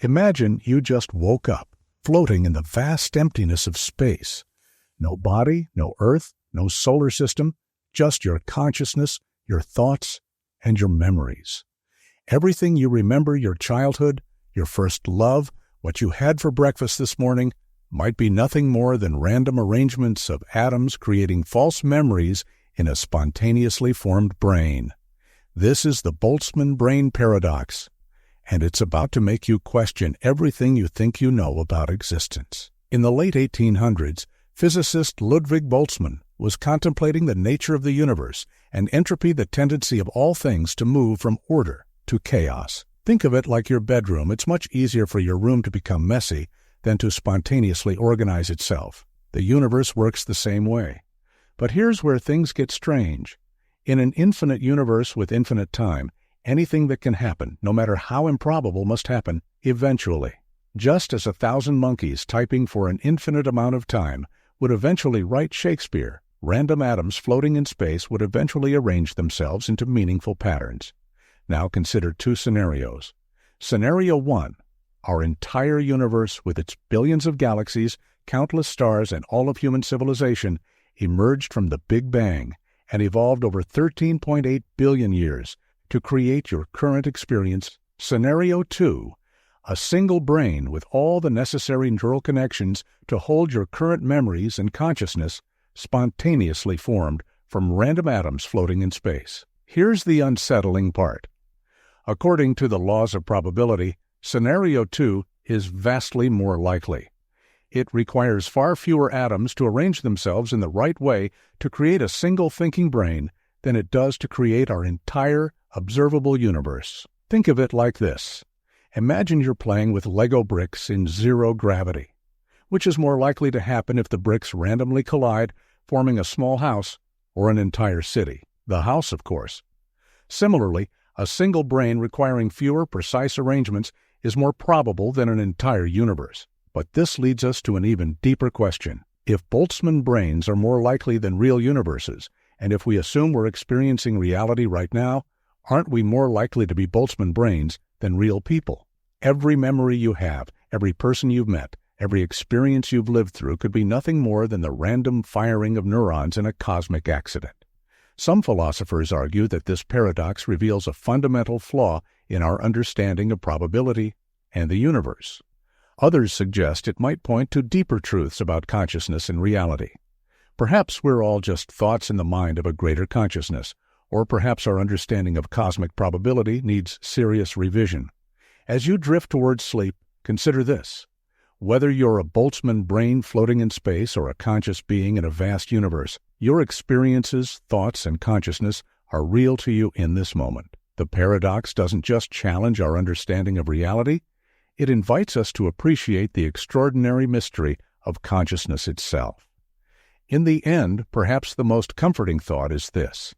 Imagine you just woke up, floating in the vast emptiness of space. No body, no earth, no solar system, just your consciousness, your thoughts, and your memories. Everything you remember your childhood, your first love, what you had for breakfast this morning, might be nothing more than random arrangements of atoms creating false memories in a spontaneously formed brain. This is the Boltzmann Brain Paradox, and it's about to make you question everything you think you know about existence. In the late 1800s, physicist Ludwig Boltzmann was contemplating the nature of the universe and entropy, the tendency of all things to move from order to chaos. Think of it like your bedroom. It's much easier for your room to become messy than to spontaneously organize itself. The universe works the same way. But here's where things get strange. In an infinite universe with infinite time, anything that can happen, no matter how improbable, must happen eventually. Just as 1,000 monkeys typing for an infinite amount of time would eventually write Shakespeare, random atoms floating in space would eventually arrange themselves into meaningful patterns. Now consider two scenarios. Scenario 1. Our entire universe, with its billions of galaxies, countless stars, and all of human civilization, emerged from the Big Bang and evolved over 13.8 billion years to create your current experience. Scenario 2. A single brain with all the necessary neural connections to hold your current memories and consciousness spontaneously formed from random atoms floating in space. Here's the unsettling part. According to the laws of probability, Scenario 2 is vastly more likely. It requires far fewer atoms to arrange themselves in the right way to create a single thinking brain than it does to create our entire observable universe. Think of it like this. Imagine you're playing with Lego bricks in zero gravity. Which is more likely to happen if the bricks randomly collide, forming a small house or an entire city? The house, of course. Similarly, a single brain requiring fewer precise arrangements is more probable than an entire universe. But this leads us to an even deeper question. If Boltzmann brains are more likely than real universes, and if we assume we're experiencing reality right now, aren't we more likely to be Boltzmann brains than real people? Every memory you have, every person you've met, every experience you've lived through could be nothing more than the random firing of neurons in a cosmic accident. Some philosophers argue that this paradox reveals a fundamental flaw in our understanding of probability and the universe. Others suggest it might point to deeper truths about consciousness and reality. Perhaps we're all just thoughts in the mind of a greater consciousness, or perhaps our understanding of cosmic probability needs serious revision. As you drift towards sleep, consider this. Whether you're a Boltzmann brain floating in space or a conscious being in a vast universe, your experiences, thoughts, and consciousness are real to you in this moment. The paradox doesn't just challenge our understanding of reality, it invites us to appreciate the extraordinary mystery of consciousness itself. In the end, perhaps the most comforting thought is this.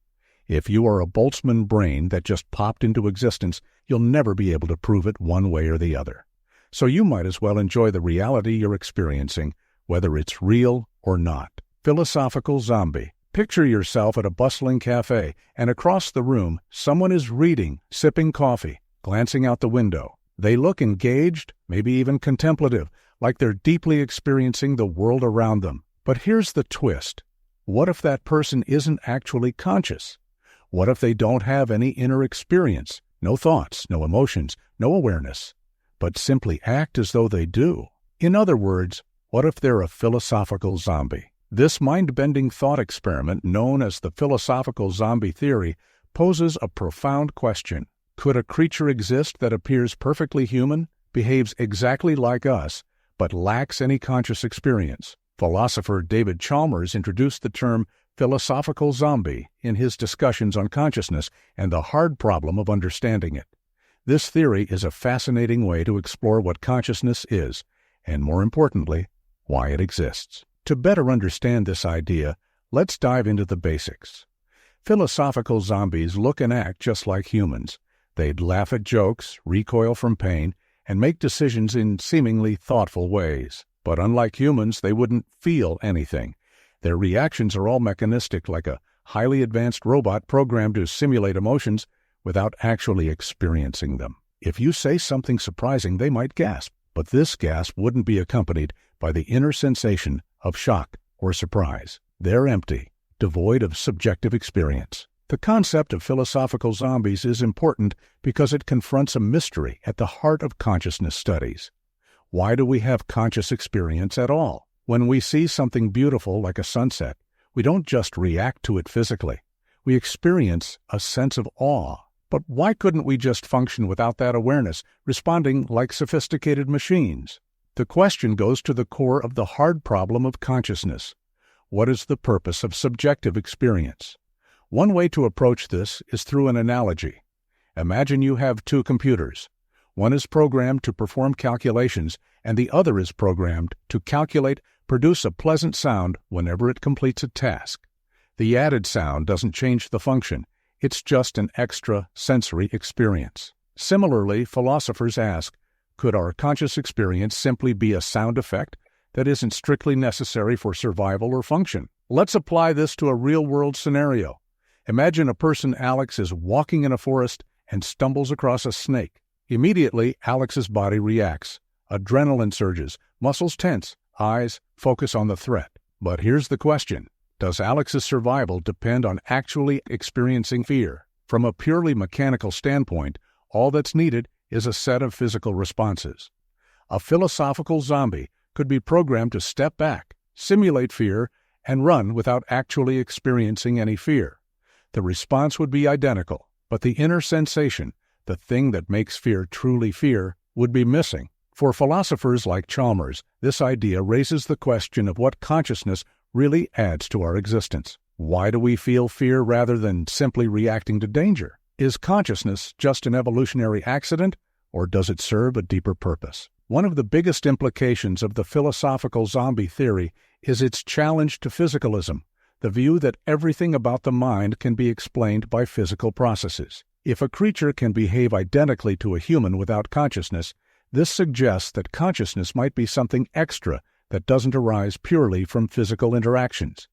If you are a Boltzmann brain that just popped into existence, you'll never be able to prove it one way or the other. So you might as well enjoy the reality you're experiencing, whether it's real or not. Philosophical zombie. Picture yourself at a bustling cafe, and across the room, someone is reading, sipping coffee, glancing out the window. They look engaged, maybe even contemplative, like they're deeply experiencing the world around them. But here's the twist. What if that person isn't actually conscious? What if they don't have any inner experience, no thoughts, no emotions, no awareness, but simply act as though they do? In other words, what if they're a philosophical zombie? This mind-bending thought experiment, known as the philosophical zombie theory, poses a profound question. Could a creature exist that appears perfectly human, behaves exactly like us, but lacks any conscious experience? Philosopher David Chalmers introduced the term philosophical zombie in his discussions on consciousness and the hard problem of understanding it. This theory is a fascinating way to explore what consciousness is, and more importantly, why it exists. To better understand this idea, let's dive into the basics. Philosophical zombies look and act just like humans. They'd laugh at jokes, recoil from pain, and make decisions in seemingly thoughtful ways. But unlike humans, they wouldn't feel anything. Their reactions are all mechanistic, like a highly advanced robot programmed to simulate emotions without actually experiencing them. If you say something surprising, they might gasp, but this gasp wouldn't be accompanied by the inner sensation of shock or surprise. They're empty, devoid of subjective experience. The concept of philosophical zombies is important because it confronts a mystery at the heart of consciousness studies. Why do we have conscious experience at all? When we see something beautiful like a sunset, we don't just react to it physically. We experience a sense of awe. But why couldn't we just function without that awareness, responding like sophisticated machines? The question goes to the core of the hard problem of consciousness. What is the purpose of subjective experience? One way to approach this is through an analogy. Imagine you have two computers. One is programmed to perform calculations, and the other is programmed to produce a pleasant sound whenever it completes a task. The added sound doesn't change the function. It's just an extra sensory experience. Similarly, philosophers ask, could our conscious experience simply be a sound effect that isn't strictly necessary for survival or function? Let's apply this to a real-world scenario. Imagine a person Alex is walking in a forest and stumbles across a snake. Immediately, Alex's body reacts. Adrenaline surges, muscles tense, eyes focus on the threat. But here's the question. Does Alex's survival depend on actually experiencing fear? From a purely mechanical standpoint, all that's needed is a set of physical responses. A philosophical zombie could be programmed to step back, simulate fear, and run without actually experiencing any fear. The response would be identical, but the inner sensation, the thing that makes fear truly fear, would be missing. For philosophers like Chalmers, this idea raises the question of what consciousness really adds to our existence. Why do we feel fear rather than simply reacting to danger? Is consciousness just an evolutionary accident, or does it serve a deeper purpose? One of the biggest implications of the philosophical zombie theory is its challenge to physicalism, the view that everything about the mind can be explained by physical processes. If a creature can behave identically to a human without consciousness, this suggests that consciousness might be something extra that doesn't arise purely from physical interactions.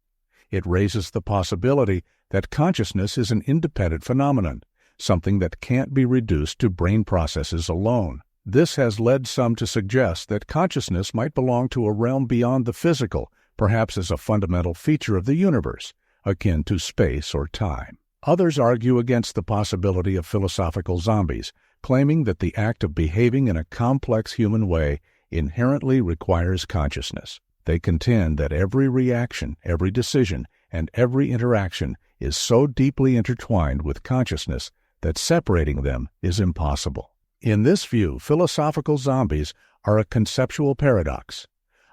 It raises the possibility that consciousness is an independent phenomenon, something that can't be reduced to brain processes alone. This has led some to suggest that consciousness might belong to a realm beyond the physical, perhaps as a fundamental feature of the universe, akin to space or time. Others argue against the possibility of philosophical zombies, claiming that the act of behaving in a complex human way inherently requires consciousness. They contend that every reaction, every decision, and every interaction is so deeply intertwined with consciousness that separating them is impossible. In this view, philosophical zombies are a conceptual paradox,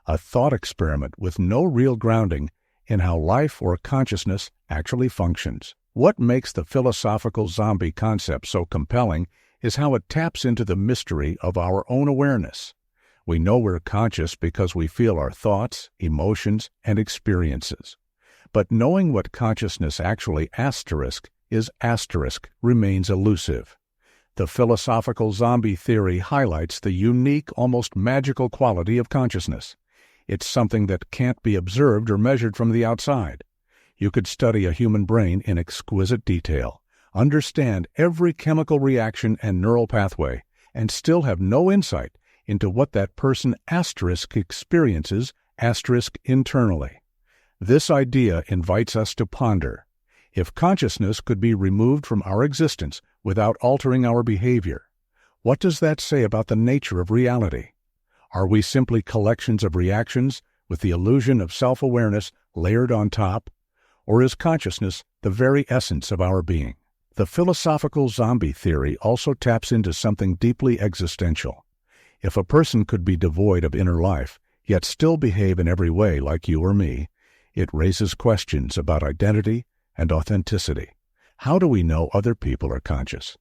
a thought experiment with no real grounding in how life or consciousness actually functions. What makes the philosophical zombie concept so compelling is how it taps into the mystery of our own awareness. We know we're conscious because we feel our thoughts, emotions, and experiences. But knowing what consciousness actually remains elusive. The philosophical zombie theory highlights the unique, almost magical quality of consciousness. It's something that can't be observed or measured from the outside. You could study a human brain in exquisite detail, understand every chemical reaction and neural pathway, and still have no insight into what that person experiences internally. This idea invites us to ponder. If consciousness could be removed from our existence without altering our behavior, what does that say about the nature of reality? Are we simply collections of reactions with the illusion of self-awareness layered on top? Or is consciousness the very essence of our being? The philosophical zombie theory also taps into something deeply existential. If a person could be devoid of inner life, yet still behave in every way like you or me, it raises questions about identity and authenticity. How do we know other people are conscious?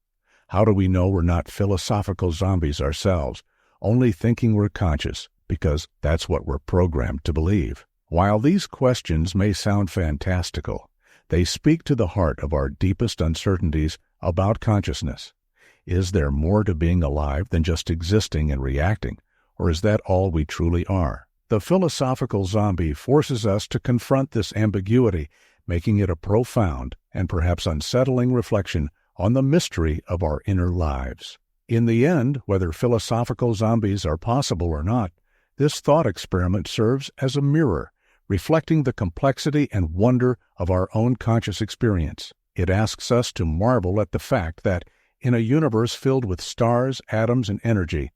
How do we know we're not philosophical zombies ourselves, only thinking we're conscious because that's what we're programmed to believe? While these questions may sound fantastical, they speak to the heart of our deepest uncertainties about consciousness. Is there more to being alive than just existing and reacting, or is that all we truly are? The philosophical zombie forces us to confront this ambiguity, making it a profound and perhaps unsettling reflection on the mystery of our inner lives. In the end, whether philosophical zombies are possible or not, this thought experiment serves as a mirror, reflecting the complexity and wonder of our own conscious experience. It asks us to marvel at the fact that, in a universe filled with stars, atoms, and energy,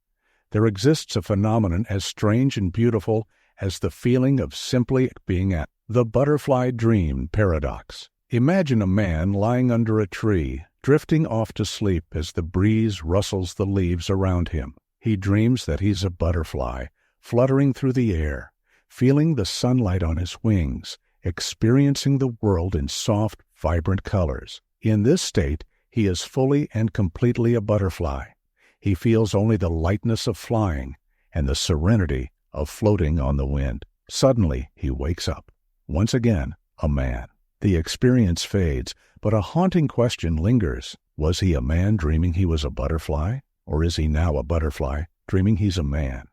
there exists a phenomenon as strange and beautiful as the feeling of simply being at the butterfly dream paradox. Imagine a man lying under a tree, drifting off to sleep as the breeze rustles the leaves around him. He dreams that he's a butterfly, fluttering through the air, feeling the sunlight on his wings, experiencing the world in soft, vibrant colors. In this state, he is fully and completely a butterfly. He feels only the lightness of flying and the serenity of floating on the wind. Suddenly, he wakes up, once again, a man. The experience fades, but a haunting question lingers. Was he a man dreaming he was a butterfly, or is he now a butterfly dreaming he's a man?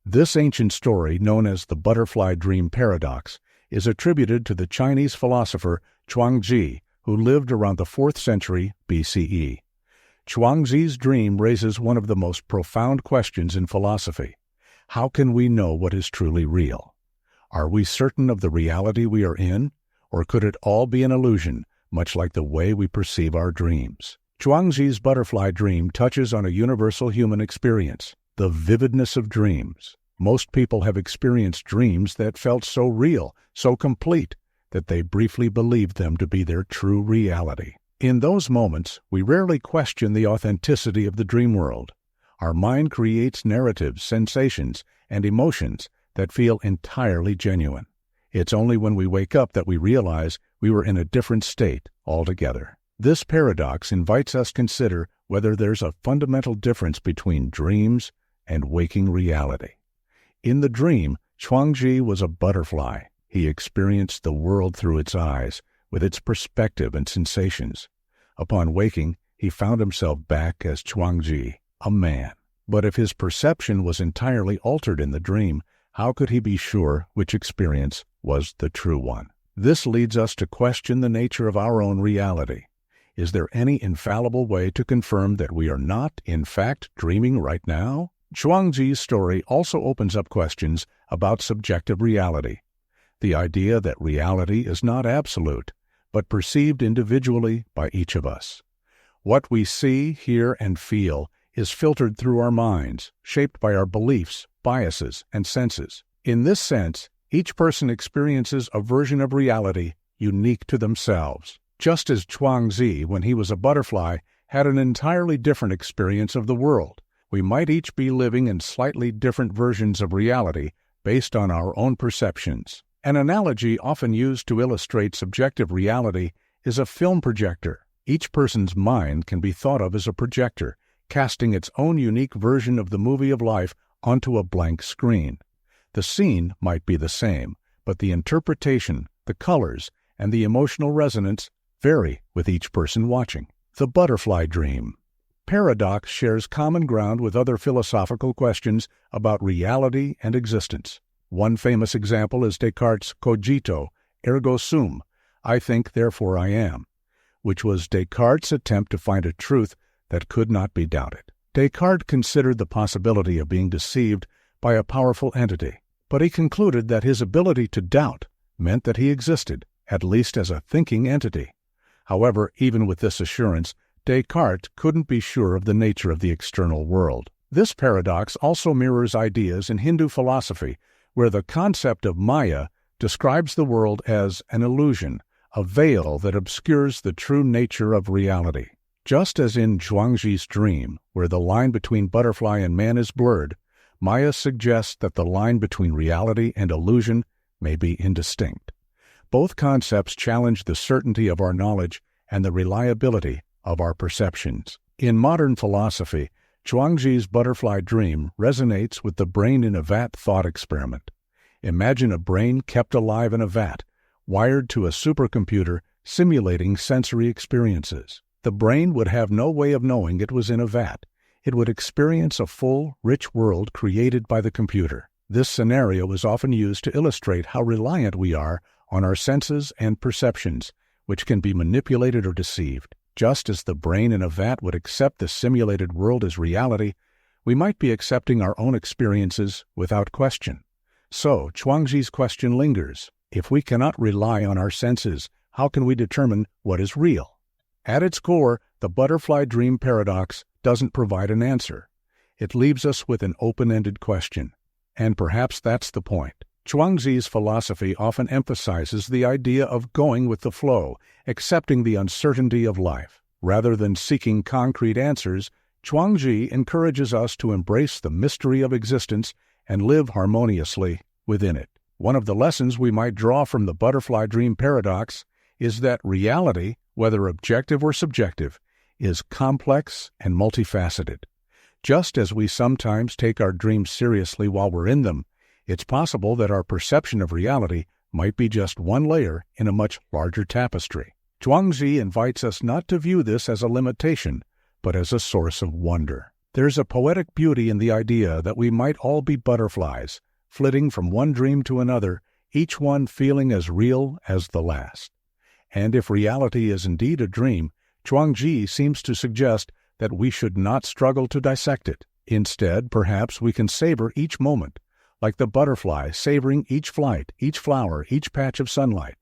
This ancient story, known as the butterfly dream paradox, is attributed to the Chinese philosopher Chuangzi, who lived around the 4th century BCE. Chuangzi's dream raises one of the most profound questions in philosophy. How can we know what is truly real? Are we certain of the reality we are in, or could it all be an illusion, much like the way we perceive our dreams? Chuangzi's butterfly dream touches on a universal human experience, the vividness of dreams. Most people have experienced dreams that felt so real, so complete, that they briefly believed them to be their true reality. In those moments, we rarely question the authenticity of the dream world. Our mind creates narratives, sensations, and emotions that feel entirely genuine. It's only when we wake up that we realize we were in a different state altogether. This paradox invites us to consider whether there's a fundamental difference between dreams and waking reality. In the dream, Chuangzi was a butterfly. He experienced the world through its eyes, with its perspective and sensations. Upon waking, he found himself back as Chuangzi, a man. But if his perception was entirely altered in the dream, how could he be sure which experience was the true one? This leads us to question the nature of our own reality. Is there any infallible way to confirm that we are not, in fact, dreaming right now? Chuangzi's story also opens up questions about subjective reality, the idea that reality is not absolute, but perceived individually by each of us. What we see, hear, and feel is filtered through our minds, shaped by our beliefs, biases, and senses. In this sense, each person experiences a version of reality unique to themselves. Just as Chuangzi, when he was a butterfly, had an entirely different experience of the world, we might each be living in slightly different versions of reality based on our own perceptions. An analogy often used to illustrate subjective reality is a film projector. Each person's mind can be thought of as a projector, casting its own unique version of the movie of life onto a blank screen. The scene might be the same, but the interpretation, the colors, and the emotional resonance vary with each person watching. The butterfly dream paradox shares common ground with other philosophical questions about reality and existence. One famous example is Descartes' cogito, ergo sum, I think, therefore I am, which was Descartes' attempt to find a truth that could not be doubted. Descartes considered the possibility of being deceived by a powerful entity, but he concluded that his ability to doubt meant that he existed, at least as a thinking entity. However, even with this assurance, Descartes couldn't be sure of the nature of the external world. This paradox also mirrors ideas in Hindu philosophy, where the concept of Maya describes the world as an illusion, a veil that obscures the true nature of reality. Just as in Chuangzi's dream, where the line between butterfly and man is blurred, Maya suggests that the line between reality and illusion may be indistinct. Both concepts challenge the certainty of our knowledge and the reliability of our perceptions. In modern philosophy, Chuangzi's butterfly dream resonates with the brain in a vat thought experiment. Imagine a brain kept alive in a vat, wired to a supercomputer simulating sensory experiences. The brain would have no way of knowing it was in a vat. It would experience a full, rich world created by the computer. This scenario is often used to illustrate how reliant we are on our senses and perceptions, which can be manipulated or deceived. Just as the brain in a vat would accept the simulated world as reality, we might be accepting our own experiences without question. So, Chuangzi's question lingers. If we cannot rely on our senses, how can we determine what is real? At its core, the butterfly dream paradox doesn't provide an answer. It leaves us with an open-ended question. And perhaps that's the point. Chuangzi's philosophy often emphasizes the idea of going with the flow, accepting the uncertainty of life. Rather than seeking concrete answers, Chuangzi encourages us to embrace the mystery of existence and live harmoniously within it. One of the lessons we might draw from the butterfly dream paradox is that reality, whether objective or subjective, is complex and multifaceted. Just as we sometimes take our dreams seriously while we're in them, it's possible that our perception of reality might be just one layer in a much larger tapestry. Chuangzi invites us not to view this as a limitation, but as a source of wonder. There's a poetic beauty in the idea that we might all be butterflies, flitting from one dream to another, each one feeling as real as the last. And if reality is indeed a dream, Chuangzi seems to suggest that we should not struggle to dissect it. Instead, perhaps we can savor each moment, like the butterfly savoring each flight, each flower, each patch of sunlight.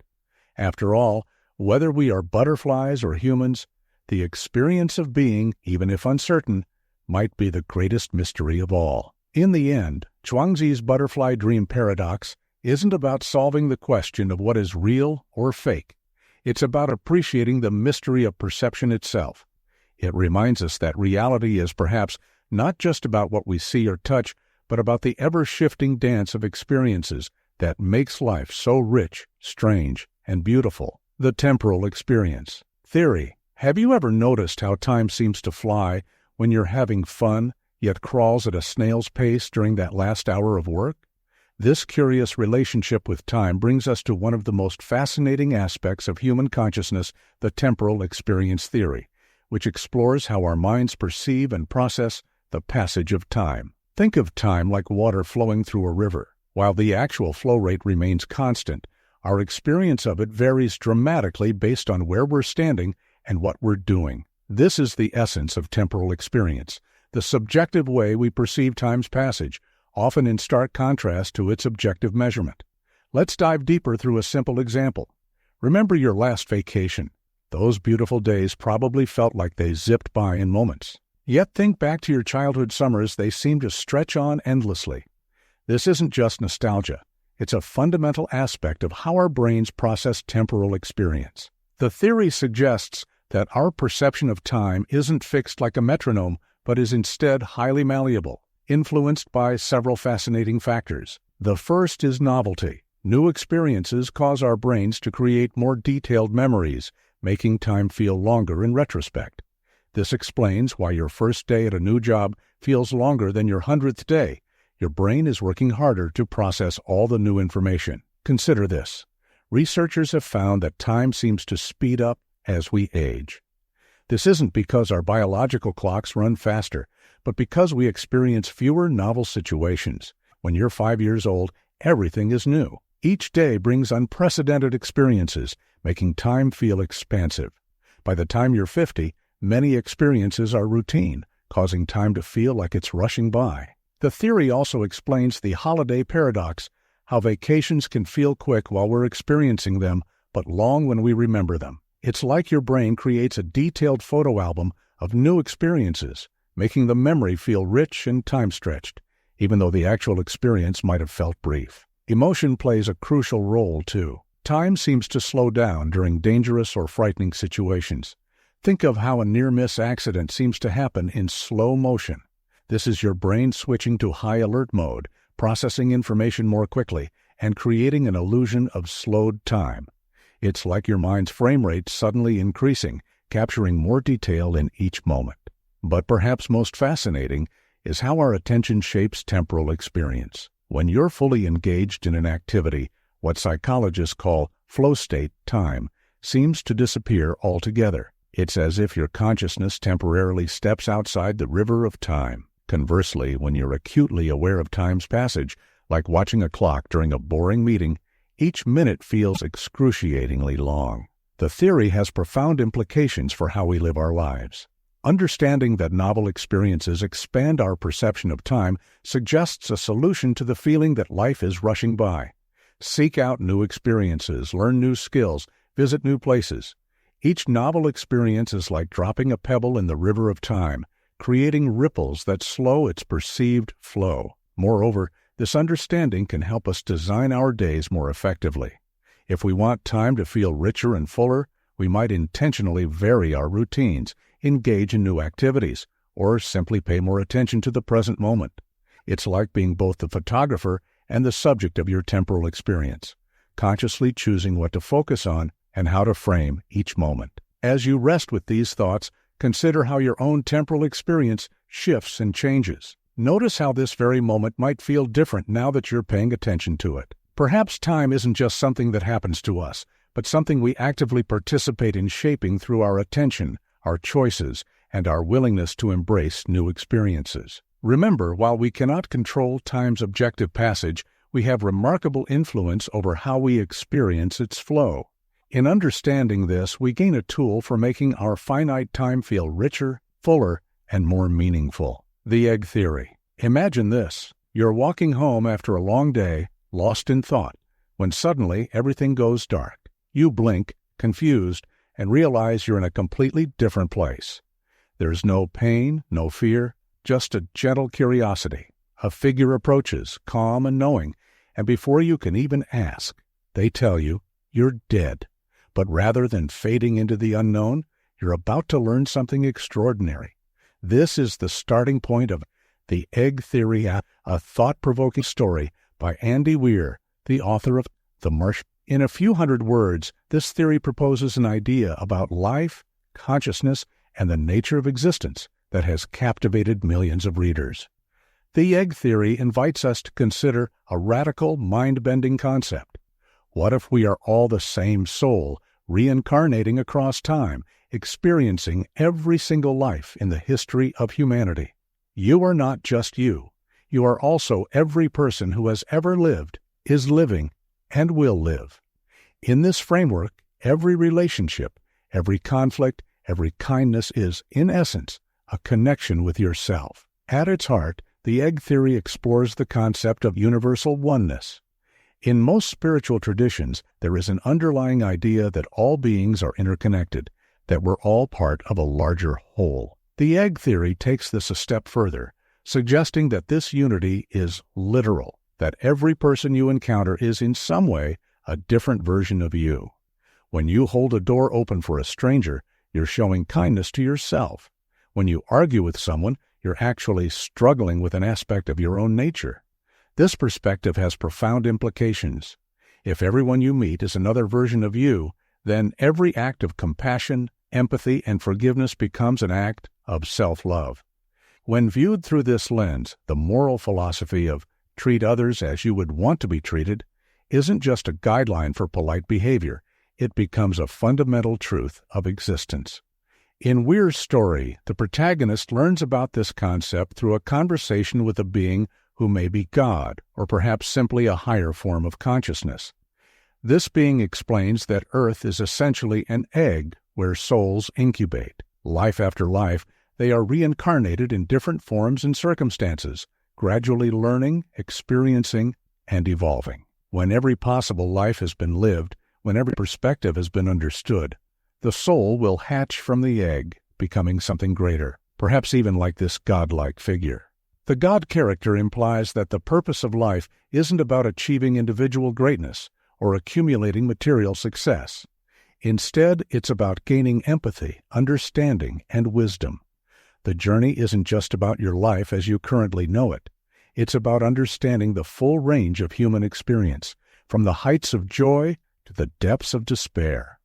After all, whether we are butterflies or humans, the experience of being, even if uncertain, might be the greatest mystery of all. In the end, Chuangzi's butterfly dream paradox isn't about solving the question of what is real or fake. It's about appreciating the mystery of perception itself. It reminds us that reality is perhaps not just about what we see or touch, but about the ever-shifting dance of experiences that makes life so rich, strange, and beautiful. The temporal experience. Theory. Have you ever noticed how time seems to fly when you're having fun, yet crawls at a snail's pace during that last hour of work? This curious relationship with time brings us to one of the most fascinating aspects of human consciousness, the temporal experience theory, which explores how our minds perceive and process the passage of time. Think of time like water flowing through a river. While the actual flow rate remains constant, our experience of it varies dramatically based on where we're standing and what we're doing. This is the essence of temporal experience, the subjective way we perceive time's passage, often in stark contrast to its objective measurement. Let's dive deeper through a simple example. Remember your last vacation. Those beautiful days probably felt like they zipped by in moments. Yet think back to your childhood summers, they seem to stretch on endlessly. This isn't just nostalgia. It's a fundamental aspect of how our brains process temporal experience. The theory suggests that our perception of time isn't fixed like a metronome, but is instead highly malleable, influenced by several fascinating factors. The first is novelty. New experiences cause our brains to create more detailed memories, making time feel longer in retrospect. This explains why your first day at a new job feels longer than your 100th day. Your brain is working harder to process all the new information. Consider this. Researchers have found that time seems to speed up as we age. This isn't because our biological clocks run faster, but because we experience fewer novel situations. When you're 5 years old, everything is new. Each day brings unprecedented experiences, making time feel expansive. By the time you're 50, many experiences are routine, causing time to feel like it's rushing by. The theory also explains the holiday paradox, how vacations can feel quick while we're experiencing them, but long when we remember them. It's like your brain creates a detailed photo album of new experiences, making the memory feel rich and time-stretched, even though the actual experience might have felt brief. Emotion plays a crucial role, too. Time seems to slow down during dangerous or frightening situations. Think of how a near-miss accident seems to happen in slow motion. This is your brain switching to high alert mode, processing information more quickly, and creating an illusion of slowed time. It's like your mind's frame rate suddenly increasing, capturing more detail in each moment. But perhaps most fascinating is how our attention shapes temporal experience. When you're fully engaged in an activity, what psychologists call flow state time seems to disappear altogether. It's as if your consciousness temporarily steps outside the river of time. Conversely, when you're acutely aware of time's passage, like watching a clock during a boring meeting, each minute feels excruciatingly long. The theory has profound implications for how we live our lives. Understanding that novel experiences expand our perception of time suggests a solution to the feeling that life is rushing by. Seek out new experiences, learn new skills, visit new places. Each novel experience is like dropping a pebble in the river of time, creating ripples that slow its perceived flow. Moreover, this understanding can help us design our days more effectively. If we want time to feel richer and fuller, we might intentionally vary our routines, engage in new activities, or simply pay more attention to the present moment. It's like being both the photographer and the subject of your temporal experience, consciously choosing what to focus on and how to frame each moment. As you rest with these thoughts, consider how your own temporal experience shifts and changes. Notice how this very moment might feel different now that you're paying attention to it. Perhaps time isn't just something that happens to us, but something we actively participate in shaping through our attention, our choices, and our willingness to embrace new experiences. Remember, while we cannot control time's objective passage, we have remarkable influence over how we experience its flow. In understanding this, we gain a tool for making our finite time feel richer, fuller, and more meaningful. The egg theory. Imagine this. You're walking home after a long day, lost in thought, when suddenly everything goes dark. You blink, confused, and realize you're in a completely different place. There's no pain, no fear, just a gentle curiosity. A figure approaches, calm and knowing, and before you can even ask, they tell you you're dead. But rather than fading into the unknown, you're about to learn something extraordinary. This is the starting point of The Egg Theory, a thought-provoking story by Andy Weir, the author of The Martian. In a few hundred words, this theory proposes an idea about life, consciousness, and the nature of existence that has captivated millions of readers. The Egg Theory invites us to consider a radical, mind-bending concept. What if we are all the same soul, reincarnating across time, experiencing every single life in the history of humanity? You are not just you. You are also every person who has ever lived, is living, and will live. In this framework, every relationship, every conflict, every kindness is, in essence, a connection with yourself. At its heart, the Egg Theory explores the concept of universal oneness. In most spiritual traditions, there is an underlying idea that all beings are interconnected, that we're all part of a larger whole. The Egg Theory takes this a step further, suggesting that this unity is literal, that every person you encounter is in some way a different version of you. When you hold a door open for a stranger, you're showing kindness to yourself. When you argue with someone, you're actually struggling with an aspect of your own nature. This perspective has profound implications. If everyone you meet is another version of you, then every act of compassion, empathy, and forgiveness becomes an act of self-love. When viewed through this lens, the moral philosophy of treat others as you would want to be treated isn't just a guideline for polite behavior. It becomes a fundamental truth of existence. In Weir's story, the protagonist learns about this concept through a conversation with a being who may be God, or perhaps simply a higher form of consciousness. This being explains that Earth is essentially an egg where souls incubate. Life after life, they are reincarnated in different forms and circumstances, gradually learning, experiencing, and evolving. When every possible life has been lived, when every perspective has been understood, the soul will hatch from the egg, becoming something greater, perhaps even like this godlike figure. The God character implies that the purpose of life isn't about achieving individual greatness or accumulating material success. Instead, it's about gaining empathy, understanding, and wisdom. The journey isn't just about your life as you currently know it. It's about understanding the full range of human experience, from the heights of joy to the depths of despair.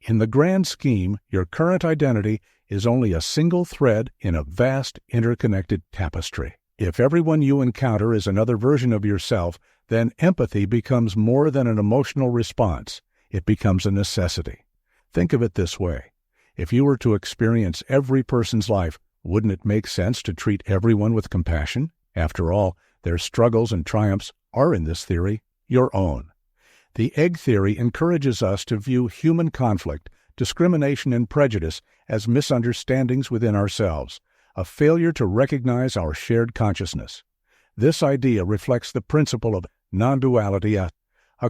In the grand scheme, your current identity is only a single thread in a vast, interconnected tapestry. If everyone you encounter is another version of yourself, then empathy becomes more than an emotional response. It becomes a necessity. Think of it this way. If you were to experience every person's life, wouldn't it make sense to treat everyone with compassion? After all, their struggles and triumphs are, in this theory, your own. The egg theory encourages us to view human conflict, discrimination, and prejudice as misunderstandings within ourselves, a failure to recognize our shared consciousness. This idea reflects the principle of non-duality, a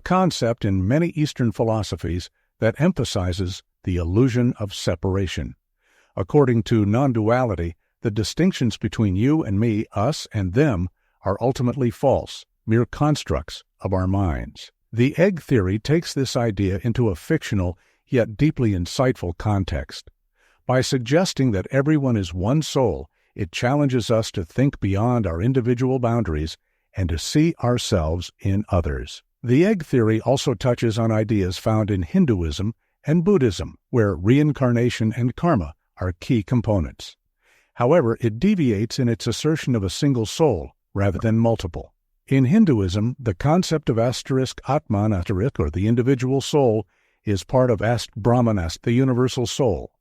concept in many Eastern philosophies that emphasizes the illusion of separation. According to non-duality, the distinctions between you and me, us and them, are ultimately false, mere constructs of our minds. The egg theory takes this idea into a fictional yet deeply insightful context. By suggesting that everyone is one soul, it challenges us to think beyond our individual boundaries and to see ourselves in others. The egg theory also touches on ideas found in Hinduism and Buddhism, where reincarnation and karma are key components. However, it deviates in its assertion of a single soul rather than multiple. In Hinduism, the concept of Atman, or the individual soul, is part of Brahman, the universal soul.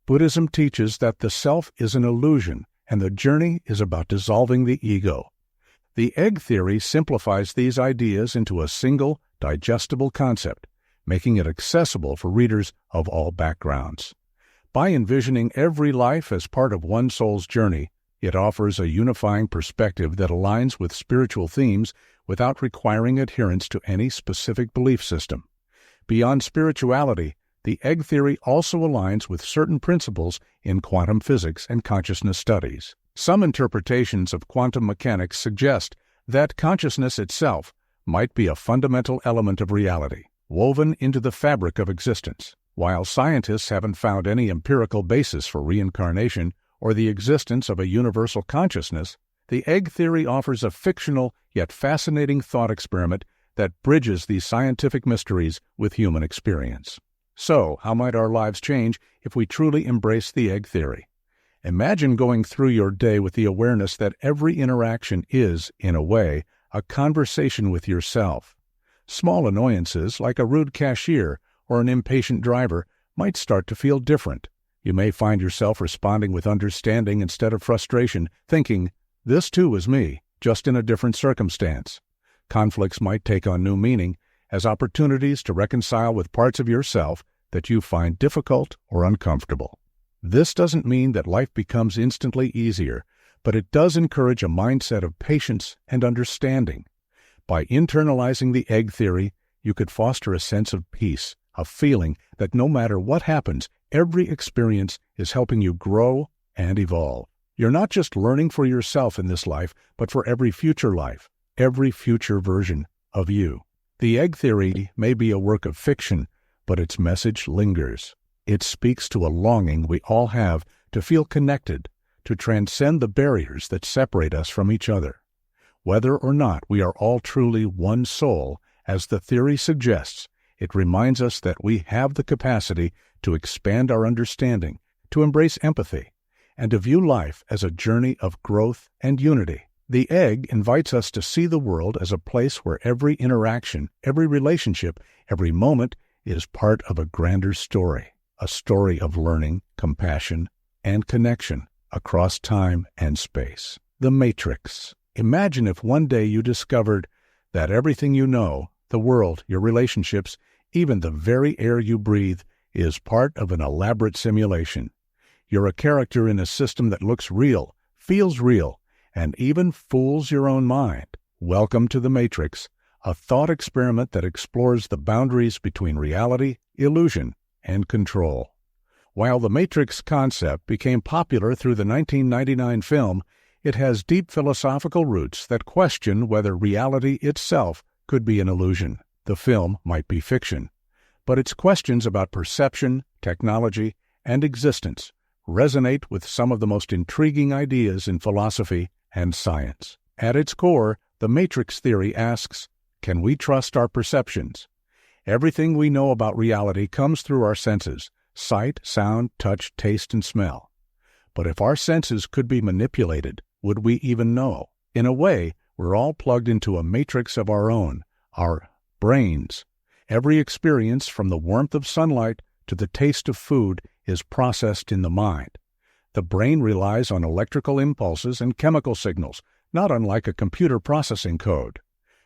Buddhism teaches that the self is an illusion, and the journey is about dissolving the ego. The egg theory simplifies these ideas into a single, digestible concept, making it accessible for readers of all backgrounds. By envisioning every life as part of one soul's journey, it offers a unifying perspective that aligns with spiritual themes without requiring adherence to any specific belief system. Beyond spirituality, the egg theory also aligns with certain principles in quantum physics and consciousness studies. Some interpretations of quantum mechanics suggest that consciousness itself might be a fundamental element of reality, woven into the fabric of existence. While scientists haven't found any empirical basis for reincarnation or the existence of a universal consciousness, the egg theory offers a fictional yet fascinating thought experiment that bridges these scientific mysteries with human experience. So, how might our lives change if we truly embrace the egg theory? Imagine going through your day with the awareness that every interaction is, in a way, a conversation with yourself. Small annoyances, like a rude cashier or an impatient driver, might start to feel different. You may find yourself responding with understanding instead of frustration, thinking, "This too is me, just in a different circumstance." Conflicts might take on new meaning as opportunities to reconcile with parts of yourself that you find difficult or uncomfortable. This doesn't mean that life becomes instantly easier, but it does encourage a mindset of patience and understanding. By internalizing the egg theory, you could foster a sense of peace, a feeling that no matter what happens, every experience is helping you grow and evolve. You're not just learning for yourself in this life, but for every future life, every future version of you. The egg theory may be a work of fiction, but its message lingers. It speaks to a longing we all have to feel connected, to transcend the barriers that separate us from each other. Whether or not we are all truly one soul, as the theory suggests, it reminds us that we have the capacity to expand our understanding, to embrace empathy, and to view life as a journey of growth and unity. The egg invites us to see the world as a place where every interaction, every relationship, every moment is part of a grander story, a story of learning, compassion, and connection across time and space. The Matrix. Imagine if one day you discovered that everything you know, the world, your relationships, even the very air you breathe, is part of an elaborate simulation. You're a character in a system that looks real, feels real, and even fools your own mind. Welcome to the Matrix, a thought experiment that explores the boundaries between reality, illusion, and control. While the Matrix concept became popular through the 1999 film, it has deep philosophical roots that question whether reality itself could be an illusion. The film might be fiction, but its questions about perception, technology, and existence resonate with some of the most intriguing ideas in philosophy and science. At its core, the Matrix theory asks, can we trust our perceptions? Everything we know about reality comes through our senses: sight, sound, touch, taste, and smell. But if our senses could be manipulated, would we even know? In a way, we're all plugged into a matrix of our own, our brains. Every experience, from the warmth of sunlight to the taste of food, is processed in the mind. The brain relies on electrical impulses and chemical signals, not unlike a computer processing code.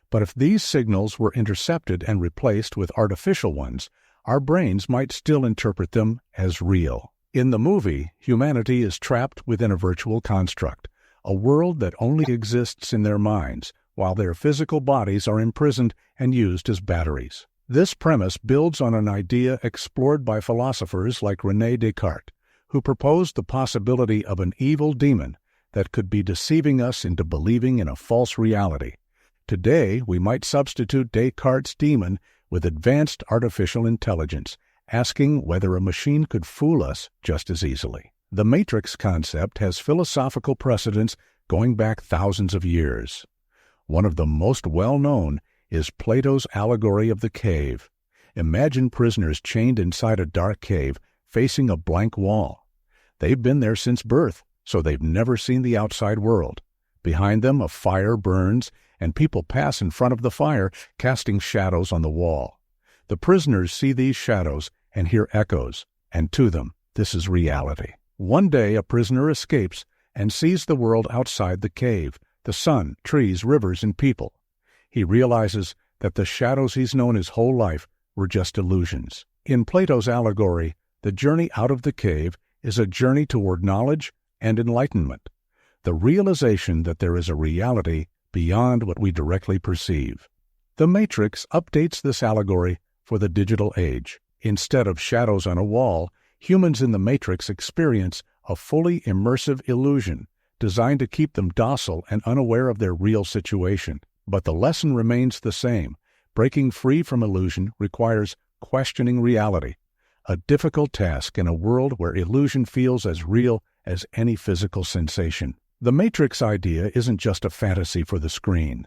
But if these signals were intercepted and replaced with artificial ones, our brains might still interpret them as real. In the movie, humanity is trapped within a virtual construct, a world that only exists in their minds, while their physical bodies are imprisoned and used as batteries. This premise builds on an idea explored by philosophers like René Descartes, who proposed the possibility of an evil demon that could be deceiving us into believing in a false reality. Today, we might substitute Descartes' demon with advanced artificial intelligence, asking whether a machine could fool us just as easily. The matrix concept has philosophical precedents going back thousands of years. One of the most well-known is Plato's allegory of the cave. Imagine prisoners chained inside a dark cave, facing a blank wall. They've been there since birth, so they've never seen the outside world. Behind them, a fire burns, and people pass in front of the fire, casting shadows on the wall. The prisoners see these shadows and hear echoes, and to them, this is reality. One day, a prisoner escapes and sees the world outside the cave, the sun, trees, rivers, and people. He realizes that the shadows he's known his whole life were just illusions. In Plato's allegory, the journey out of the cave is a journey toward knowledge and enlightenment, the realization that there is a reality beyond what we directly perceive. The Matrix updates this allegory for the digital age. Instead of shadows on a wall, humans in the Matrix experience a fully immersive illusion designed to keep them docile and unaware of their real situation. But the lesson remains the same. Breaking free from illusion requires questioning reality, a difficult task in a world where illusion feels as real as any physical sensation. The Matrix idea isn't just a fantasy for the screen.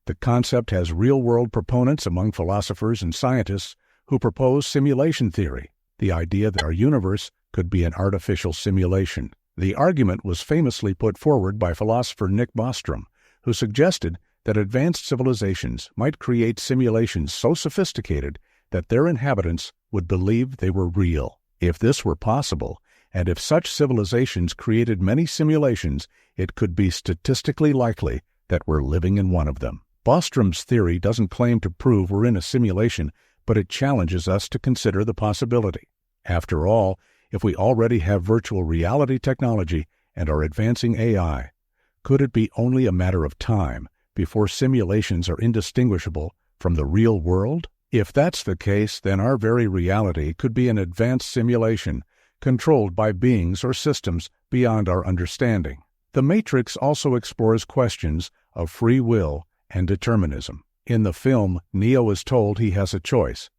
The concept has real-world proponents among philosophers and scientists who propose simulation theory, the idea that our universe could be an artificial simulation. The argument was famously put forward by philosopher Nick Bostrom, who suggested that advanced civilizations might create simulations so sophisticated that their inhabitants would believe they were real. If this were possible, and if such civilizations created many simulations, it could be statistically likely that we're living in one of them. Bostrom's theory doesn't claim to prove we're in a simulation, but it challenges us to consider the possibility. After all, if we already have virtual reality technology and are advancing AI, could it be only a matter of time before simulations are indistinguishable from the real world? If that's the case, then our very reality could be an advanced simulation controlled by beings or systems beyond our understanding. The Matrix also explores questions of free will and determinism. In the film, Neo is told he has a choice.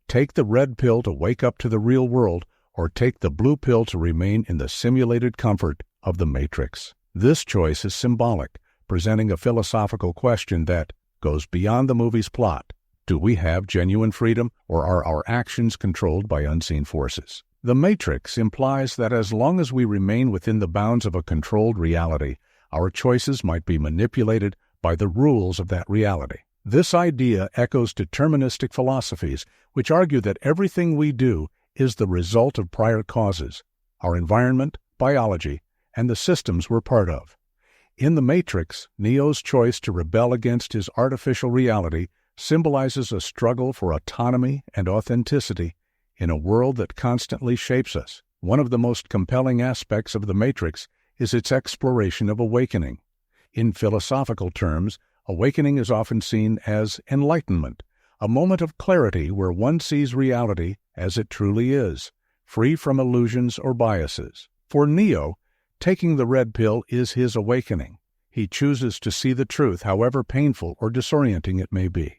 Take the red pill to wake up to the real world, or take the blue pill to remain in the simulated comfort of the Matrix. This choice is symbolic, presenting a philosophical question that goes beyond the movie's plot. Do we have genuine freedom, or are our actions controlled by unseen forces? The Matrix implies that as long as we remain within the bounds of a controlled reality, our choices might be manipulated by the rules of that reality. This idea echoes deterministic philosophies, which argue that everything we do is the result of prior causes, our environment, biology, and the systems we're part of. In the Matrix, Neo's choice to rebel against his artificial reality symbolizes a struggle for autonomy and authenticity in a world that constantly shapes us. One of the most compelling aspects of the Matrix is its exploration of awakening. In philosophical terms, awakening is often seen as enlightenment, a moment of clarity where one sees reality as it truly is, free from illusions or biases. For Neo, taking the red pill is his awakening. He chooses to see the truth, however painful or disorienting it may be.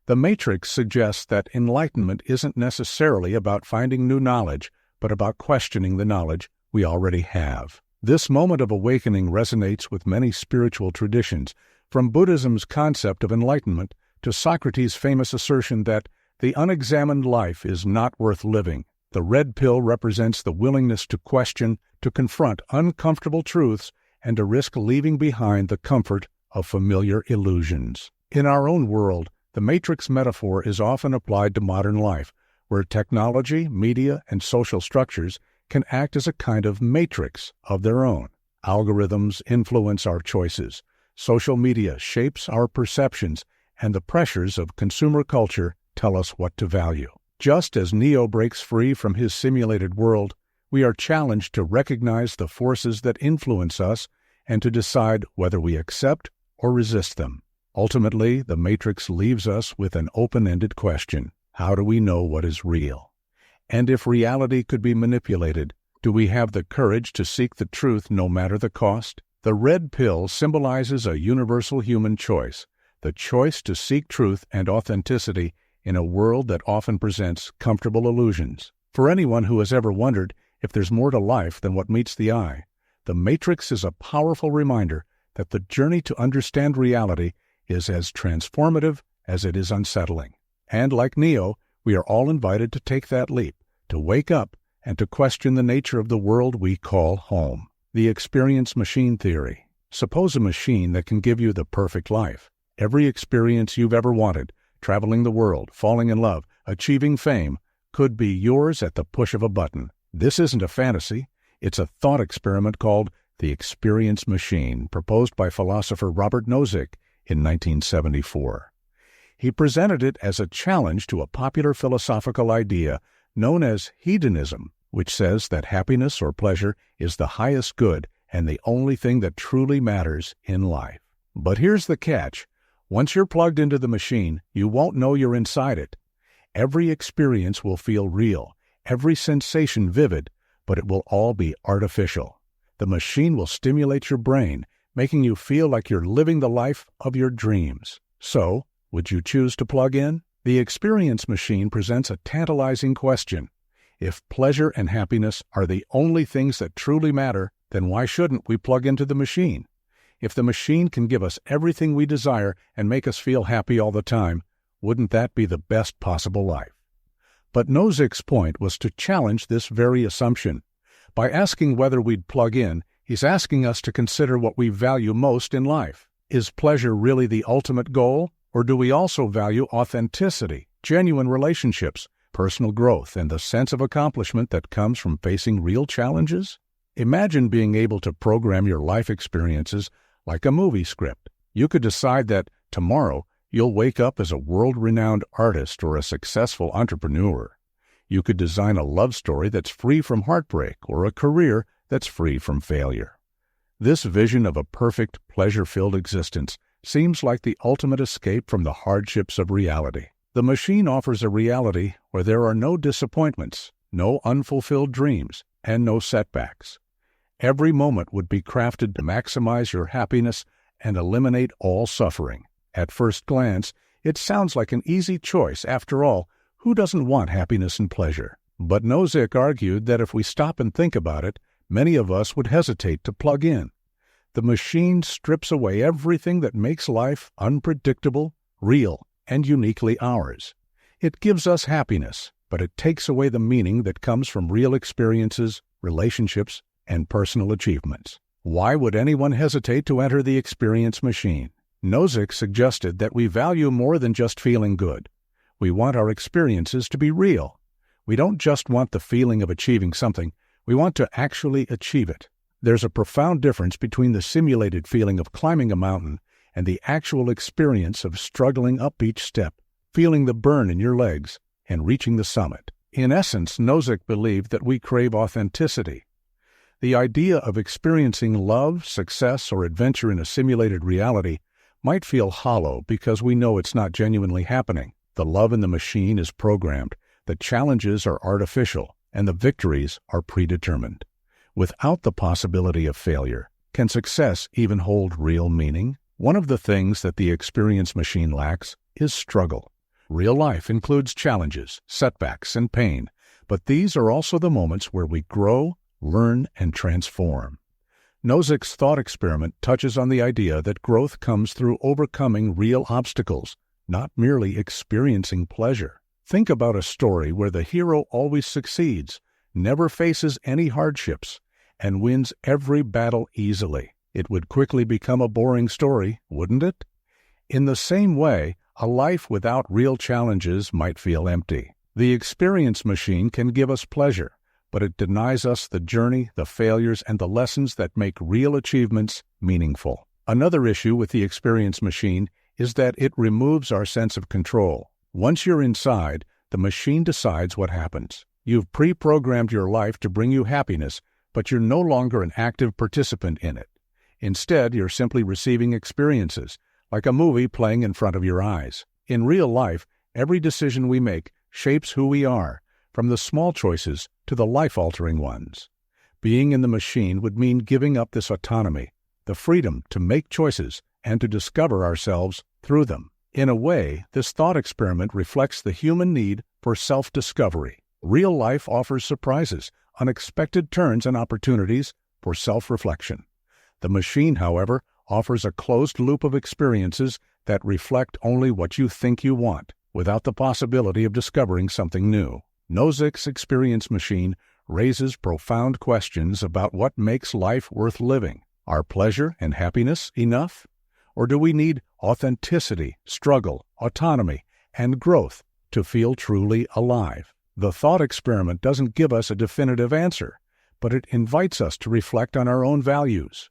The Matrix suggests that enlightenment isn't necessarily about finding new knowledge, but about questioning the knowledge we already have. This moment of awakening resonates with many spiritual traditions, from Buddhism's concept of enlightenment to Socrates' famous assertion that the unexamined life is not worth living. The red pill represents the willingness to question, to confront uncomfortable truths, and to risk leaving behind the comfort of familiar illusions. In our own world, the Matrix metaphor is often applied to modern life, where technology, media, and social structures can act as a kind of matrix of their own. Algorithms influence our choices. Social media shapes our perceptions, and the pressures of consumer culture tell us what to value. Just as Neo breaks free from his simulated world, we are challenged to recognize the forces that influence us and to decide whether we accept or resist them. Ultimately, the Matrix leaves us with an open-ended question. How do we know what is real? And if reality could be manipulated, do we have the courage to seek the truth no matter the cost? The red pill symbolizes a universal human choice, the choice to seek truth and authenticity in a world that often presents comfortable illusions. For anyone who has ever wondered if there's more to life than what meets the eye, the Matrix is a powerful reminder that the journey to understand reality is as transformative as it is unsettling. And like Neo, we are all invited to take that leap, to wake up, and to question the nature of the world we call home. The experience machine theory. Suppose a machine that can give you the perfect life. Every experience you've ever wanted, traveling the world, falling in love, achieving fame, could be yours at the push of a button. This isn't a fantasy. It's a thought experiment called the experience machine, proposed by philosopher Robert Nozick in 1974. He presented it as a challenge to a popular philosophical idea known as hedonism, which says that happiness or pleasure is the highest good and the only thing that truly matters in life. But here's the catch. Once you're plugged into the machine, you won't know you're inside it. Every experience will feel real, every sensation vivid, but it will all be artificial. The machine will stimulate your brain, making you feel like you're living the life of your dreams. So, would you choose to plug in? The experience machine presents a tantalizing question. If pleasure and happiness are the only things that truly matter, then why shouldn't we plug into the machine? If the machine can give us everything we desire and make us feel happy all the time, wouldn't that be the best possible life? But Nozick's point was to challenge this very assumption. By asking whether we'd plug in, he's asking us to consider what we value most in life. Is pleasure really the ultimate goal, or do we also value authenticity, genuine relationships, personal growth, and the sense of accomplishment that comes from facing real challenges? Imagine being able to program your life experiences like a movie script. You could decide that tomorrow you'll wake up as a world-renowned artist or a successful entrepreneur. You could design a love story that's free from heartbreak or a career that's free from failure. This vision of a perfect, pleasure-filled existence seems like the ultimate escape from the hardships of reality. The machine offers a reality where there are no disappointments, no unfulfilled dreams, and no setbacks. Every moment would be crafted to maximize your happiness and eliminate all suffering. At first glance, it sounds like an easy choice. After all, who doesn't want happiness and pleasure? But Nozick argued that if we stop and think about it, many of us would hesitate to plug in. The machine strips away everything that makes life unpredictable, real, and uniquely ours. It gives us happiness, but it takes away the meaning that comes from real experiences, relationships, and personal achievements. Why would anyone hesitate to enter the experience machine? Nozick suggested that we value more than just feeling good. We want our experiences to be real. We don't just want the feeling of achieving something, we want to actually achieve it. There's a profound difference between the simulated feeling of climbing a mountain and the actual experience of struggling up each step, feeling the burn in your legs, and reaching the summit. In essence, Nozick believed that we crave authenticity. The idea of experiencing love, success, or adventure in a simulated reality might feel hollow because we know it's not genuinely happening. The love in the machine is programmed, the challenges are artificial, and the victories are predetermined. Without the possibility of failure, can success even hold real meaning? One of the things that the experience machine lacks is struggle. Real life includes challenges, setbacks, and pain, but these are also the moments where we grow, learn, and transform. Nozick's thought experiment touches on the idea that growth comes through overcoming real obstacles, not merely experiencing pleasure. Think about a story where the hero always succeeds, never faces any hardships, and wins every battle easily. It would quickly become a boring story, wouldn't it? In the same way, a life without real challenges might feel empty. The experience machine can give us pleasure, but it denies us the journey, the failures, and the lessons that make real achievements meaningful. Another issue with the experience machine is that it removes our sense of control. Once you're inside, the machine decides what happens. You've pre-programmed your life to bring you happiness, but you're no longer an active participant in it. Instead, you're simply receiving experiences, like a movie playing in front of your eyes. In real life, every decision we make shapes who we are, from the small choices to the life-altering ones. Being in the machine would mean giving up this autonomy, the freedom to make choices and to discover ourselves through them. In a way, this thought experiment reflects the human need for self-discovery. Real life offers surprises, unexpected turns and opportunities for self-reflection. The machine, however, offers a closed loop of experiences that reflect only what you think you want, without the possibility of discovering something new. Nozick's experience machine raises profound questions about what makes life worth living. Are pleasure and happiness enough? Or do we need authenticity, struggle, autonomy, and growth to feel truly alive? The thought experiment doesn't give us a definitive answer, but it invites us to reflect on our own values.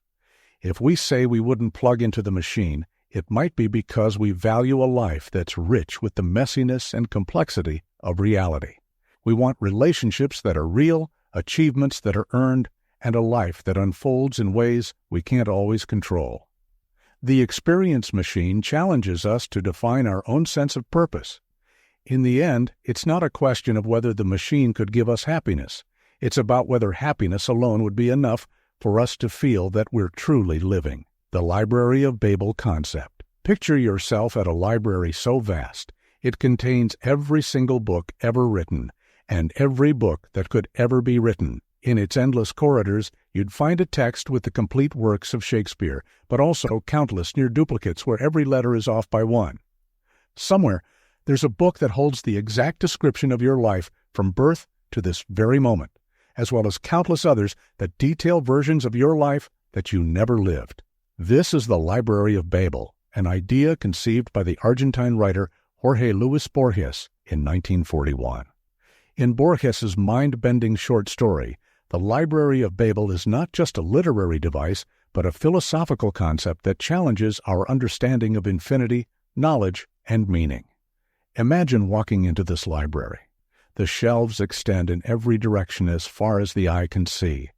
If we say we wouldn't plug into the machine, it might be because we value a life that's rich with the messiness and complexity of reality. We want relationships that are real, achievements that are earned, and a life that unfolds in ways we can't always control. The experience machine challenges us to define our own sense of purpose. In the end, it's not a question of whether the machine could give us happiness. It's about whether happiness alone would be enough for us to feel that we're truly living. The Library of Babel concept. Picture yourself at a library so vast, it contains every single book ever written, and every book that could ever be written. In its endless corridors, you'd find a text with the complete works of Shakespeare, but also countless near duplicates where every letter is off by one. Somewhere, there's a book that holds the exact description of your life from birth to this very moment, as well as countless others that detail versions of your life that you never lived. This is the Library of Babel, an idea conceived by the Argentine writer Jorge Luis Borges in 1941. In Borges's mind-bending short story, the Library of Babel is not just a literary device, but a philosophical concept that challenges our understanding of infinity, knowledge, and meaning. Imagine walking into this library. The shelves extend in every direction as far as the eye can see.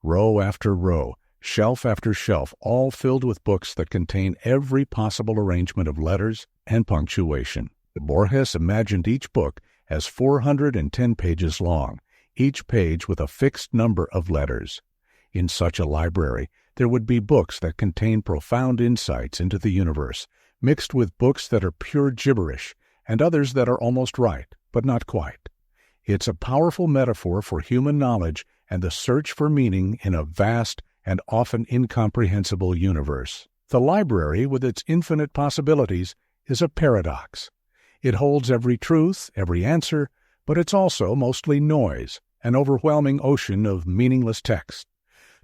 Row after row, shelf after shelf, all filled with books that contain every possible arrangement of letters and punctuation. Borges imagined each book as 410 pages long, each page with a fixed number of letters. In such a library, there would be books that contain profound insights into the universe, mixed with books that are pure gibberish, and others that are almost right, but not quite. It's a powerful metaphor for human knowledge and the search for meaning in a vast and often incomprehensible universe. The library, with its infinite possibilities, is a paradox. It holds every truth, every answer, but it's also mostly noise, an overwhelming ocean of meaningless text.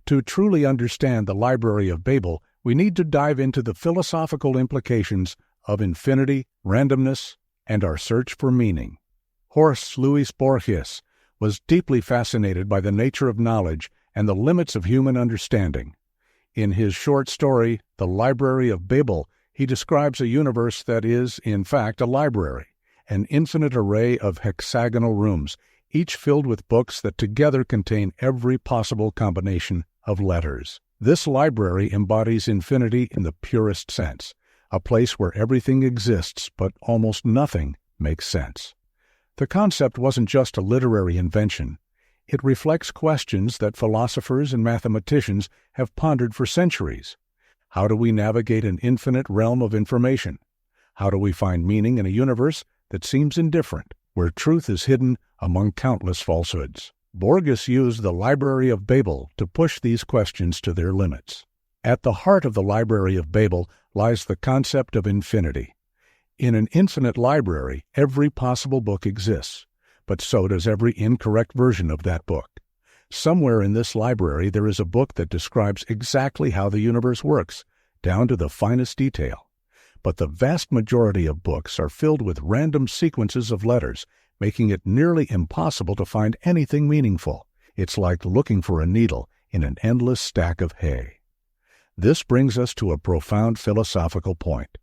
To truly understand the Library of Babel, we need to dive into the philosophical implications of infinity, randomness, and our search for meaning. Jorge Luis Borges was deeply fascinated by the nature of knowledge and the limits of human understanding. In his short story, The Library of Babel, he describes a universe that is, in fact, a library, an infinite array of hexagonal rooms, each filled with books that together contain every possible combination of letters. This library embodies infinity in the purest sense, a place where everything exists but almost nothing makes sense. The concept wasn't just a literary invention. It reflects questions that philosophers and mathematicians have pondered for centuries. How do we navigate an infinite realm of information? How do we find meaning in a universe that seems indifferent, where truth is hidden among countless falsehoods? Borges used the Library of Babel to push these questions to their limits. At the heart of the Library of Babel lies the concept of infinity. In an infinite library, every possible book exists, but so does every incorrect version of that book. Somewhere in this library there is a book that describes exactly how the universe works, down to the finest detail. But the vast majority of books are filled with random sequences of letters, making it nearly impossible to find anything meaningful. It's like looking for a needle in an endless stack of hay. This brings us to a profound philosophical point.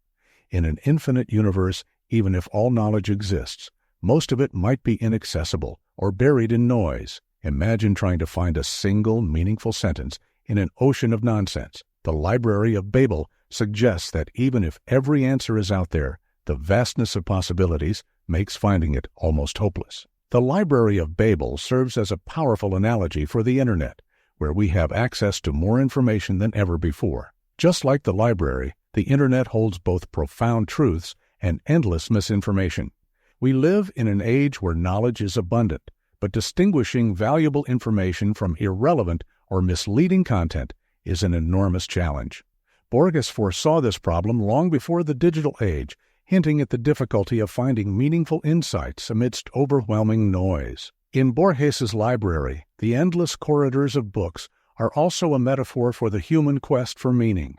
In an infinite universe, even if all knowledge exists, most of it might be inaccessible or buried in noise. Imagine trying to find a single meaningful sentence in an ocean of nonsense. The Library of Babel suggests that even if every answer is out there, the vastness of possibilities makes finding it almost hopeless. The Library of Babel serves as a powerful analogy for the Internet, where we have access to more information than ever before. Just like the library, the Internet holds both profound truths and endless misinformation. We live in an age where knowledge is abundant, but distinguishing valuable information from irrelevant or misleading content is an enormous challenge. Borges foresaw this problem long before the digital age, hinting at the difficulty of finding meaningful insights amidst overwhelming noise. In Borges's library, the endless corridors of books are also a metaphor for the human quest for meaning.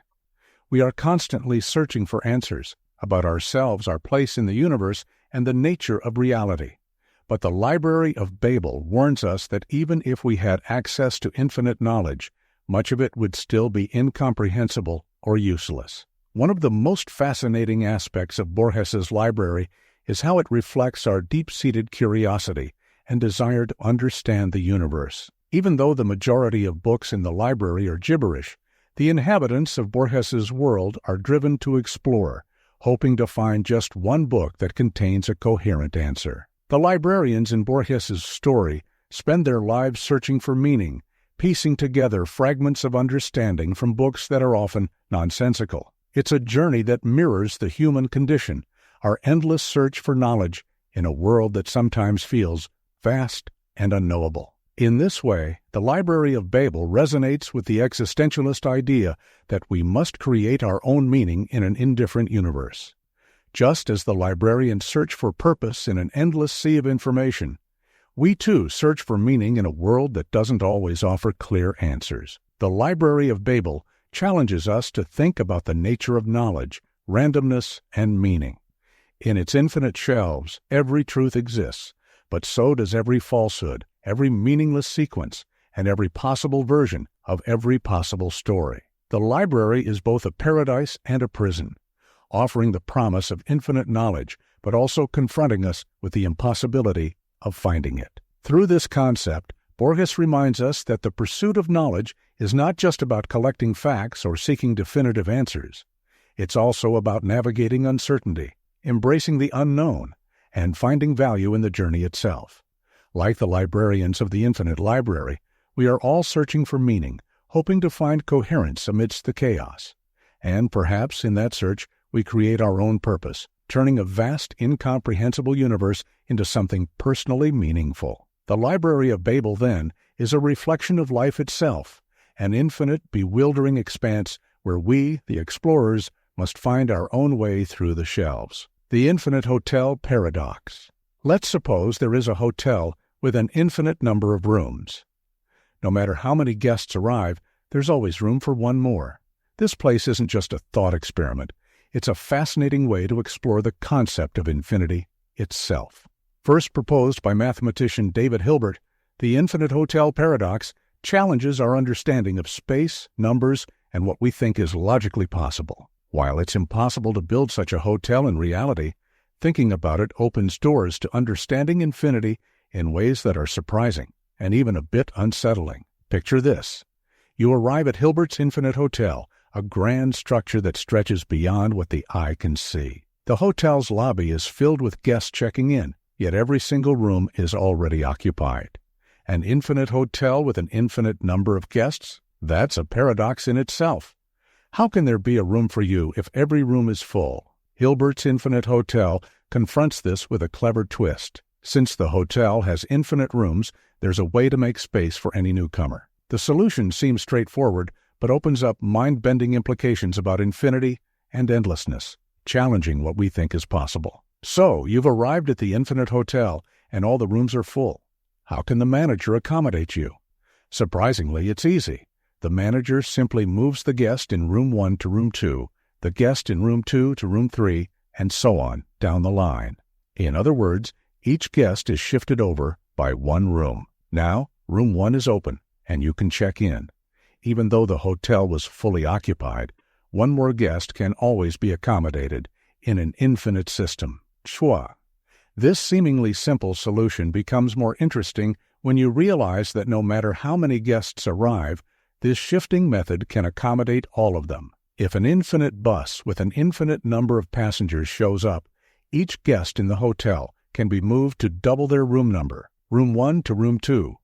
We are constantly searching for answers about ourselves, our place in the universe, and the nature of reality. But the Library of Babel warns us that even if we had access to infinite knowledge, much of it would still be incomprehensible or useless. One of the most fascinating aspects of Borges's library is how it reflects our deep-seated curiosity and desire to understand the universe. Even though the majority of books in the library are gibberish, the inhabitants of Borges's world are driven to explore, hoping to find just one book that contains a coherent answer. The librarians in Borges's story spend their lives searching for meaning, piecing together fragments of understanding from books that are often nonsensical. It's a journey that mirrors the human condition, our endless search for knowledge in a world that sometimes feels vast and unknowable. In this way, the Library of Babel resonates with the existentialist idea that we must create our own meaning in an indifferent universe. Just as the librarians search for purpose in an endless sea of information, we too search for meaning in a world that doesn't always offer clear answers. The Library of Babel challenges us to think about the nature of knowledge, randomness, and meaning. In its infinite shelves, every truth exists, but so does every falsehood, every meaningless sequence, and every possible version of every possible story. The library is both a paradise and a prison, offering the promise of infinite knowledge, but also confronting us with the impossibility of finding it. Through this concept, Borges reminds us that the pursuit of knowledge is not just about collecting facts or seeking definitive answers. It's also about navigating uncertainty, embracing the unknown, and finding value in the journey itself. Like the librarians of the infinite library, we are all searching for meaning, hoping to find coherence amidst the chaos. And perhaps in that search, we create our own purpose, turning a vast, incomprehensible universe into something personally meaningful. The Library of Babel, then, is a reflection of life itself, an infinite, bewildering expanse where we, the explorers, must find our own way through the shelves. The Infinite Hotel Paradox. Let's suppose there is a hotel with an infinite number of rooms. No matter how many guests arrive, there's always room for one more. This place isn't just a thought experiment. It's a fascinating way to explore the concept of infinity itself. First proposed by mathematician David Hilbert, the Infinite Hotel Paradox challenges our understanding of space, numbers, and what we think is logically possible. While it's impossible to build such a hotel in reality, thinking about it opens doors to understanding infinity in ways that are surprising and even a bit unsettling. Picture this. You arrive at Hilbert's Infinite Hotel, a grand structure that stretches beyond what the eye can see. The hotel's lobby is filled with guests checking in, yet every single room is already occupied. An infinite hotel with an infinite number of guests? That's a paradox in itself. How can there be a room for you if every room is full? Hilbert's Infinite Hotel confronts this with a clever twist. Since the hotel has infinite rooms, there's a way to make space for any newcomer. The solution seems straightforward, but opens up mind-bending implications about infinity and endlessness, challenging what we think is possible. So, you've arrived at the Infinite Hotel, and all the rooms are full. How can the manager accommodate you? Surprisingly, it's easy. The manager simply moves the guest in room 1 to room 2, the guest in room 2 to room 3, and so on down the line. In other words, each guest is shifted over by one room. Now, room 1 is open, and you can check in. Even though the hotel was fully occupied, one more guest can always be accommodated, in an infinite system. Chua. This seemingly simple solution becomes more interesting when you realize that no matter how many guests arrive, this shifting method can accommodate all of them. If an infinite bus with an infinite number of passengers shows up, each guest in the hotel can be moved to double their room number, room 1 to room 2,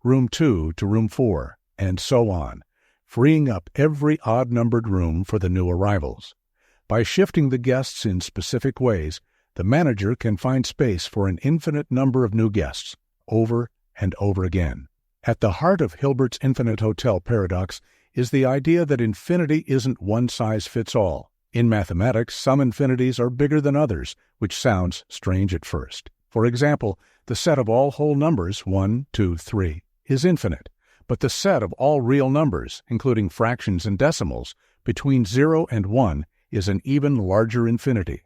room 2 to room 4, and so on, freeing up every odd-numbered room for the new arrivals. By shifting the guests in specific ways, the manager can find space for an infinite number of new guests, over and over again. At the heart of Hilbert's infinite hotel paradox is the idea that infinity isn't one size fits all. In mathematics, some infinities are bigger than others, which sounds strange at first. For example, the set of all whole numbers, 1, 2, 3, is infinite, but the set of all real numbers, including fractions and decimals, between 0 and 1 is an even larger infinity.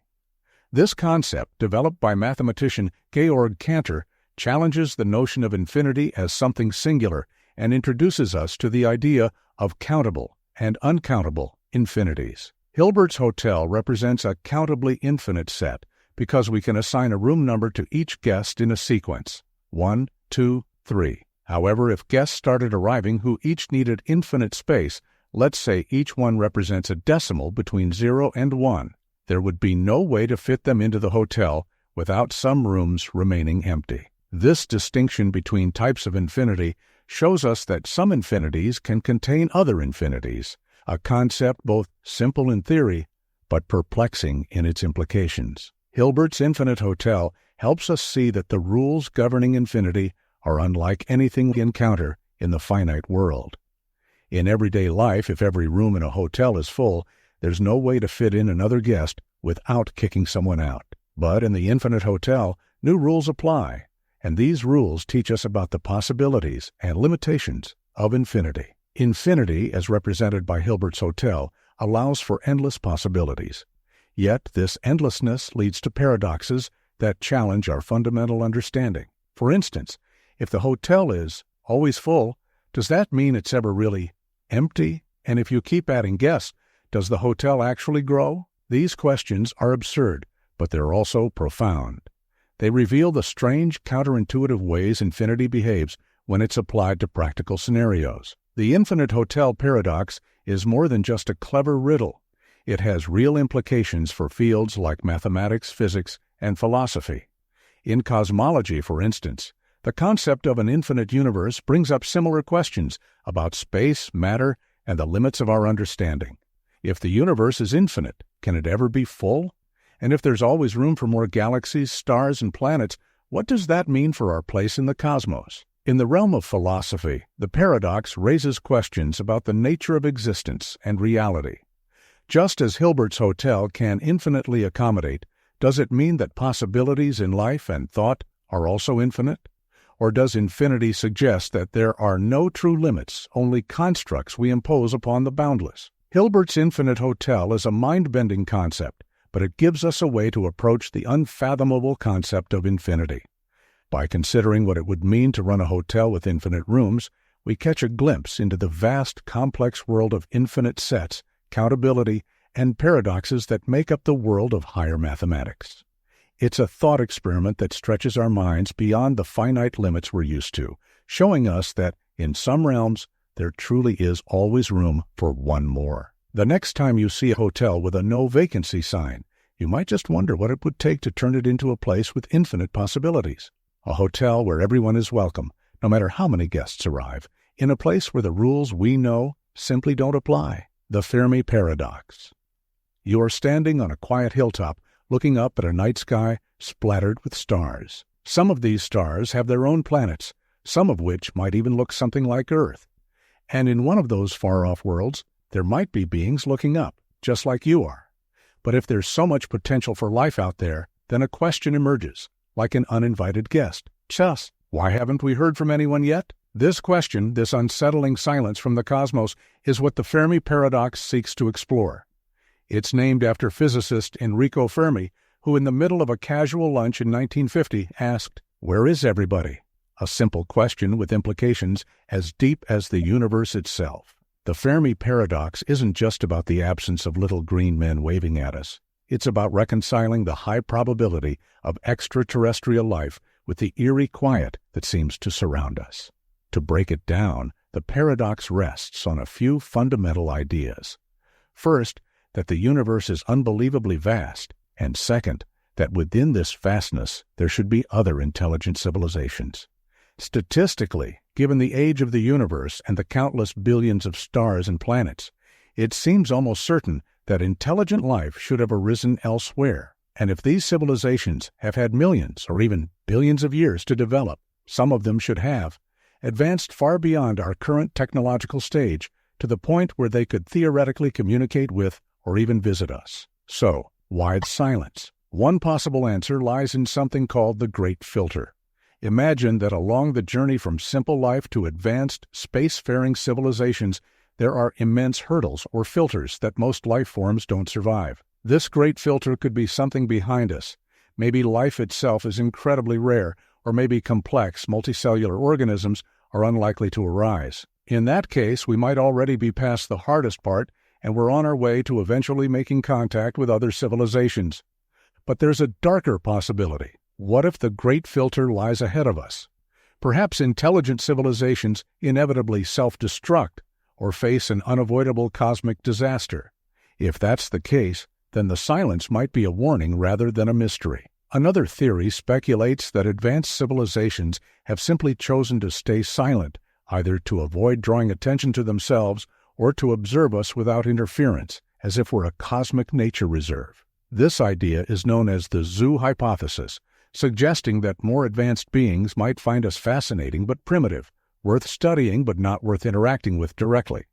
This concept, developed by mathematician Georg Cantor, challenges the notion of infinity as something singular and introduces us to the idea of countable and uncountable infinities. Hilbert's hotel represents a countably infinite set because we can assign a room number to each guest in a sequence, 1, 2, 3. However, if guests started arriving who each needed infinite space, let's say each one represents a decimal between 0 and 1, there would be no way to fit them into the hotel without some rooms remaining empty. This distinction between types of infinity shows us that some infinities can contain other infinities, a concept both simple in theory but perplexing in its implications. Hilbert's infinite hotel helps us see that the rules governing infinity are unlike anything we encounter in the finite world. In everyday life, if every room in a hotel is full, there's no way to fit in another guest without kicking someone out. But in the infinite hotel, new rules apply, and these rules teach us about the possibilities and limitations of infinity. Infinity, as represented by Hilbert's hotel, allows for endless possibilities. Yet this endlessness leads to paradoxes that challenge our fundamental understanding. For instance, if the hotel is always full, does that mean it's ever really empty? And if you keep adding guests, does the hotel actually grow? These questions are absurd, but they're also profound. They reveal the strange, counterintuitive ways infinity behaves when it's applied to practical scenarios. The infinite hotel paradox is more than just a clever riddle. It has real implications for fields like mathematics, physics, and philosophy. In cosmology, for instance, the concept of an infinite universe brings up similar questions about space, matter, and the limits of our understanding. If the universe is infinite, can it ever be full? And if there's always room for more galaxies, stars, and planets, what does that mean for our place in the cosmos? In the realm of philosophy, the paradox raises questions about the nature of existence and reality. Just as Hilbert's hotel can infinitely accommodate, does it mean that possibilities in life and thought are also infinite? Or does infinity suggest that there are no true limits, only constructs we impose upon the boundless? Hilbert's infinite hotel is a mind-bending concept, but it gives us a way to approach the unfathomable concept of infinity. By considering what it would mean to run a hotel with infinite rooms, we catch a glimpse into the vast, complex world of infinite sets, countability, and paradoxes that make up the world of higher mathematics. It's a thought experiment that stretches our minds beyond the finite limits we're used to, showing us that, in some realms, there truly is always room for one more. The next time you see a hotel with a no vacancy sign, you might just wonder what it would take to turn it into a place with infinite possibilities. A hotel where everyone is welcome, no matter how many guests arrive, in a place where the rules we know simply don't apply. The Fermi Paradox. You are standing on a quiet hilltop, looking up at a night sky splattered with stars. Some of these stars have their own planets, some of which might even look something like Earth. And in one of those far-off worlds, there might be beings looking up, just like you are. But if there's so much potential for life out there, then a question emerges, like an uninvited guest. Just, why haven't we heard from anyone yet? This question, this unsettling silence from the cosmos, is what the Fermi Paradox seeks to explore. It's named after physicist Enrico Fermi, who in the middle of a casual lunch in 1950 asked, "Where is everybody?" A simple question with implications as deep as the universe itself. The Fermi Paradox isn't just about the absence of little green men waving at us. It's about reconciling the high probability of extraterrestrial life with the eerie quiet that seems to surround us. To break it down, the paradox rests on a few fundamental ideas. First, that the universe is unbelievably vast, and second, that within this vastness there should be other intelligent civilizations. Statistically, given the age of the universe and the countless billions of stars and planets, it seems almost certain that intelligent life should have arisen elsewhere. And if these civilizations have had millions or even billions of years to develop, some of them should have advanced far beyond our current technological stage to the point where they could theoretically communicate with or even visit us. So, why silence? One possible answer lies in something called the Great Filter. Imagine that along the journey from simple life to advanced, spacefaring civilizations, there are immense hurdles or filters that most life forms don't survive. This great filter could be something behind us. Maybe life itself is incredibly rare, or maybe complex, multicellular organisms are unlikely to arise. In that case, we might already be past the hardest part, and we're on our way to eventually making contact with other civilizations. But there's a darker possibility. What if the great filter lies ahead of us? Perhaps intelligent civilizations inevitably self-destruct or face an unavoidable cosmic disaster. If that's the case, then the silence might be a warning rather than a mystery. Another theory speculates that advanced civilizations have simply chosen to stay silent, either to avoid drawing attention to themselves or to observe us without interference, as if we're a cosmic nature reserve. This idea is known as the zoo hypothesis, suggesting that more advanced beings might find us fascinating but primitive, worth studying but not worth interacting with directly.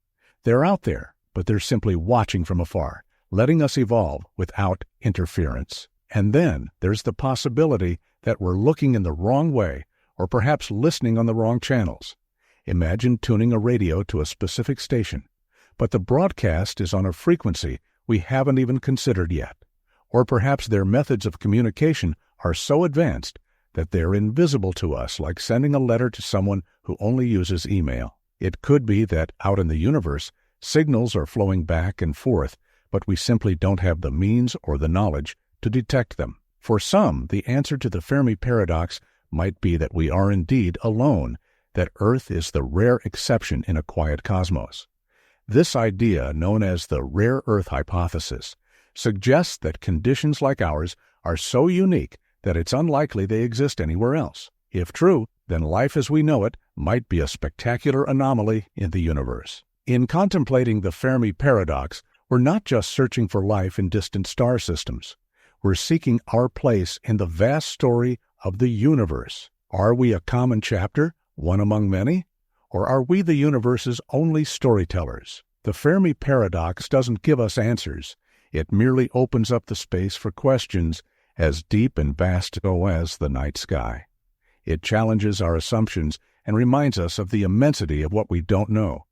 They're out there, but they're simply watching from afar, letting us evolve without interference. And then there's the possibility that we're looking in the wrong way or perhaps listening on the wrong channels. Imagine tuning a radio to a specific station, but the broadcast is on a frequency we haven't even considered yet. Or perhaps their methods of communication are so advanced that they're invisible to us, like sending a letter to someone who only uses email. It could be that out in the universe, signals are flowing back and forth, but we simply don't have the means or the knowledge to detect them. For some, the answer to the Fermi Paradox might be that we are indeed alone, that Earth is the rare exception in a quiet cosmos. This idea, known as the rare Earth hypothesis, suggests that conditions like ours are so unique that it's unlikely they exist anywhere else. If true, then life as we know it might be a spectacular anomaly in the universe. In contemplating the Fermi Paradox, we're not just searching for life in distant star systems. We're seeking our place in the vast story of the universe. Are we a common chapter, one among many? Or are we the universe's only storytellers? The Fermi Paradox doesn't give us answers. It merely opens up the space for questions as deep and vast as the night sky. It challenges our assumptions and reminds us of the immensity of what we don't know,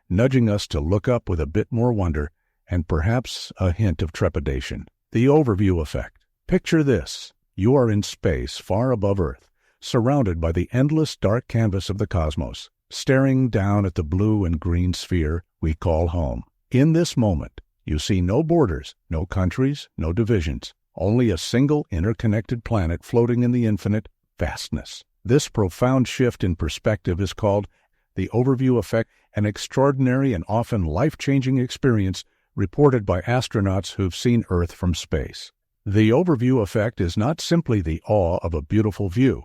nudging us to look up with a bit more wonder and perhaps a hint of trepidation. The overview effect. Picture this. You are in space far above Earth, surrounded by the endless dark canvas of the cosmos, staring down at the blue and green sphere we call home. In this moment, you see no borders, no countries, no divisions, only a single interconnected planet floating in the infinite vastness. This profound shift in perspective is called the overview effect, an extraordinary and often life-changing experience reported by astronauts who've seen Earth from space. The overview effect is not simply the awe of a beautiful view.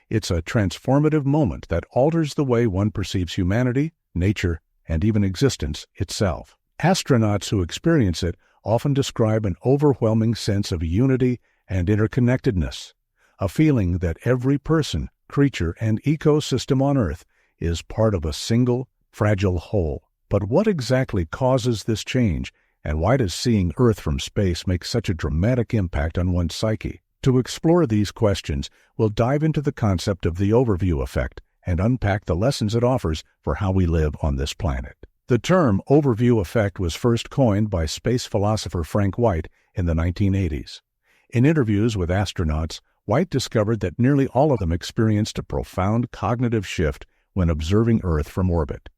It's a transformative moment that alters the way one perceives humanity, nature, and even existence itself. Astronauts who experience it often describe an overwhelming sense of unity and interconnectedness, a feeling that every person, creature, and ecosystem on Earth is part of a single, fragile whole. But what exactly causes this change, and why does seeing Earth from space make such a dramatic impact on one's psyche? To explore these questions, we'll dive into the concept of the overview effect and unpack the lessons it offers for how we live on this planet. The term overview effect was first coined by space philosopher Frank White in the 1980s. In interviews with astronauts, White discovered that nearly all of them experienced a profound cognitive shift when observing Earth from orbit.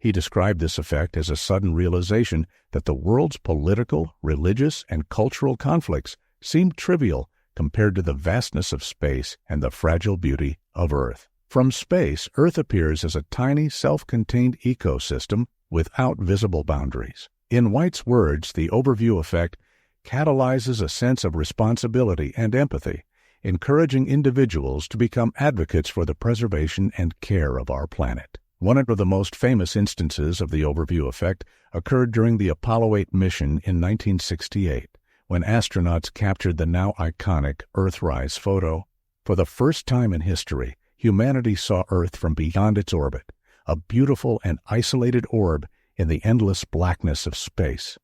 He described this effect as a sudden realization that the world's political, religious, and cultural conflicts seemed trivial compared to the vastness of space and the fragile beauty of Earth. From space, Earth appears as a tiny, self-contained ecosystem without visible boundaries. In White's words, the overview effect catalyzes a sense of responsibility and empathy, encouraging individuals to become advocates for the preservation and care of our planet. One of the most famous instances of the overview effect occurred during the Apollo 8 mission in 1968, when astronauts captured the now iconic Earthrise photo. For the first time in history, humanity saw Earth from beyond its orbit, a beautiful and isolated orb in the endless blackness of space.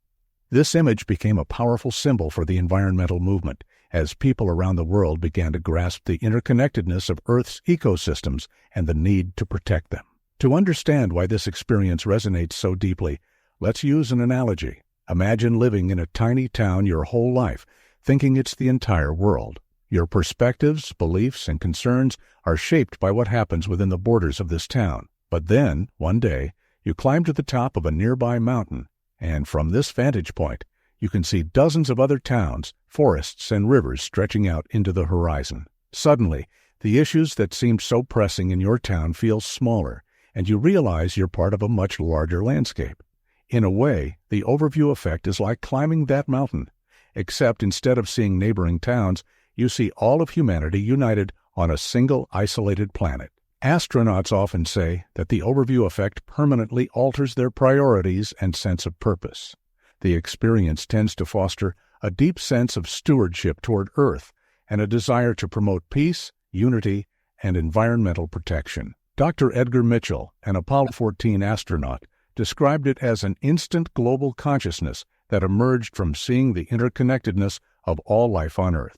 This image became a powerful symbol for the environmental movement, as people around the world began to grasp the interconnectedness of Earth's ecosystems and the need to protect them. To understand why this experience resonates so deeply, let's use an analogy. Imagine living in a tiny town your whole life, thinking it's the entire world. Your perspectives, beliefs, and concerns are shaped by what happens within the borders of this town. But then, one day, you climb to the top of a nearby mountain, and from this vantage point, you can see dozens of other towns, forests, and rivers stretching out into the horizon. Suddenly, the issues that seemed so pressing in your town feel smaller, and you realize you're part of a much larger landscape. In a way, the overview effect is like climbing that mountain, except instead of seeing neighboring towns, you see all of humanity united on a single isolated planet. Astronauts often say that the overview effect permanently alters their priorities and sense of purpose. The experience tends to foster a deep sense of stewardship toward Earth and a desire to promote peace, unity, and environmental protection. Dr. Edgar Mitchell, an Apollo 14 astronaut, described it as an instant global consciousness that emerged from seeing the interconnectedness of all life on Earth.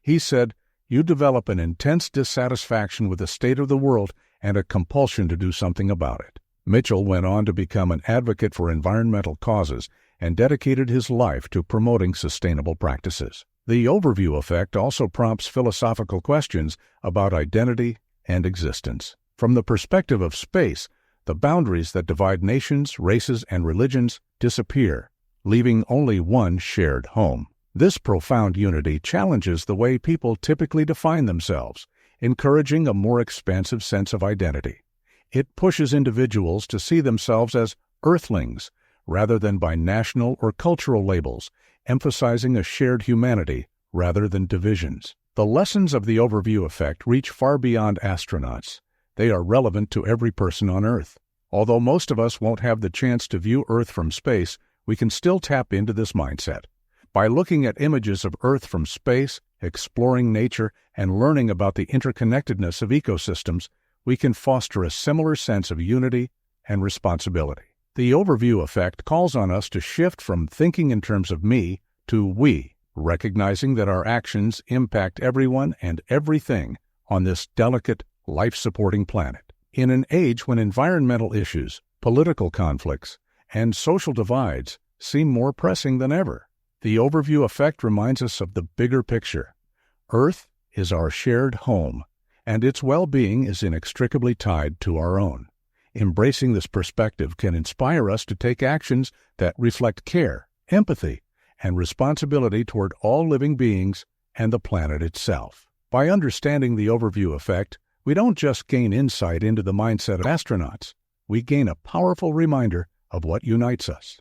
He said, "You develop an intense dissatisfaction with the state of the world and a compulsion to do something about it." Mitchell went on to become an advocate for environmental causes and dedicated his life to promoting sustainable practices. The overview effect also prompts philosophical questions about identity and existence. From the perspective of space, the boundaries that divide nations, races, and religions disappear, leaving only one shared home. This profound unity challenges the way people typically define themselves, encouraging a more expansive sense of identity. It pushes individuals to see themselves as Earthlings, rather than by national or cultural labels, emphasizing a shared humanity rather than divisions. The lessons of the overview effect reach far beyond astronauts. They are relevant to every person on Earth. Although most of us won't have the chance to view Earth from space, we can still tap into this mindset. By looking at images of Earth from space, exploring nature, and learning about the interconnectedness of ecosystems, we can foster a similar sense of unity and responsibility. The overview effect calls on us to shift from thinking in terms of me to we, recognizing that our actions impact everyone and everything on this delicate, life-supporting planet. In an age when environmental issues, political conflicts, and social divides seem more pressing than ever, the overview effect reminds us of the bigger picture. Earth is our shared home, and its well-being is inextricably tied to our own. Embracing this perspective can inspire us to take actions that reflect care, empathy, and responsibility toward all living beings and the planet itself. By understanding the overview effect, we don't just gain insight into the mindset of astronauts, we gain a powerful reminder of what unites us.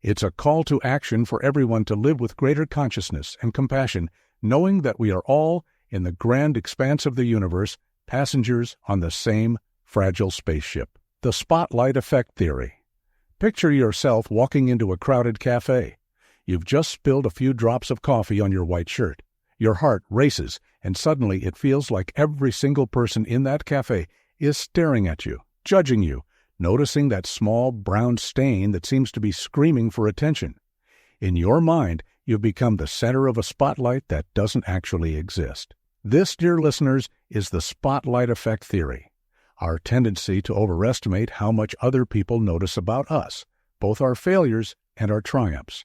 It's a call to action for everyone to live with greater consciousness and compassion, knowing that we are all, in the grand expanse of the universe, passengers on the same fragile spaceship. The spotlight effect theory. Picture yourself walking into a crowded cafe. You've just spilled a few drops of coffee on your white shirt. Your heart races, and suddenly it feels like every single person in that cafe is staring at you, judging you, noticing that small brown stain that seems to be screaming for attention. In your mind, you've become the center of a spotlight that doesn't actually exist. This, dear listeners, is the spotlight effect theory, our tendency to overestimate how much other people notice about us, both our failures and our triumphs.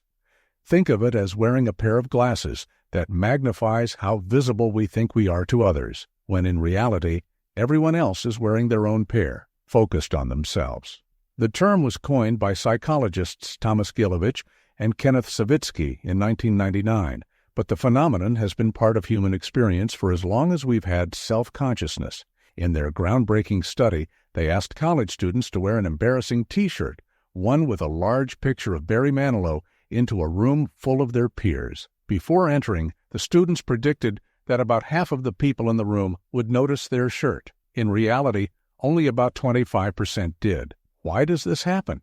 Think of it as wearing a pair of glasses that magnifies how visible we think we are to others, when in reality, everyone else is wearing their own pair, focused on themselves. The term was coined by psychologists Thomas Gilovich and Kenneth Savitsky in 1999, but the phenomenon has been part of human experience for as long as we've had self-consciousness. In their groundbreaking study, they asked college students to wear an embarrassing T-shirt, one with a large picture of Barry Manilow, into a room full of their peers. Before entering, the students predicted that about half of the people in the room would notice their shirt. In reality, only about 25% did. Why does this happen?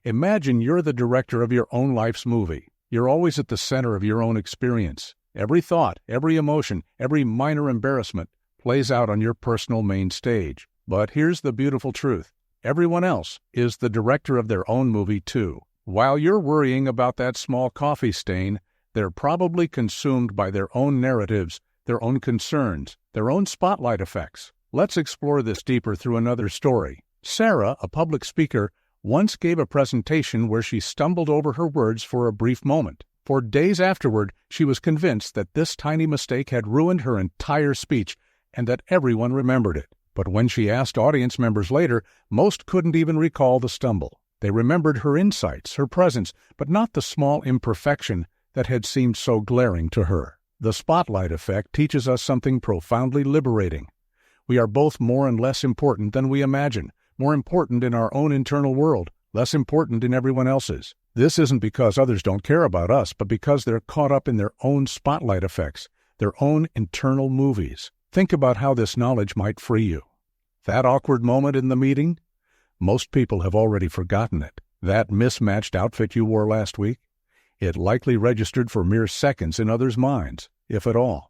Imagine you're the director of your own life's movie. You're always at the center of your own experience. Every thought, every emotion, every minor embarrassment plays out on your personal main stage. But here's the beautiful truth. Everyone else is the director of their own movie too. While you're worrying about that small coffee stain, they're probably consumed by their own narratives, their own concerns, their own spotlight effects. Let's explore this deeper through another story. Sarah, a public speaker, once gave a presentation where she stumbled over her words for a brief moment. For days afterward, she was convinced that this tiny mistake had ruined her entire speech and that everyone remembered it. But when she asked audience members later, most couldn't even recall the stumble. They remembered her insights, her presence, but not the small imperfection that had seemed so glaring to her. The spotlight effect teaches us something profoundly liberating. We are both more and less important than we imagine, more important in our own internal world, less important in everyone else's. This isn't because others don't care about us, but because they're caught up in their own spotlight effects, their own internal movies. Think about how this knowledge might free you. That awkward moment in the meeting? Most people have already forgotten it. That mismatched outfit you wore last week? It likely registered for mere seconds in others' minds, if at all.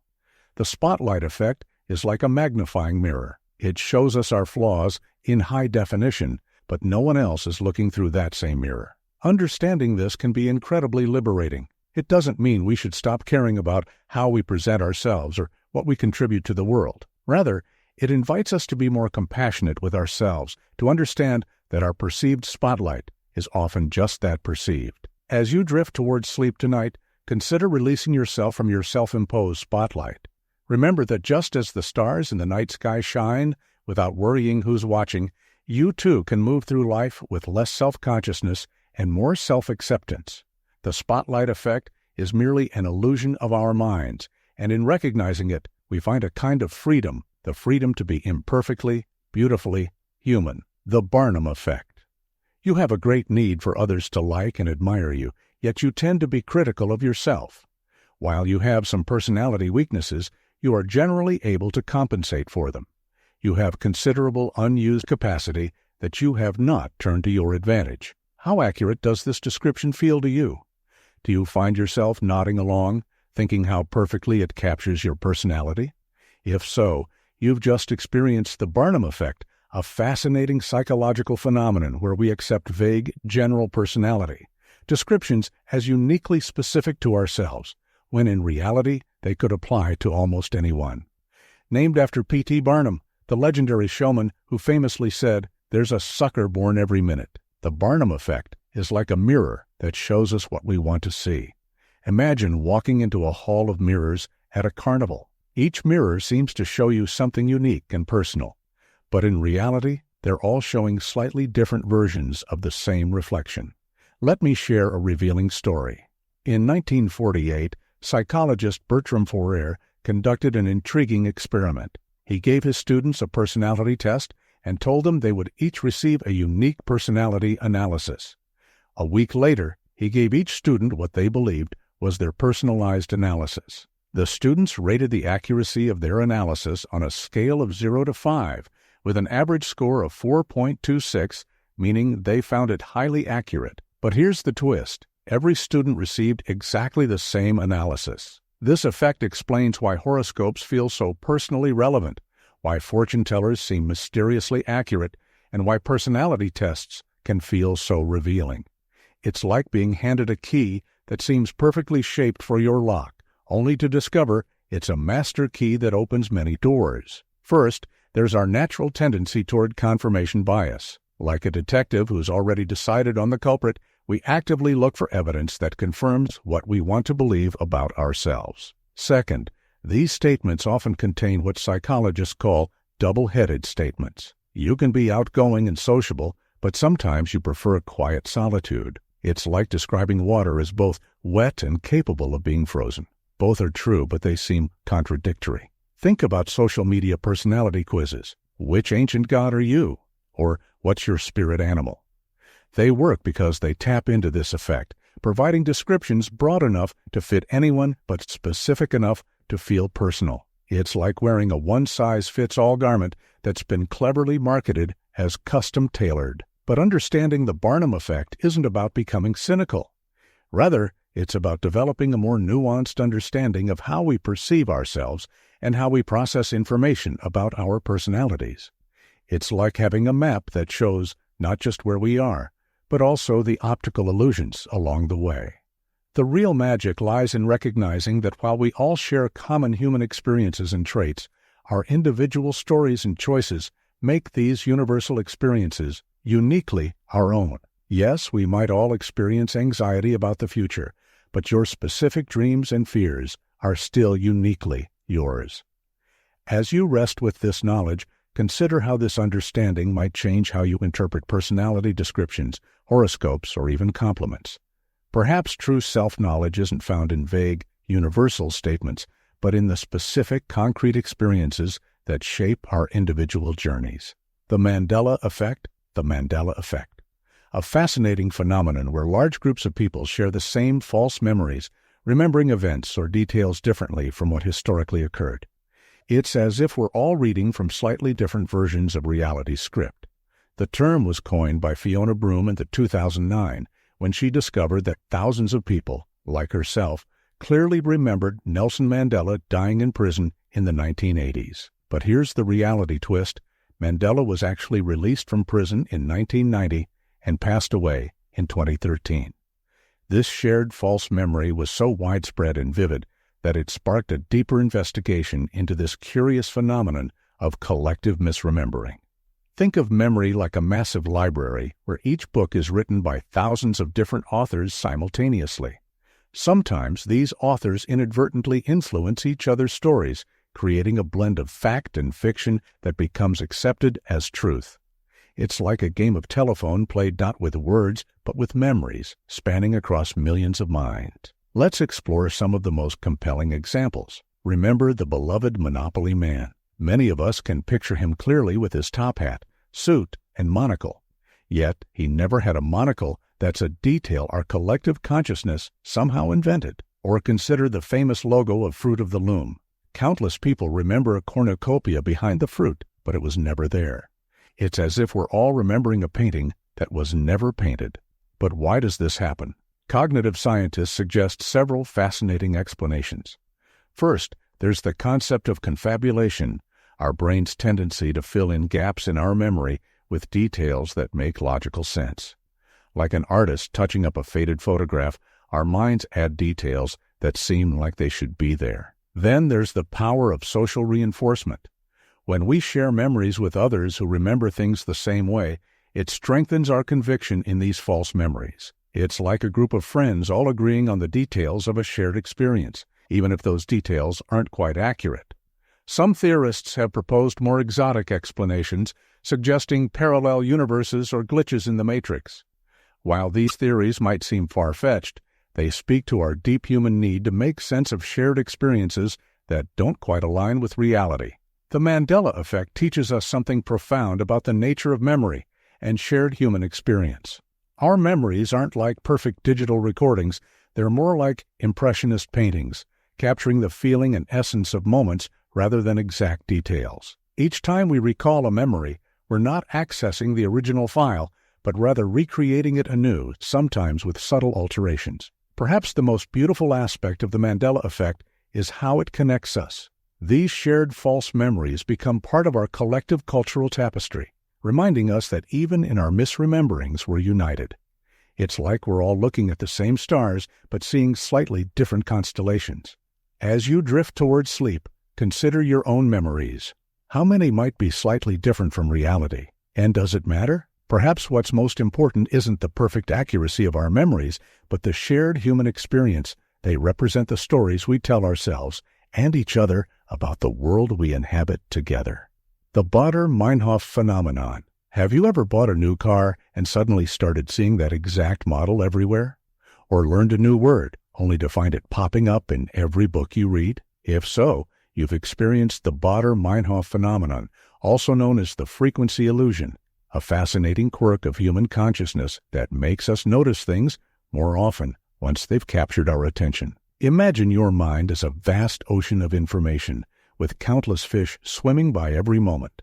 The spotlight effect is like a magnifying mirror. It shows us our flaws in high definition, but no one else is looking through that same mirror. Understanding this can be incredibly liberating. It doesn't mean we should stop caring about how we present ourselves or what we contribute to the world. Rather, it invites us to be more compassionate with ourselves, to understand that our perceived spotlight is often just that, perceived. As you drift towards sleep tonight, consider releasing yourself from your self-imposed spotlight. Remember that just as the stars in the night sky shine without worrying who's watching, you too can move through life with less self-consciousness and more self-acceptance. The spotlight effect is merely an illusion of our minds, and in recognizing it, we find a kind of freedom, the freedom to be imperfectly, beautifully human. The Barnum Effect. You have a great need for others to like and admire you, yet you tend to be critical of yourself. While you have some personality weaknesses, you are generally able to compensate for them. You have considerable unused capacity that you have not turned to your advantage. How accurate does this description feel to you? Do you find yourself nodding along, thinking how perfectly it captures your personality? If so, you've just experienced the Barnum Effect, a fascinating psychological phenomenon where we accept vague, general personality, descriptions as uniquely specific to ourselves, when in reality they could apply to almost anyone. Named after P.T. Barnum, the legendary showman who famously said, "There's a sucker born every minute." The Barnum Effect is like a mirror that shows us what we want to see. Imagine walking into a hall of mirrors at a carnival. Each mirror seems to show you something unique and personal, but in reality, they're all showing slightly different versions of the same reflection. Let me share a revealing story. In 1948, psychologist Bertram Fourier conducted an intriguing experiment. He gave his students a personality test and told them they would each receive a unique personality analysis. A week later, he gave each student what they believed was their personalized analysis. The students rated the accuracy of their analysis on a scale of 0 to 5, with an average score of 4.26, meaning they found it highly accurate. But here's the twist. Every student received exactly the same analysis. This effect explains why horoscopes feel so personally relevant, why fortune tellers seem mysteriously accurate, and why personality tests can feel so revealing. It's like being handed a key that seems perfectly shaped for your lock, only to discover it's a master key that opens many doors. First, there's our natural tendency toward confirmation bias. Like a detective who's already decided on the culprit, we actively look for evidence that confirms what we want to believe about ourselves. Second, these statements often contain what psychologists call double-headed statements. You can be outgoing and sociable, But sometimes you prefer quiet solitude. It's like describing water as both wet and capable of being frozen. Both are true, but they seem contradictory. Think about social media personality quizzes. Which ancient god are you? Or what's your spirit animal? They work because they tap into this effect, providing descriptions broad enough to fit anyone but specific enough to feel personal. It's like wearing a one-size-fits-all garment that's been cleverly marketed as custom-tailored. But understanding the Barnum Effect isn't about becoming cynical. Rather, it's about developing a more nuanced understanding of how we perceive ourselves and how we process information about our personalities. It's like having a map that shows not just where we are, but also the optical illusions along the way. The real magic lies in recognizing that while we all share common human experiences and traits, our individual stories and choices make these universal experiences uniquely our own. Yes, we might all experience anxiety about the future, but your specific dreams and fears are still uniquely yours. As you rest with this knowledge, consider how this understanding might change how you interpret personality descriptions, horoscopes, or even compliments. Perhaps true self-knowledge isn't found in vague, universal statements, but in the specific, concrete experiences that shape our individual journeys. The Mandala Effect. The Mandala Effect. A fascinating phenomenon where large groups of people share the same false memories, remembering events or details differently from what historically occurred. It's as if we're all reading from slightly different versions of reality's script. The term was coined by Fiona Broome in 2009, when she discovered that thousands of people, like herself, clearly remembered Nelson Mandela dying in prison in the 1980s. But here's the reality twist. Mandela was actually released from prison in 1990 and passed away in 2013. This shared false memory was so widespread and vivid that it sparked a deeper investigation into this curious phenomenon of collective misremembering. Think of memory like a massive library where each book is written by thousands of different authors simultaneously. Sometimes these authors inadvertently influence each other's stories, creating a blend of fact and fiction that becomes accepted as truth. It's like a game of telephone played not with words, but with memories, spanning across millions of minds. Let's explore some of the most compelling examples. Remember the beloved Monopoly Man. Many of us can picture him clearly with his top hat, suit, and monocle. Yet, he never had a monocle that's a detail our collective consciousness somehow invented. Or consider the famous logo of Fruit of the Loom. Countless people remember a cornucopia behind the fruit, but it was never there. It's as if we're all remembering a painting that was never painted. But why does this happen? Cognitive scientists suggest several fascinating explanations. First, there's the concept of confabulation, our brain's tendency to fill in gaps in our memory with details that make logical sense. Like an artist touching up a faded photograph, our minds add details that seem like they should be there. Then there's the power of social reinforcement. When we share memories with others who remember things the same way, it strengthens our conviction in these false memories. It's like a group of friends all agreeing on the details of a shared experience, even if those details aren't quite accurate. Some theorists have proposed more exotic explanations, suggesting parallel universes or glitches in the matrix. While these theories might seem far-fetched, they speak to our deep human need to make sense of shared experiences that don't quite align with reality. The Mandela Effect teaches us something profound about the nature of memory and shared human experience. Our memories aren't like perfect digital recordings, they're more like impressionist paintings, capturing the feeling and essence of moments rather than exact details. Each time we recall a memory, we're not accessing the original file, but rather recreating it anew, sometimes with subtle alterations. Perhaps the most beautiful aspect of the Mandela Effect is how it connects us. These shared false memories become part of our collective cultural tapestry, reminding us that even in our misrememberings we're united. It's like we're all looking at the same stars, but seeing slightly different constellations. As you drift towards sleep, consider your own memories. How many might be slightly different from reality? And does it matter? Perhaps what's most important isn't the perfect accuracy of our memories, but the shared human experience. They represent the stories we tell ourselves and each other about the world we inhabit together. The Baader-Meinhof phenomenon. Have you ever bought a new car and suddenly started seeing that exact model everywhere? Or learned a new word only to find it popping up in every book you read? If so, you've experienced the Baader-Meinhof phenomenon, also known as the frequency illusion, a fascinating quirk of human consciousness that makes us notice things more often once they've captured our attention. Imagine your mind as a vast ocean of information, with countless fish swimming by every moment.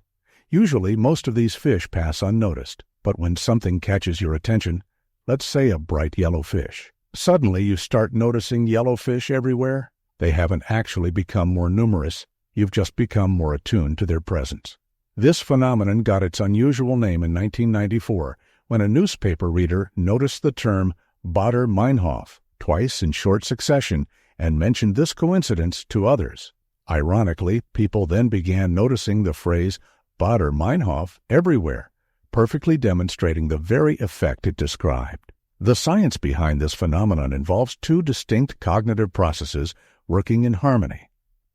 Usually, most of these fish pass unnoticed, but when something catches your attention, let's say a bright yellow fish, suddenly you start noticing yellow fish everywhere. They haven't actually become more numerous, you've just become more attuned to their presence. This phenomenon got its unusual name in 1994 when a newspaper reader noticed the term Baader-Meinhof twice in short succession and mentioned this coincidence to others. Ironically, people then began noticing the phrase Baader-Meinhof everywhere, perfectly demonstrating the very effect it described. The science behind this phenomenon involves two distinct cognitive processes working in harmony.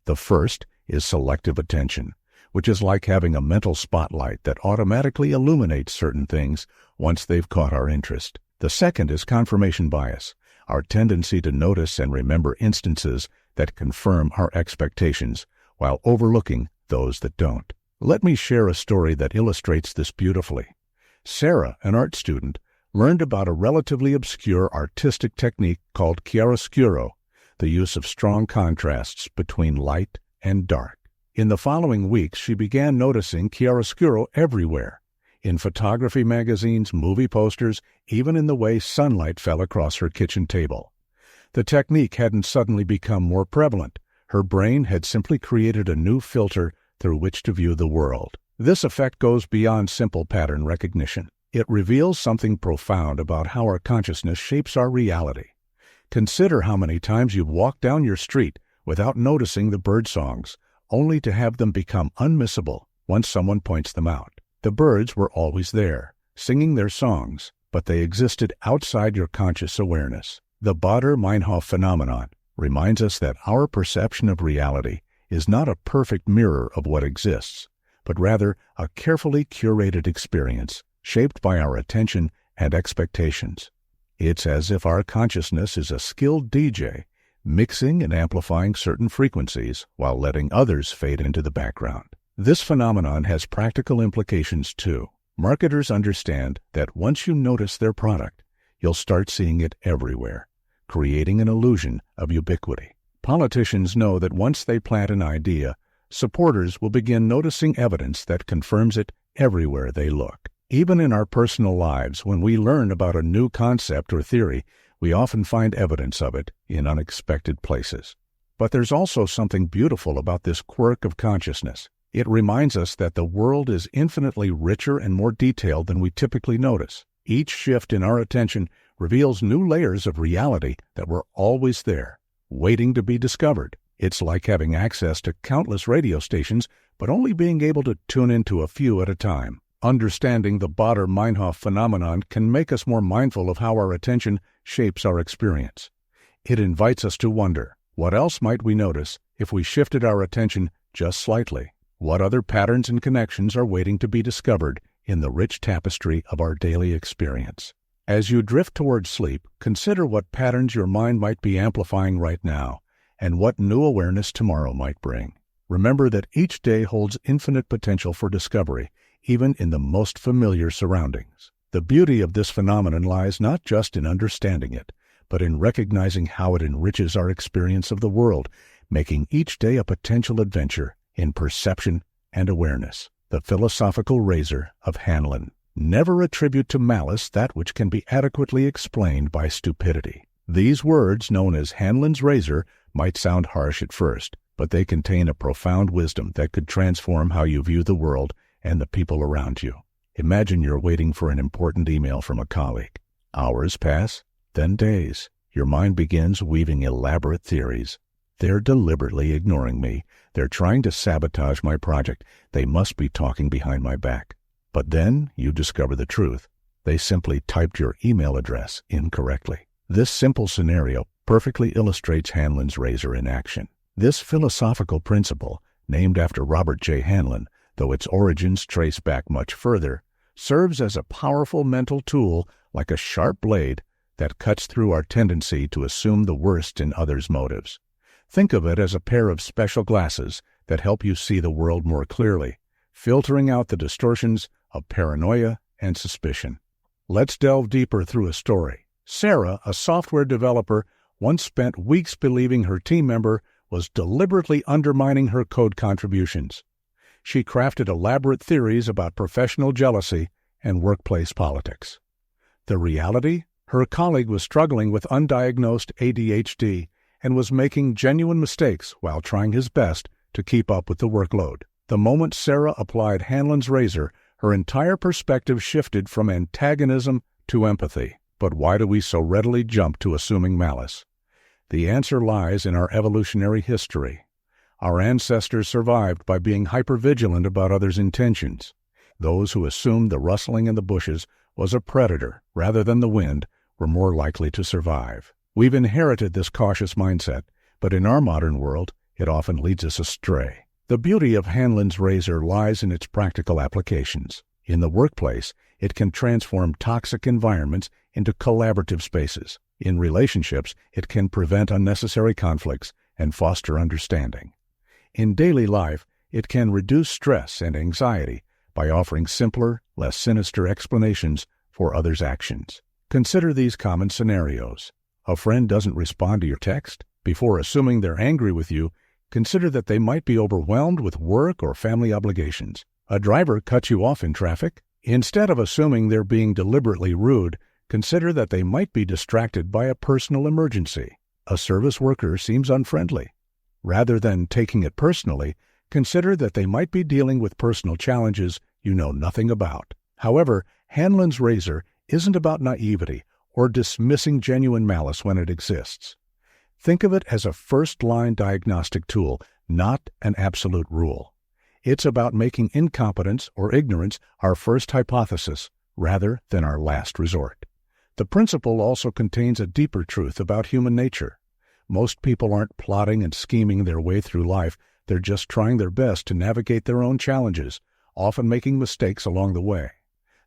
The first is selective attention, which is like having a mental spotlight that automatically illuminates certain things once they've caught our interest. The second is confirmation bias, our tendency to notice and remember instances that confirm our expectations while overlooking those that don't. Let me share a story that illustrates this beautifully. Sarah, an art student, learned about a relatively obscure artistic technique called chiaroscuro, the use of strong contrasts between light and dark. In the following weeks, she began noticing chiaroscuro everywhere, in photography magazines, movie posters, even in the way sunlight fell across her kitchen table. The technique hadn't suddenly become more prevalent. Her brain had simply created a new filter through which to view the world. This effect goes beyond simple pattern recognition. It reveals something profound about how our consciousness shapes our reality. Consider how many times you've walked down your street without noticing the bird songs, only to have them become unmissable once someone points them out. The birds were always there, singing their songs, but they existed outside your conscious awareness. The Baader-Meinhof phenomenon reminds us that our perception of reality is not a perfect mirror of what exists, but rather a carefully curated experience shaped by our attention and expectations. It's as if our consciousness is a skilled DJ, mixing and amplifying certain frequencies while letting others fade into the background. This phenomenon has practical implications too. Marketers understand that once you notice their product, you'll start seeing it everywhere, creating an illusion of ubiquity. Politicians know that once they plant an idea, supporters will begin noticing evidence that confirms it everywhere they look. Even in our personal lives, when we learn about a new concept or theory, we often find evidence of it in unexpected places. But there's also something beautiful about this quirk of consciousness. It reminds us that the world is infinitely richer and more detailed than we typically notice. Each shift in our attention reveals new layers of reality that were always there, waiting to be discovered. It's like having access to countless radio stations, but only being able to tune into a few at a time. Understanding the Baader-Meinhof phenomenon can make us more mindful of how our attention shapes our experience. It invites us to wonder, what else might we notice if we shifted our attention just slightly? What other patterns and connections are waiting to be discovered in the rich tapestry of our daily experience? As you drift toward sleep, consider what patterns your mind might be amplifying right now, and what new awareness tomorrow might bring. Remember that each day holds infinite potential for discovery, even in the most familiar surroundings. The beauty of this phenomenon lies not just in understanding it, but in recognizing how it enriches our experience of the world, making each day a potential adventure in perception and awareness. The philosophical razor of Halon. Never attribute to malice that which can be adequately explained by stupidity. These words, known as Halon's razor, might sound harsh at first, but they contain a profound wisdom that could transform how you view the world and the people around you. Imagine you're waiting for an important email from a colleague. Hours pass, then days. Your mind begins weaving elaborate theories. They're deliberately ignoring me. They're trying to sabotage my project. They must be talking behind my back. But then you discover the truth. They simply typed your email address incorrectly. This simple scenario perfectly illustrates Halon's razor in action. This philosophical principle, named after Robert J. Halon, though its origins trace back much further, serves as a powerful mental tool like a sharp blade that cuts through our tendency to assume the worst in others' motives. Think of it as a pair of special glasses that help you see the world more clearly, filtering out the distortions of paranoia and suspicion. Let's delve deeper through a story. Sarah, a software developer, once spent weeks believing her team member was deliberately undermining her code contributions. She crafted elaborate theories about professional jealousy and workplace politics. The reality? Her colleague was struggling with undiagnosed ADHD and was making genuine mistakes while trying his best to keep up with the workload. The moment Sarah applied Halon's razor, her entire perspective shifted from antagonism to empathy. But why do we so readily jump to assuming malice? The answer lies in our evolutionary history. Our ancestors survived by being hypervigilant about others' intentions. Those who assumed the rustling in the bushes was a predator rather than the wind were more likely to survive. We've inherited this cautious mindset, but in our modern world, it often leads us astray. The beauty of Halon's razor lies in its practical applications. In the workplace, it can transform toxic environments into collaborative spaces. In relationships, it can prevent unnecessary conflicts and foster understanding. In daily life, it can reduce stress and anxiety by offering simpler, less sinister explanations for others' actions. Consider these common scenarios. A friend doesn't respond to your text. Before assuming they're angry with you, consider that they might be overwhelmed with work or family obligations. A driver cuts you off in traffic. Instead of assuming they're being deliberately rude, consider that they might be distracted by a personal emergency. A service worker seems unfriendly. Rather than taking it personally, consider that they might be dealing with personal challenges you know nothing about. However, Halon's razor isn't about naivety or dismissing genuine malice when it exists. Think of it as a first-line diagnostic tool, not an absolute rule. It's about making incompetence or ignorance our first hypothesis rather than our last resort. The principle also contains a deeper truth about human nature. Most people aren't plotting and scheming their way through life, they're just trying their best to navigate their own challenges, often making mistakes along the way.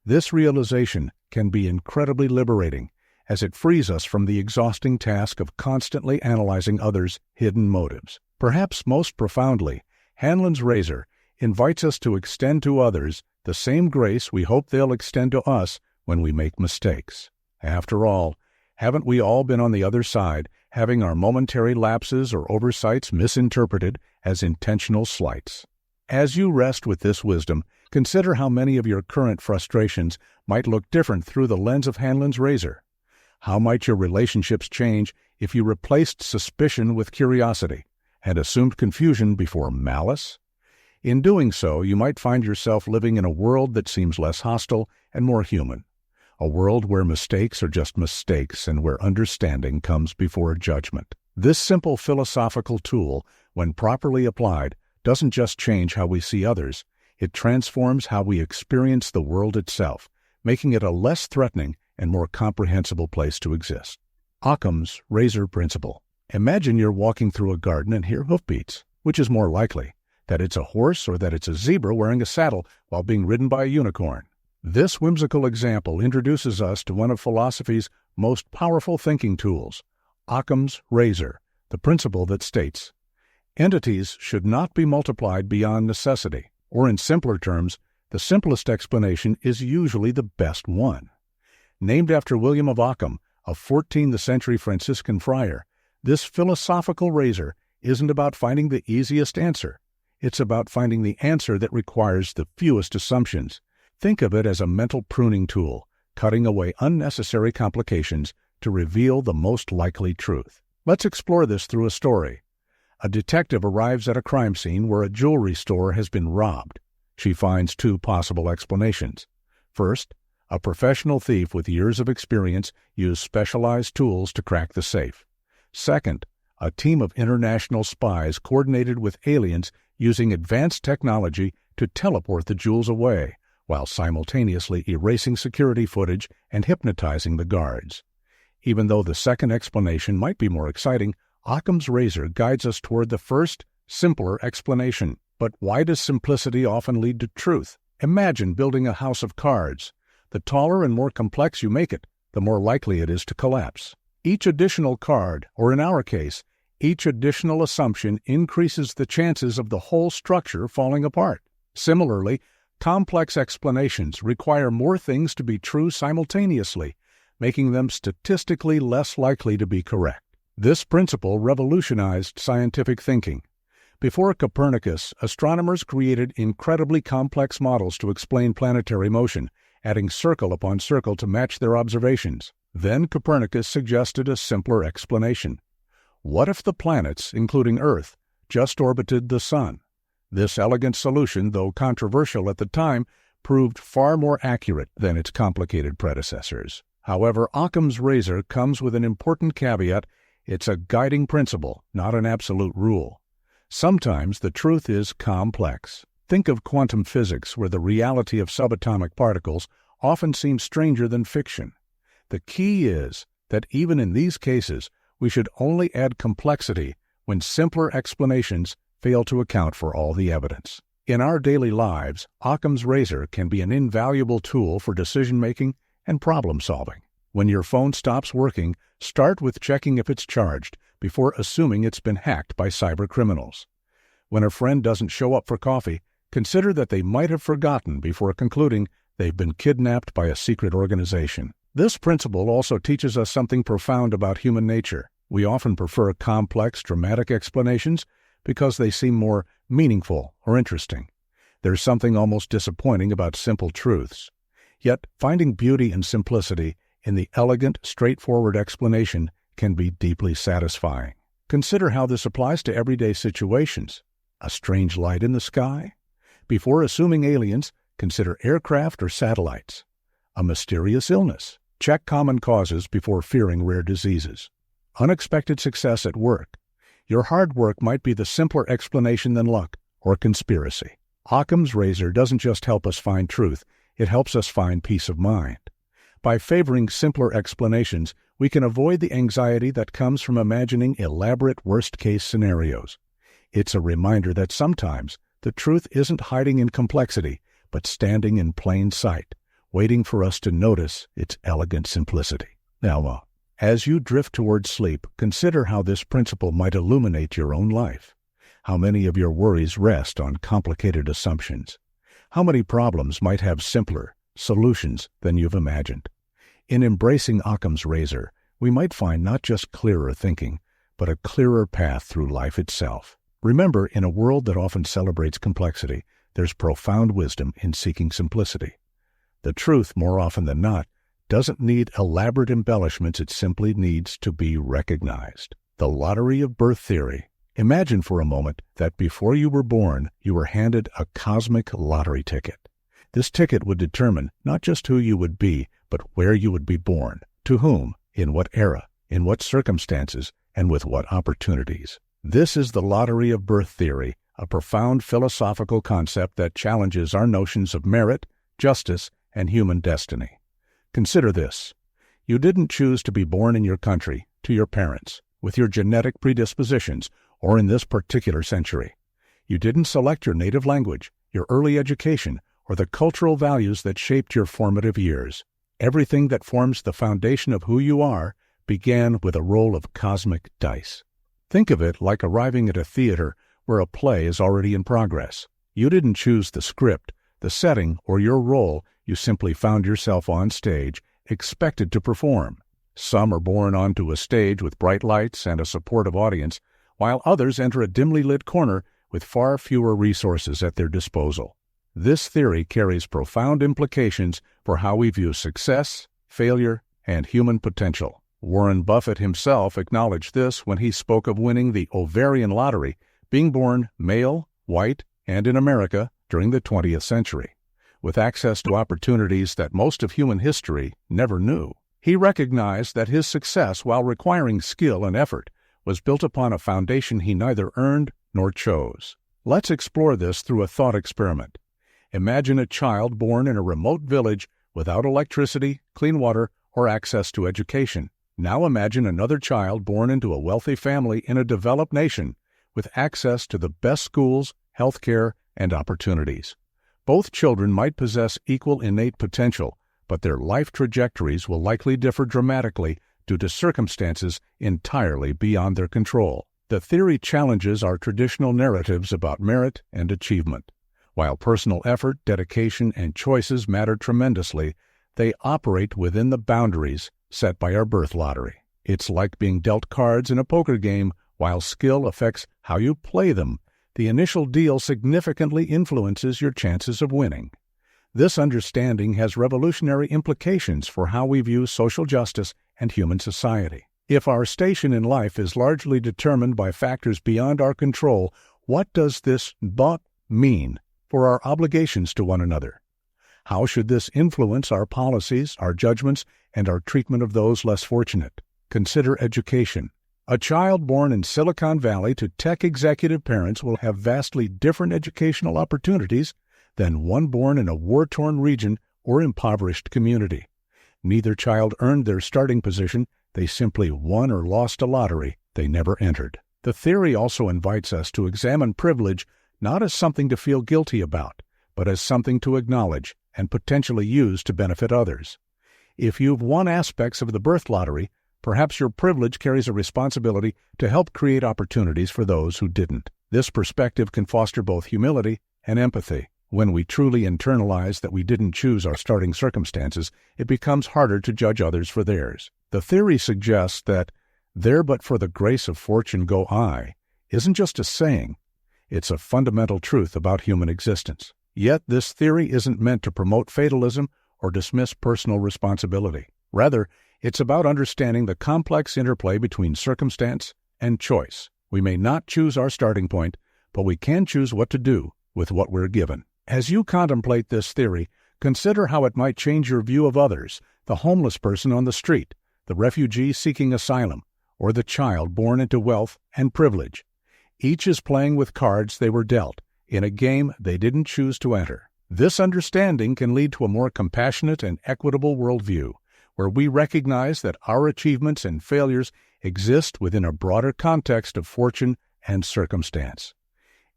This realization can be incredibly liberating, as it frees us from the exhausting task of constantly analyzing others' hidden motives. Perhaps most profoundly, Halon's razor invites us to extend to others the same grace we hope they'll extend to us when we make mistakes. After all, haven't we all been on the other side, having our momentary lapses or oversights misinterpreted as intentional slights? As you rest with this wisdom, consider how many of your current frustrations might look different through the lens of Halon's razor. How might your relationships change if you replaced suspicion with curiosity and assumed confusion before malice? In doing so, you might find yourself living in a world that seems less hostile and more human. A world where mistakes are just mistakes and where understanding comes before judgment. This simple philosophical tool, when properly applied, doesn't just change how we see others, it transforms how we experience the world itself, making it a less threatening and more comprehensible place to exist. Occam's razor principle. Imagine you're walking through a garden and hear hoofbeats. Which is more likely, that it's a horse or that it's a zebra wearing a saddle while being ridden by a unicorn? This whimsical example introduces us to one of philosophy's most powerful thinking tools, Occam's razor, the principle that states, entities should not be multiplied beyond necessity, or in simpler terms, the simplest explanation is usually the best one. Named after William of Occam, a 14th century Franciscan friar, this philosophical razor isn't about finding the easiest answer. It's about finding the answer that requires the fewest assumptions. Think of it as a mental pruning tool, cutting away unnecessary complications to reveal the most likely truth. Let's explore this through a story. A detective arrives at a crime scene where a jewelry store has been robbed. She finds two possible explanations. First, a professional thief with years of experience used specialized tools to crack the safe. Second, a team of international spies coordinated with aliens using advanced technology to teleport the jewels away, while simultaneously erasing security footage and hypnotizing the guards. Even though the second explanation might be more exciting, Occam's razor guides us toward the first, simpler explanation. But why does simplicity often lead to truth? Imagine building a house of cards. The taller and more complex you make it, the more likely it is to collapse. Each additional card, or in our case, each additional assumption increases the chances of the whole structure falling apart. Similarly, complex explanations require more things to be true simultaneously, making them statistically less likely to be correct. This principle revolutionized scientific thinking. Before Copernicus, astronomers created incredibly complex models to explain planetary motion, adding circle upon circle to match their observations. Then Copernicus suggested a simpler explanation. What if the planets, including Earth, just orbited the Sun? This elegant solution, though controversial at the time, proved far more accurate than its complicated predecessors. However, Occam's razor comes with an important caveat. It's a guiding principle, not an absolute rule. Sometimes the truth is complex. Think of quantum physics, where the reality of subatomic particles often seems stranger than fiction. The key is that even in these cases, we should only add complexity when simpler explanations fail to account for all the evidence. In our daily lives, Occam's razor can be an invaluable tool for decision-making and problem-solving. When your phone stops working, start with checking if it's charged before assuming it's been hacked by cybercriminals. When a friend doesn't show up for coffee, consider that they might have forgotten before concluding they've been kidnapped by a secret organization. This principle also teaches us something profound about human nature. We often prefer complex, dramatic explanations because they seem more meaningful or interesting. There's something almost disappointing about simple truths. Yet, finding beauty and simplicity in the elegant, straightforward explanation can be deeply satisfying. Consider how this applies to everyday situations. A strange light in the sky? Before assuming aliens, consider aircraft or satellites. A mysterious illness? Check common causes before fearing rare diseases. Unexpected success at work? Your hard work might be the simpler explanation than luck or conspiracy. Occam's razor doesn't just help us find truth, it helps us find peace of mind. By favoring simpler explanations, we can avoid the anxiety that comes from imagining elaborate worst-case scenarios. It's a reminder that sometimes the truth isn't hiding in complexity, but standing in plain sight, waiting for us to notice its elegant simplicity. Now, as you drift towards sleep, consider how this principle might illuminate your own life. How many of your worries rest on complicated assumptions? How many problems might have simpler solutions than you've imagined? In embracing Occam's razor, we might find not just clearer thinking, but a clearer path through life itself. Remember, in a world that often celebrates complexity, there's profound wisdom in seeking simplicity. The truth, more often than not, doesn't need elaborate embellishments, it simply needs to be recognized. The lottery of birth theory. Imagine for a moment that before you were born, you were handed a cosmic lottery ticket. This ticket would determine not just who you would be, but where you would be born, to whom, in what era, in what circumstances, and with what opportunities. This is the lottery of birth theory, a profound philosophical concept that challenges our notions of merit, justice, and human destiny. Consider this. You didn't choose to be born in your country, to your parents, with your genetic predispositions, or in this particular century. You didn't select your native language, your early education, or the cultural values that shaped your formative years. Everything that forms the foundation of who you are began with a roll of cosmic dice. Think of it like arriving at a theater where a play is already in progress. You didn't choose the script, the setting, or your role. You simply found yourself on stage, expected to perform. Some are born onto a stage with bright lights and a supportive audience, while others enter a dimly lit corner with far fewer resources at their disposal. This theory carries profound implications for how we view success, failure, and human potential. Warren Buffett himself acknowledged this when he spoke of winning the ovarian lottery, being born male, white, and in America during the 20th century, with access to opportunities that most of human history never knew. He recognized that his success, while requiring skill and effort, was built upon a foundation he neither earned nor chose. Let's explore this through a thought experiment. Imagine a child born in a remote village without electricity, clean water, or access to education. Now imagine another child born into a wealthy family in a developed nation with access to the best schools, health care, and opportunities. Both children might possess equal innate potential, but their life trajectories will likely differ dramatically due to circumstances entirely beyond their control. The theory challenges our traditional narratives about merit and achievement. While personal effort, dedication, and choices matter tremendously, they operate within the boundaries set by our birth lottery. It's like being dealt cards in a poker game. While skill affects how you play them, the initial deal significantly influences your chances of winning. This understanding has revolutionary implications for how we view social justice and human society. If our station in life is largely determined by factors beyond our control, what does this but mean for our obligations to one another? How should this influence our policies, our judgments, and our treatment of those less fortunate? Consider education. A child born in Silicon Valley to tech executive parents will have vastly different educational opportunities than one born in a war-torn region or impoverished community. Neither child earned their starting position, they simply won or lost a lottery they never entered. The theory also invites us to examine privilege not as something to feel guilty about, but as something to acknowledge and potentially use to benefit others. If you've won aspects of the birth lottery, perhaps your privilege carries a responsibility to help create opportunities for those who didn't. This perspective can foster both humility and empathy. When we truly internalize that we didn't choose our starting circumstances, it becomes harder to judge others for theirs. The theory suggests that "there but for the grace of fortune go I" isn't just a saying, it's a fundamental truth about human existence. Yet this theory isn't meant to promote fatalism or dismiss personal responsibility. Rather, it's about understanding the complex interplay between circumstance and choice. We may not choose our starting point, but we can choose what to do with what we're given. As you contemplate this theory, consider how it might change your view of others, the homeless person on the street, the refugee seeking asylum, or the child born into wealth and privilege. Each is playing with cards they were dealt, in a game they didn't choose to enter. This understanding can lead to a more compassionate and equitable worldview, where we recognize that our achievements and failures exist within a broader context of fortune and circumstance.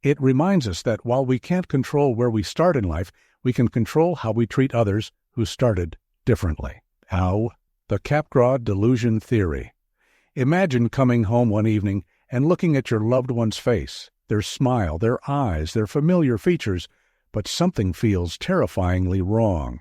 It reminds us that while we can't control where we start in life, we can control how we treat others who started differently. How? The Capgras delusion theory. Imagine coming home one evening and looking at your loved one's face, their smile, their eyes, their familiar features, but something feels terrifyingly wrong.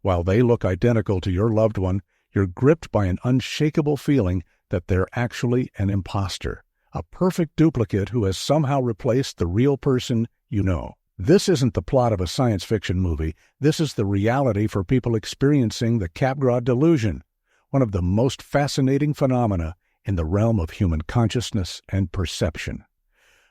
While they look identical to your loved one, you're gripped by an unshakable feeling that they're actually an imposter, a perfect duplicate who has somehow replaced the real person you know. This isn't the plot of a science fiction movie. This is the reality for people experiencing the Capgras delusion, one of the most fascinating phenomena in the realm of human consciousness and perception.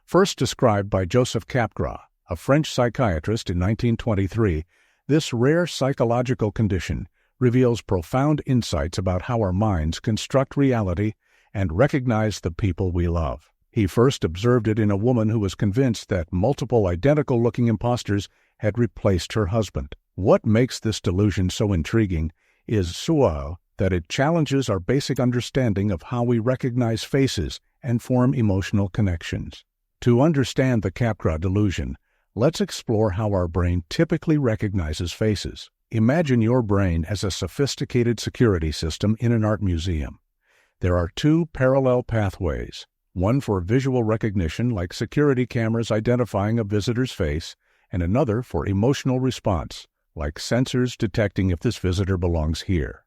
First described by Joseph Capgras, a French psychiatrist in 1923, this rare psychological condition reveals profound insights about how our minds construct reality and recognize the people we love. He first observed it in a woman who was convinced that multiple identical-looking imposters had replaced her husband. What makes this delusion so intriguing is that it challenges our basic understanding of how we recognize faces and form emotional connections. To understand the Capgras delusion, let's explore how our brain typically recognizes faces. Imagine your brain as a sophisticated security system in an art museum. There are two parallel pathways, one for visual recognition, like security cameras identifying a visitor's face, and another for emotional response, like sensors detecting if this visitor belongs here.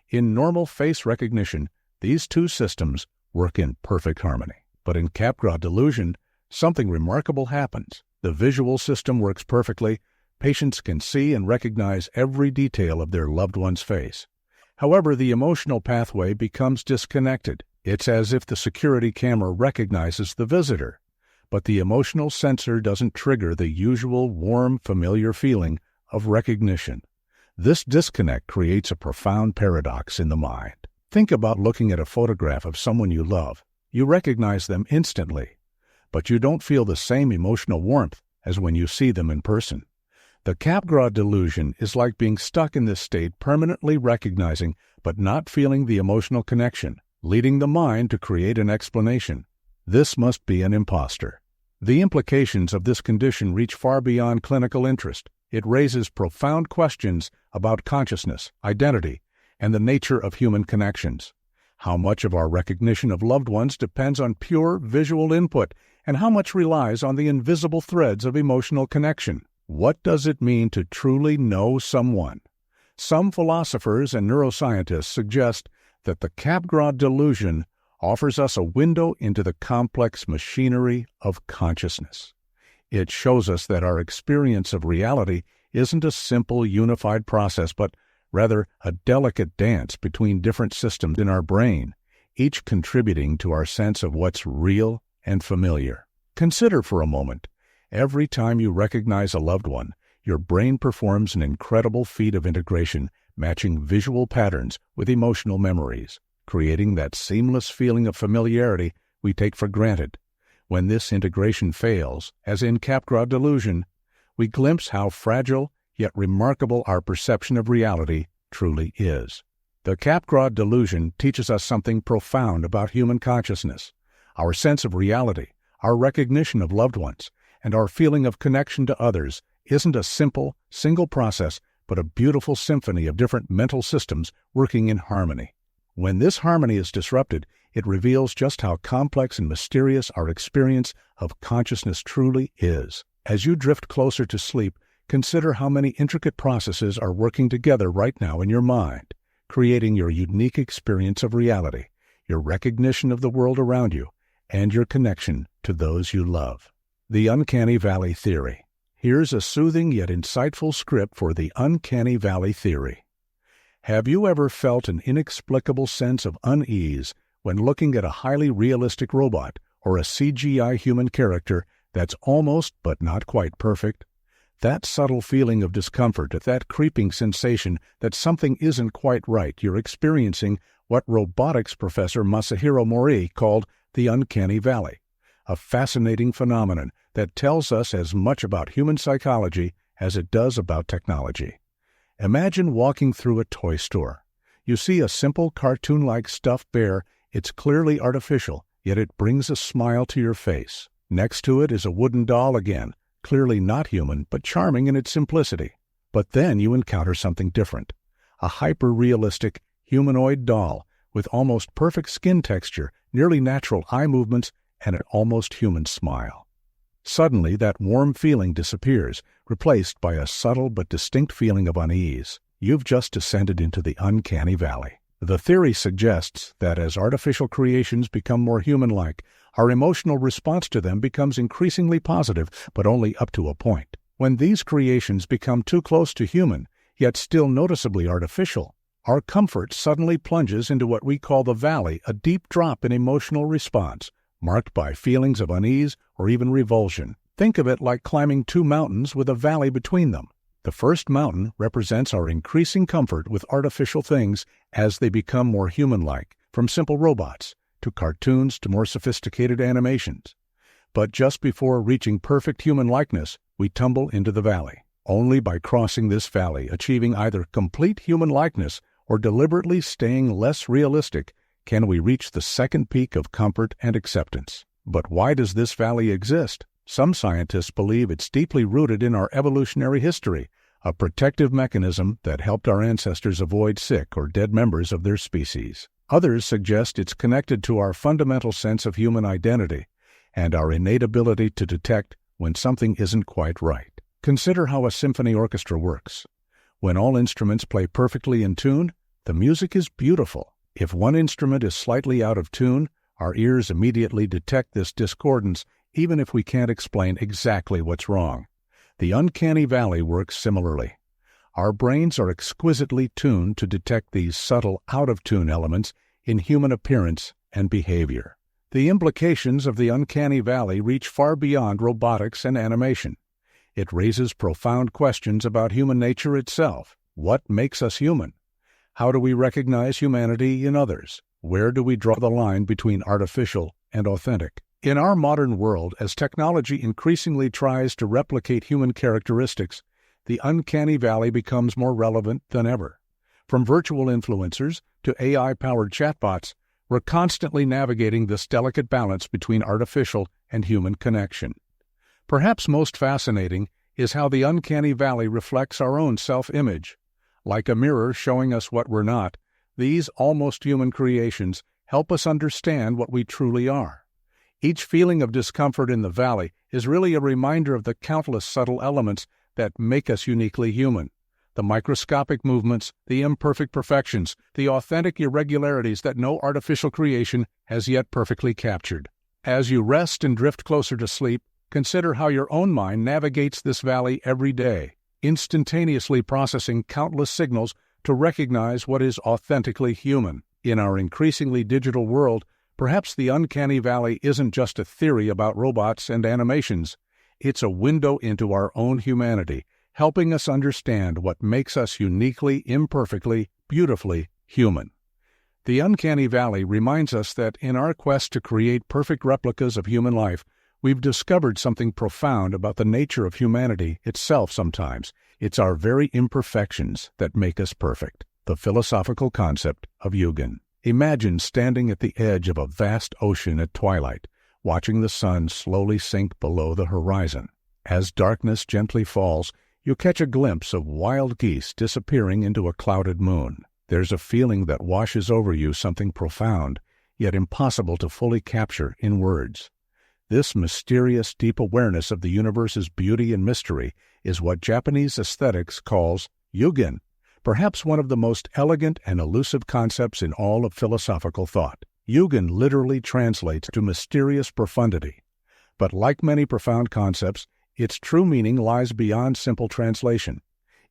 In normal face recognition, these two systems work in perfect harmony. But in Capgras delusion, something remarkable happens. The visual system works perfectly. Patients can see and recognize every detail of their loved one's face. However, the emotional pathway becomes disconnected. It's as if the security camera recognizes the visitor, but the emotional sensor doesn't trigger the usual warm, familiar feeling of recognition. This disconnect creates a profound paradox in the mind. Think about looking at a photograph of someone you love. You recognize them instantly, but you don't feel the same emotional warmth as when you see them in person. The Capgras delusion is like being stuck in this state, permanently recognizing but not feeling the emotional connection, leading the mind to create an explanation. This must be an imposter. The implications of this condition reach far beyond clinical interest. It raises profound questions about consciousness, identity, and the nature of human connections. How much of our recognition of loved ones depends on pure visual input, and how much relies on the invisible threads of emotional connection? What does it mean to truly know someone? Some philosophers and neuroscientists suggest that the Capgras delusion offers us a window into the complex machinery of consciousness. It shows us that our experience of reality isn't a simple unified process, but rather a delicate dance between different systems in our brain, each contributing to our sense of what's real and familiar. Consider for a moment, every time you recognize a loved one, your brain performs an incredible feat of integration, matching visual patterns with emotional memories, creating that seamless feeling of familiarity we take for granted. When this integration fails, as in Capgras delusion, we glimpse how fragile yet remarkable our perception of reality truly is. The Capgras delusion teaches us something profound about human consciousness. Our sense of reality, our recognition of loved ones, and our feeling of connection to others isn't a simple, single process, but a beautiful symphony of different mental systems working in harmony. When this harmony is disrupted, it reveals just how complex and mysterious our experience of consciousness truly is. As you drift closer to sleep, consider how many intricate processes are working together right now in your mind, creating your unique experience of reality, your recognition of the world around you, and your connection to those you love. The Uncanny Valley Theory. Here's a soothing yet insightful script for the Uncanny Valley Theory. Have you ever felt an inexplicable sense of unease when looking at a highly realistic robot or a CGI human character that's almost but not quite perfect? That subtle feeling of discomfort, that creeping sensation that something isn't quite right, you're experiencing what robotics professor Masahiro Mori called the Uncanny Valley, a fascinating phenomenon that tells us as much about human psychology as it does about technology. Imagine walking through a toy store. You see a simple cartoon-like stuffed bear. It's clearly artificial, yet it brings a smile to your face. Next to it is a wooden doll again, clearly not human, but charming in its simplicity. But then you encounter something different. A hyper-realistic, humanoid doll with almost perfect skin texture, nearly natural eye movements, and an almost human smile. Suddenly, that warm feeling disappears, replaced by a subtle but distinct feeling of unease. You've just descended into the Uncanny Valley. The theory suggests that as artificial creations become more human-like, our emotional response to them becomes increasingly positive, but only up to a point. When these creations become too close to human, yet still noticeably artificial, our comfort suddenly plunges into what we call the valley, a deep drop in emotional response, marked by feelings of unease or even revulsion. Think of it like climbing two mountains with a valley between them. The first mountain represents our increasing comfort with artificial things as they become more human-like, from simple robots to cartoons to more sophisticated animations. But just before reaching perfect human likeness, we tumble into the valley. Only by crossing this valley, achieving either complete human likeness or deliberately staying less realistic, can we reach the second peak of comfort and acceptance. But why does this valley exist? Some scientists believe it's deeply rooted in our evolutionary history, a protective mechanism that helped our ancestors avoid sick or dead members of their species. Others suggest it's connected to our fundamental sense of human identity and our innate ability to detect when something isn't quite right. Consider how a symphony orchestra works. When all instruments play perfectly in tune, the music is beautiful. If one instrument is slightly out of tune, our ears immediately detect this discordance, even if we can't explain exactly what's wrong. The Uncanny Valley works similarly. Our brains are exquisitely tuned to detect these subtle, out-of-tune elements in human appearance and behavior. The implications of the Uncanny Valley reach far beyond robotics and animation. It raises profound questions about human nature itself. What makes us human? How do we recognize humanity in others? Where do we draw the line between artificial and authentic? In our modern world, as technology increasingly tries to replicate human characteristics, the Uncanny Valley becomes more relevant than ever. From virtual influencers to AI-powered chatbots, we're constantly navigating this delicate balance between artificial and human connection. Perhaps most fascinating is how the uncanny valley reflects our own self-image. Like a mirror showing us what we're not, these almost human creations help us understand what we truly are. Each feeling of discomfort in the valley is really a reminder of the countless subtle elements that make us uniquely human. The microscopic movements, the imperfect perfections, the authentic irregularities that no artificial creation has yet perfectly captured. As you rest and drift closer to sleep, consider how your own mind navigates this valley every day, instantaneously processing countless signals to recognize what is authentically human. In our increasingly digital world, perhaps the uncanny valley isn't just a theory about robots and animations. It's a window into our own humanity, helping us understand what makes us uniquely, imperfectly, beautifully human. The uncanny valley reminds us that in our quest to create perfect replicas of human life, we've discovered something profound about the nature of humanity itself sometimes. It's our very imperfections that make us perfect. The philosophical concept of Yugen. Imagine standing at the edge of a vast ocean at twilight, watching the sun slowly sink below the horizon. As darkness gently falls, you catch a glimpse of wild geese disappearing into a clouded moon. There's a feeling that washes over you, something profound, yet impossible to fully capture in words. This mysterious, deep awareness of the universe's beauty and mystery is what Japanese aesthetics calls Yugen, perhaps one of the most elegant and elusive concepts in all of philosophical thought. Yugen literally translates to mysterious profundity. But like many profound concepts, its true meaning lies beyond simple translation.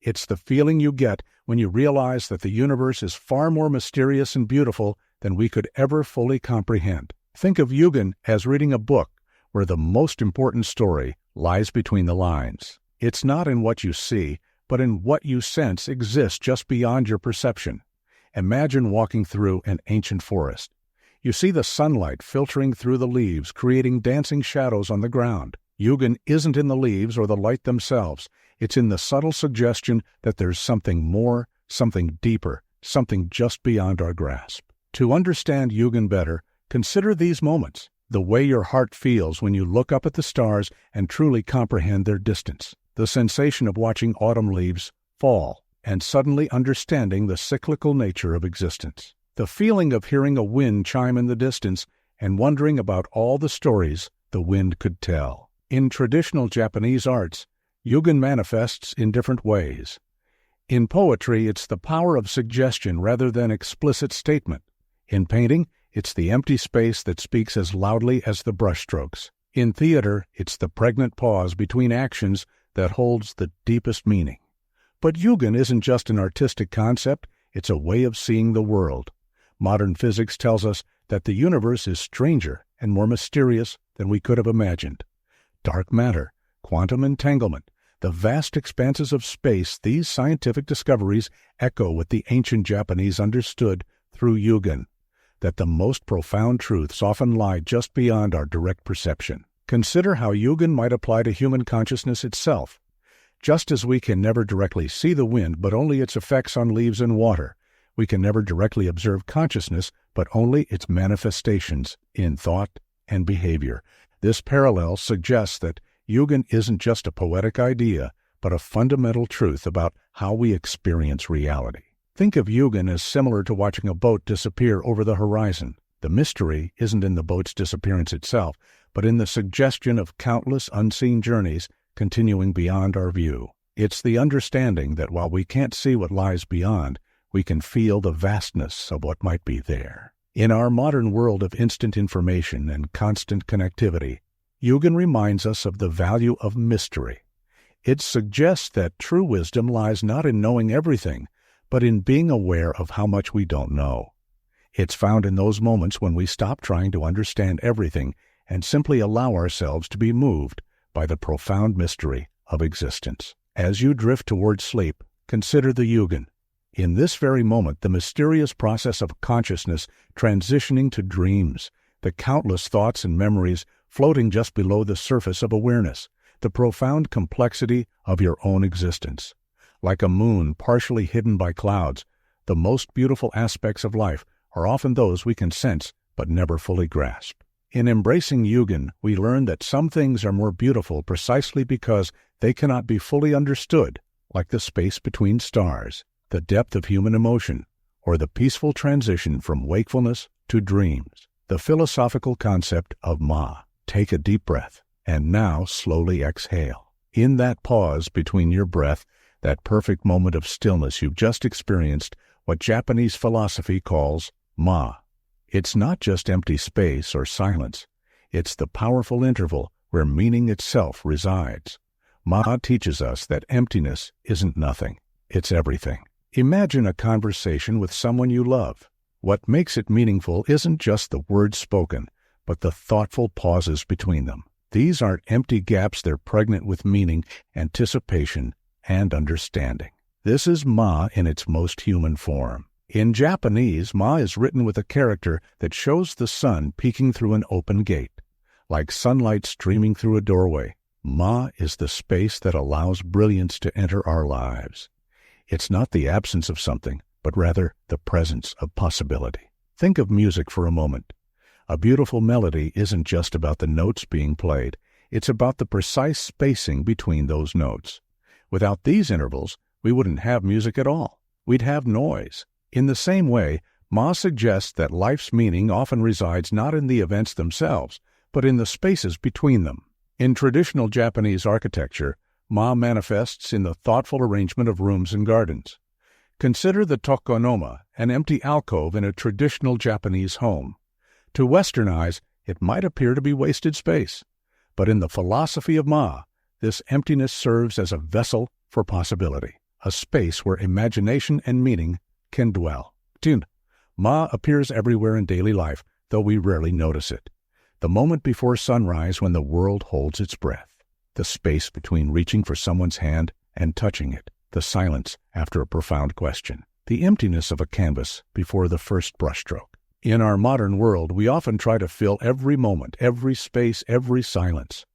It's the feeling you get when you realize that the universe is far more mysterious and beautiful than we could ever fully comprehend. Think of Yugen as reading a book where the most important story lies between the lines. It's not in what you see, but in what you sense exists just beyond your perception. Imagine walking through an ancient forest. You see the sunlight filtering through the leaves, creating dancing shadows on the ground. Yugen isn't in the leaves or the light themselves. It's in the subtle suggestion that there's something more, something deeper, something just beyond our grasp. To understand Yugen better, consider these moments, the way your heart feels when you look up at the stars and truly comprehend their distance, the sensation of watching autumn leaves fall and suddenly understanding the cyclical nature of existence, the feeling of hearing a wind chime in the distance and wondering about all the stories the wind could tell. In traditional Japanese arts, Yugen manifests in different ways. In poetry, it's the power of suggestion rather than explicit statement. In painting, it's the empty space that speaks as loudly as the brushstrokes. In theater, it's the pregnant pause between actions that holds the deepest meaning. But Yugen isn't just an artistic concept, it's a way of seeing the world. Modern physics tells us that the universe is stranger and more mysterious than we could have imagined. Dark matter, quantum entanglement, the vast expanses of space, these scientific discoveries echo what the ancient Japanese understood through Yugen, that the most profound truths often lie just beyond our direct perception. Consider how Yugen might apply to human consciousness itself. Just as we can never directly see the wind but only its effects on leaves and water, we can never directly observe consciousness but only its manifestations in thought and behavior. This parallel suggests that Yugen isn't just a poetic idea, but a fundamental truth about how we experience reality. Think of Yugen as similar to watching a boat disappear over the horizon. The mystery isn't in the boat's disappearance itself, but in the suggestion of countless unseen journeys continuing beyond our view. It's the understanding that while we can't see what lies beyond, we can feel the vastness of what might be there. In our modern world of instant information and constant connectivity, Yugen reminds us of the value of mystery. It suggests that true wisdom lies not in knowing everything, but in being aware of how much we don't know. It's found in those moments when we stop trying to understand everything and simply allow ourselves to be moved by the profound mystery of existence. As you drift towards sleep, consider the Yugen. In this very moment, the mysterious process of consciousness transitioning to dreams, the countless thoughts and memories floating just below the surface of awareness, the profound complexity of your own existence. Like a moon partially hidden by clouds, the most beautiful aspects of life are often those we can sense but never fully grasp. In embracing Yugen, we learn that some things are more beautiful precisely because They cannot be fully understood, like the space between stars, the depth of human emotion, or the peaceful transition from wakefulness to dreams. The philosophical concept of Ma. Take a deep breath, and now slowly exhale. In that pause between your breath, that perfect moment of stillness you've just experienced, what Japanese philosophy calls Ma. It's not just empty space or silence. It's the powerful interval where meaning itself resides. Ma teaches us that emptiness isn't nothing. It's everything. Imagine a conversation with someone you love. What makes it meaningful isn't just the words spoken, but the thoughtful pauses between them. These aren't empty gaps, they're pregnant with meaning, anticipation, and understanding. This is Ma in its most human form. In Japanese, Ma is written with a character that shows the sun peeking through an open gate. Like sunlight streaming through a doorway, Ma is the space that allows brilliance to enter our lives. It's not the absence of something, but rather the presence of possibility. Think of music for a moment. A beautiful melody isn't just about the notes being played. It's about the precise spacing between those notes. Without these intervals, we wouldn't have music at all. We'd have noise. In the same way, Ma suggests that life's meaning often resides not in the events themselves, but in the spaces between them. In traditional Japanese architecture, Ma manifests in the thoughtful arrangement of rooms and gardens. Consider the tokonoma, an empty alcove in a traditional Japanese home. To Western eyes, it might appear to be wasted space. But in the philosophy of Ma, this emptiness serves as a vessel for possibility, a space where imagination and meaning can dwell. Ma appears everywhere in daily life, though we rarely notice it. The moment before sunrise when the world holds its breath. The space between reaching for someone's hand and touching it. The silence after a profound question. The emptiness of a canvas before the first brushstroke. In our modern world, we often try to fill every moment, every space, every silence.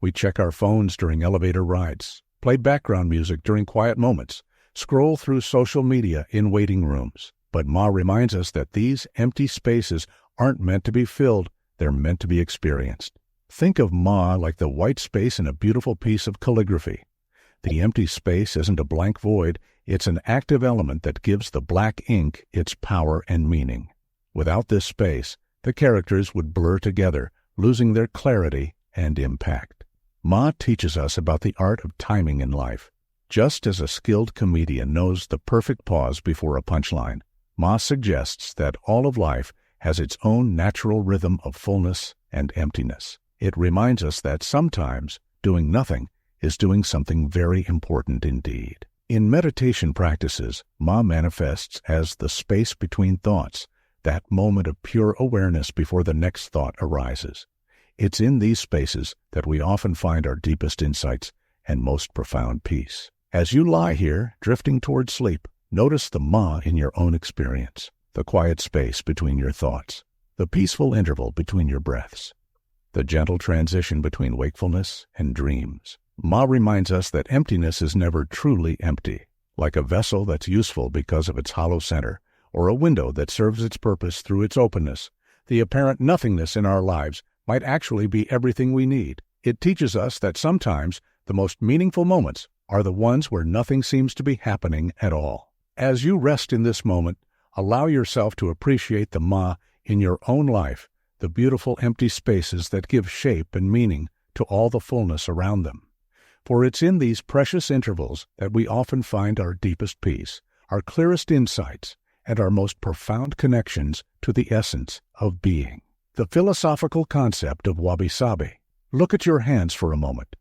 We check our phones during elevator rides, play background music during quiet moments, scroll through social media in waiting rooms. But Ma reminds us that these empty spaces aren't meant to be filled, they're meant to be experienced. Think of Ma like the white space in a beautiful piece of calligraphy. The empty space isn't a blank void, it's an active element that gives the black ink its power and meaning. Without this space, the characters would blur together, losing their clarity and impact. Ma teaches us about the art of timing in life. Just as a skilled comedian knows the perfect pause before a punchline, Ma suggests that all of life has its own natural rhythm of fullness and emptiness. It reminds us that sometimes doing nothing is doing something very important indeed. In meditation practices, Ma manifests as the space between thoughts, that moment of pure awareness before the next thought arises. It's in these spaces that we often find our deepest insights and most profound peace. As you lie here, drifting toward sleep, notice the Ma in your own experience, the quiet space between your thoughts, the peaceful interval between your breaths, the gentle transition between wakefulness and dreams. Ma reminds us that emptiness is never truly empty, like a vessel that's useful because of its hollow center, or a window that serves its purpose through its openness. The apparent nothingness in our lives might actually be everything we need. It teaches us that sometimes the most meaningful moments are the ones where nothing seems to be happening at all. As you rest in this moment, allow yourself to appreciate the Ma in your own life, the beautiful empty spaces that give shape and meaning to all the fullness around them. For it's in these precious intervals that we often find our deepest peace, our clearest insights, and our most profound connections to the essence of being. The philosophical concept of Wabi-Sabi. Look at your hands for a moment.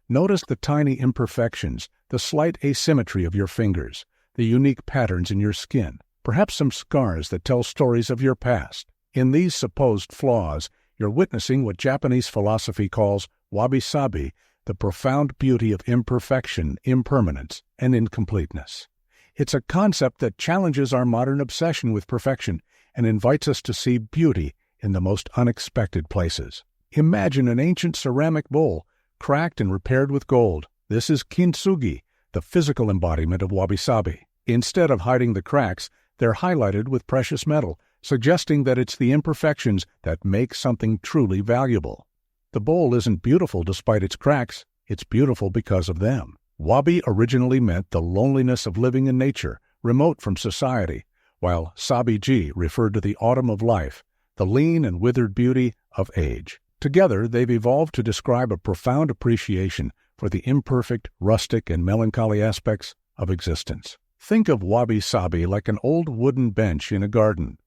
Notice the tiny imperfections, the slight asymmetry of your fingers, the unique patterns in your skin, perhaps some scars that tell stories of your past. In these supposed flaws, you're witnessing what Japanese philosophy calls Wabi-Sabi, the profound beauty of imperfection, impermanence, and incompleteness. It's a concept that challenges our modern obsession with perfection and invites us to see beauty in the most unexpected places. Imagine an ancient ceramic bowl, cracked and repaired with gold. This is kintsugi, the physical embodiment of wabi-sabi. Instead of hiding the cracks, they're highlighted with precious metal, suggesting that it's the imperfections that make something truly valuable. The bowl isn't beautiful despite its cracks. It's beautiful because of them. Wabi originally meant the loneliness of living in nature, remote from society, while Sabi-ji referred to the autumn of life, the lean and withered beauty of age. Together, they've evolved to describe a profound appreciation for the imperfect, rustic, and melancholy aspects of existence. Think of Wabi-Sabi like an old wooden bench in a garden.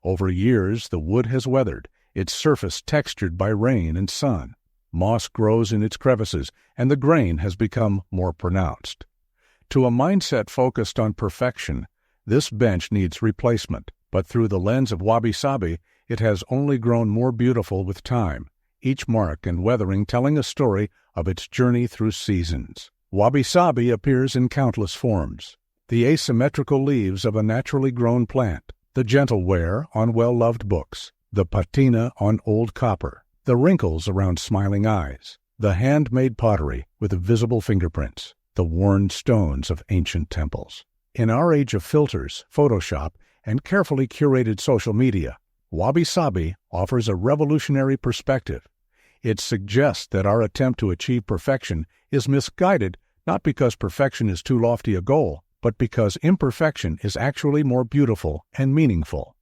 Over years, the wood has weathered, its surface textured by rain and sun. Moss grows in its crevices, and the grain has become more pronounced. To a mindset focused on perfection, this bench needs replacement, but through the lens of Wabi-Sabi, it has only grown more beautiful with time, each mark and weathering telling a story of its journey through seasons. Wabi-Sabi appears in countless forms. The asymmetrical leaves of a naturally grown plant, the gentle wear on well-loved books, the patina on old copper, the wrinkles around smiling eyes, the handmade pottery with visible fingerprints, the worn stones of ancient temples. In our age of filters, Photoshop, and carefully curated social media, Wabi-Sabi offers a revolutionary perspective. It suggests that our attempt to achieve perfection is misguided not because perfection is too lofty a goal, but because imperfection is actually more beautiful and meaningful.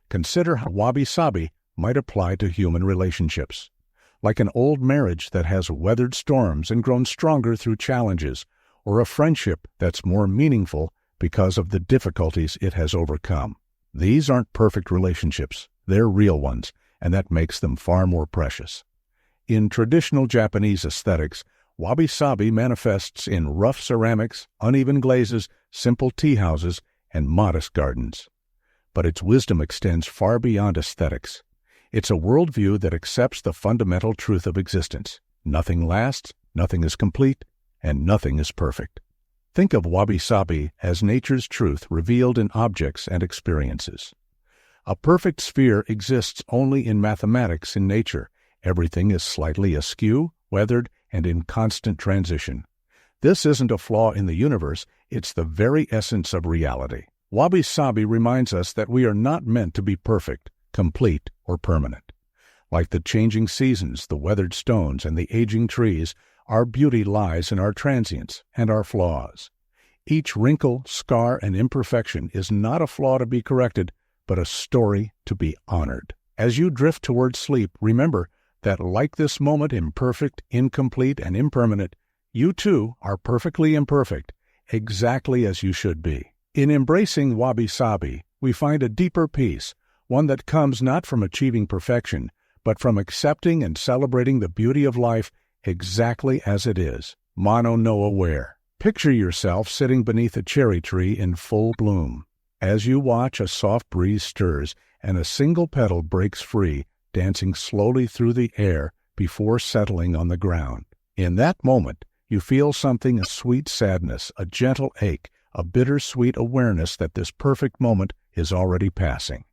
Consider how Wabi-Sabi might apply to human relationships. Like an old marriage that has weathered storms and grown stronger through challenges, or a friendship that's more meaningful because of the difficulties it has overcome. These aren't perfect relationships, they're real ones, and that makes them far more precious. In traditional Japanese aesthetics, Wabi-Sabi manifests in rough ceramics, uneven glazes, simple tea houses, and modest gardens. But its wisdom extends far beyond aesthetics. It's a worldview that accepts the fundamental truth of existence. Nothing lasts, nothing is complete, and nothing is perfect. Think of Wabi-Sabi as nature's truth revealed in objects and experiences. A perfect sphere exists only in mathematics in nature. Everything is slightly askew, weathered, and in constant transition. This isn't a flaw in the universe, it's the very essence of reality. Wabi-Sabi reminds us that we are not meant to be perfect, complete, or permanent. Like the changing seasons, the weathered stones, and the aging trees, our beauty lies in our transience and our flaws. Each wrinkle, scar, and imperfection is not a flaw to be corrected, but a story to be honored. As you drift toward sleep, remember that like this moment, imperfect, incomplete, and impermanent, you too are perfectly imperfect, exactly as you should be. In embracing Wabi-Sabi, we find a deeper peace, one that comes not from achieving perfection, but from accepting and celebrating the beauty of life exactly as it is. Mono no aware. Picture yourself sitting beneath a cherry tree in full bloom. As you watch, a soft breeze stirs, and a single petal breaks free, dancing slowly through the air before settling on the ground. In that moment, you feel something, a sweet sadness, a gentle ache, a bittersweet awareness that this perfect moment is already passing.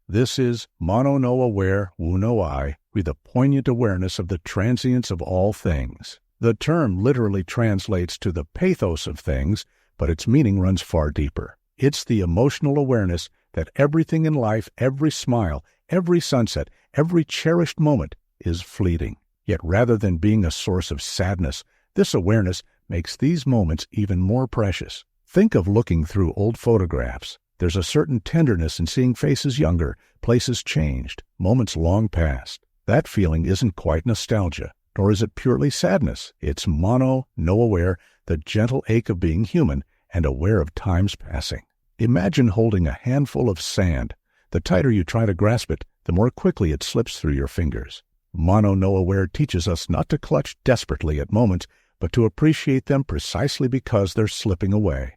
This is Mono no aware, Wu no I, with a poignant awareness of the transience of all things. The term literally translates to the pathos of things, but its meaning runs far deeper. It's the emotional awareness that everything in life, every smile, every sunset, every cherished moment is fleeting. Yet rather than being a source of sadness, this awareness makes these moments even more precious. Think of looking through old photographs. There's a certain tenderness in seeing faces younger, places changed, moments long past. That feeling isn't quite nostalgia, nor is it purely sadness. It's mono, no aware, the gentle ache of being human and aware of time's passing. Imagine holding a handful of sand. The tighter you try to grasp it, the more quickly it slips through your fingers. Mono no aware teaches us not to clutch desperately at moments, but to appreciate them precisely because they're slipping away.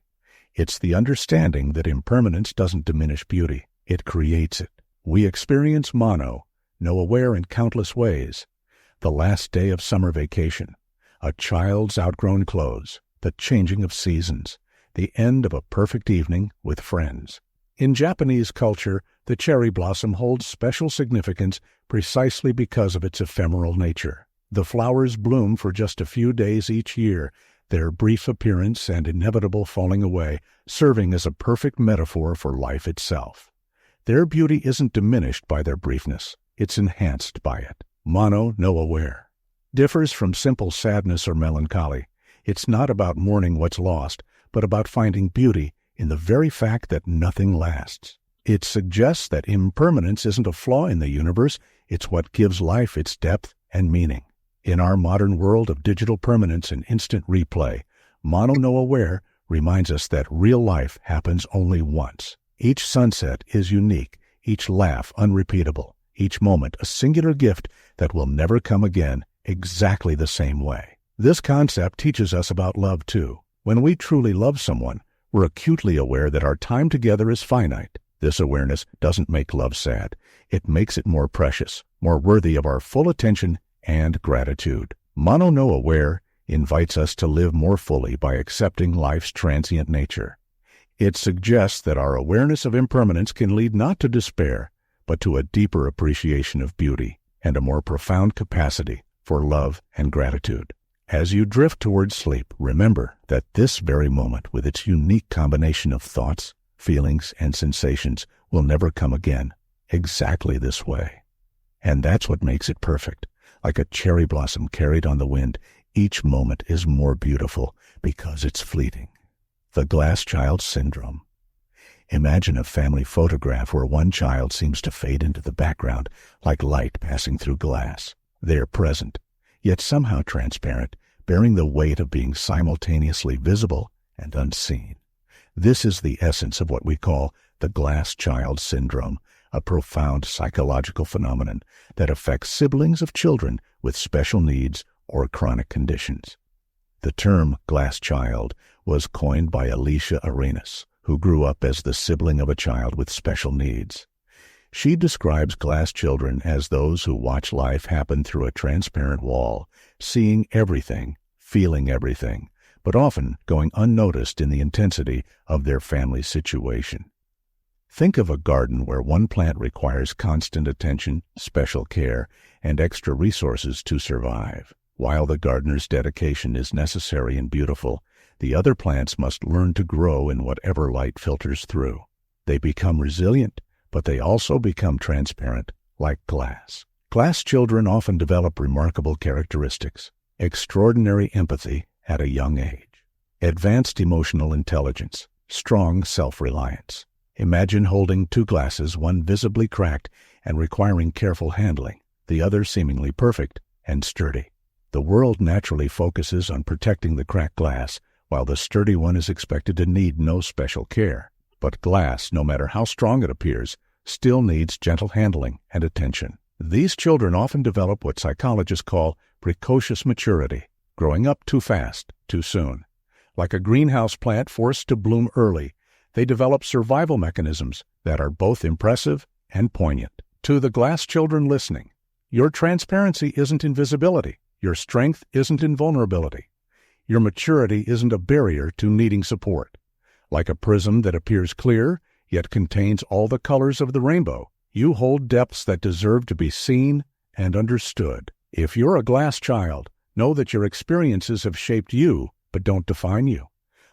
It's the understanding that impermanence doesn't diminish beauty, it creates it. We experience mono, no aware in countless ways. The last day of summer vacation, a child's outgrown clothes, the changing of seasons, the end of a perfect evening with friends. In Japanese culture, the cherry blossom holds special significance precisely because of its ephemeral nature. The flowers bloom for just a few days each year, their brief appearance and inevitable falling away serving as a perfect metaphor for life itself. Their beauty isn't diminished by their briefness, it's enhanced by it. Mono no aware. differs from simple sadness or melancholy. It's not about mourning what's lost, but about finding beauty in the very fact that nothing lasts. It suggests that impermanence isn't a flaw in the universe, it's what gives life its depth and meaning. In our modern world of digital permanence and instant replay, Mono No Aware reminds us that real life happens only once. Each sunset is unique, each laugh unrepeatable, each moment a singular gift that will never come again exactly the same way. This concept teaches us about love too. When we truly love someone, we're acutely aware that our time together is finite. This awareness doesn't make love sad. It makes it more precious, more worthy of our full attention and gratitude. Mono No Aware invites us to live more fully by accepting life's transient nature. It suggests that our awareness of impermanence can lead not to despair, but to a deeper appreciation of beauty and a more profound capacity for love and gratitude. As you drift towards sleep, remember that this very moment, with its unique combination of thoughts, feelings, and sensations, will never come again exactly this way. And that's what makes it perfect. Like a cherry blossom carried on the wind, each moment is more beautiful because it's fleeting. The glass child syndrome. Imagine a family photograph where one child seems to fade into the background like light passing through glass. They are present, yet somehow transparent, bearing the weight of being simultaneously visible and unseen. This is the essence of what we call the glass child syndrome, a profound psychological phenomenon that affects siblings of children with special needs or chronic conditions. The term glass child was coined by Alicia Arenas, who grew up as the sibling of a child with special needs. She describes glass children as those who watch life happen through a transparent wall, seeing everything, feeling everything, but often going unnoticed in the intensity of their family situation. Think of a garden where one plant requires constant attention, special care, and extra resources to survive. While the gardener's dedication is necessary and beautiful, the other plants must learn to grow in whatever light filters through. They become resilient, but they also become transparent, like glass. Glass children often develop remarkable characteristics: extraordinary empathy at a young age, advanced emotional intelligence, strong self-reliance. Imagine holding two glasses, one visibly cracked and requiring careful handling, the other seemingly perfect and sturdy. The world naturally focuses on protecting the cracked glass, while the sturdy one is expected to need no special care. But glass, no matter how strong it appears, still needs gentle handling and attention. These children often develop what psychologists call precocious maturity, growing up too fast, too soon. Like a greenhouse plant forced to bloom early, they develop survival mechanisms that are both impressive and poignant. To the glass children listening, your transparency isn't invisibility. Your strength isn't invulnerability. Your maturity isn't a barrier to needing support. Like a prism that appears clear, yet contains all the colors of the rainbow, you hold depths that deserve to be seen and understood. If you're a glass child, know that your experiences have shaped you, but don't define you.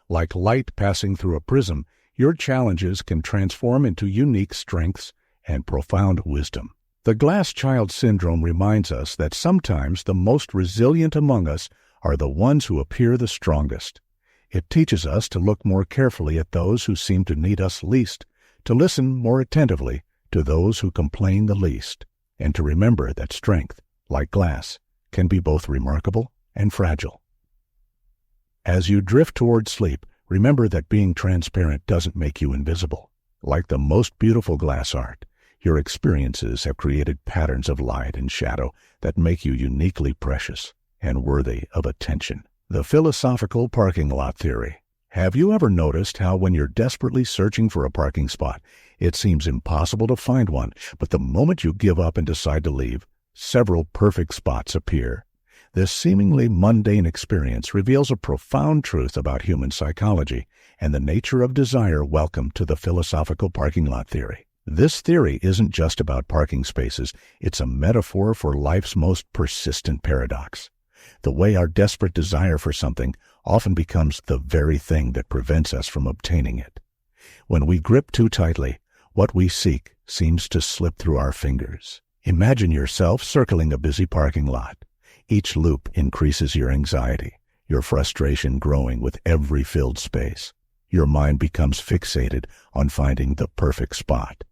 Like light passing through a prism, your challenges can transform into unique strengths and profound wisdom. The glass child syndrome reminds us that sometimes the most resilient among us are the ones who appear the strongest. It teaches us to look more carefully at those who seem to need us least, to listen more attentively to those who complain the least, and to remember that strength, like glass, can be both remarkable and fragile. As you drift toward sleep, remember that being transparent doesn't make you invisible. Like the most beautiful glass art, your experiences have created patterns of light and shadow that make you uniquely precious and worthy of attention. The philosophical parking lot theory. Have you ever noticed how when you're desperately searching for a parking spot, it seems impossible to find one, but the moment you give up and decide to leave, several perfect spots appear? This seemingly mundane experience reveals a profound truth about human psychology and the nature of desire welcome to the philosophical parking lot theory. This theory isn't just about parking spaces, it's a metaphor for life's most persistent paradox. The way our desperate desire for something often becomes the very thing that prevents us from obtaining it. When we grip too tightly, what we seek seems to slip through our fingers. Imagine yourself circling a busy parking lot. Each loop increases your anxiety, your frustration growing with every filled space. Your mind becomes fixated on finding the perfect spot.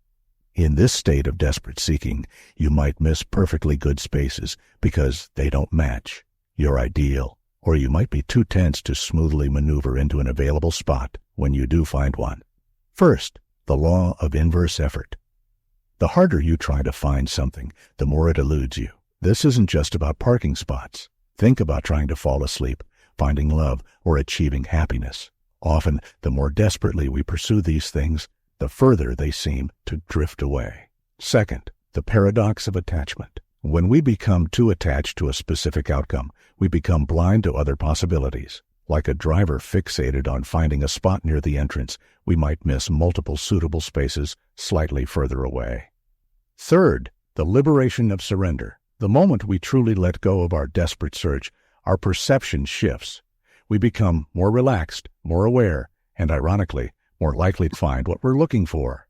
In this state of desperate seeking, you might miss perfectly good spaces because they don't match your ideal, or you might be too tense to smoothly maneuver into an available spot when you do find one. First, the law of inverse effort. The harder you try to find something, the more it eludes you. This isn't just about parking spots. Think about trying to fall asleep, finding love, or achieving happiness. Often, the more desperately we pursue these things, the further they seem to drift away. Second, the paradox of attachment. When we become too attached to a specific outcome, we become blind to other possibilities. Like a driver fixated on finding a spot near the entrance, we might miss multiple suitable spaces slightly further away. Third, the liberation of surrender. The moment we truly let go of our desperate search, our perception shifts. We become more relaxed, more aware, and ironically, more likely to find what we're looking for.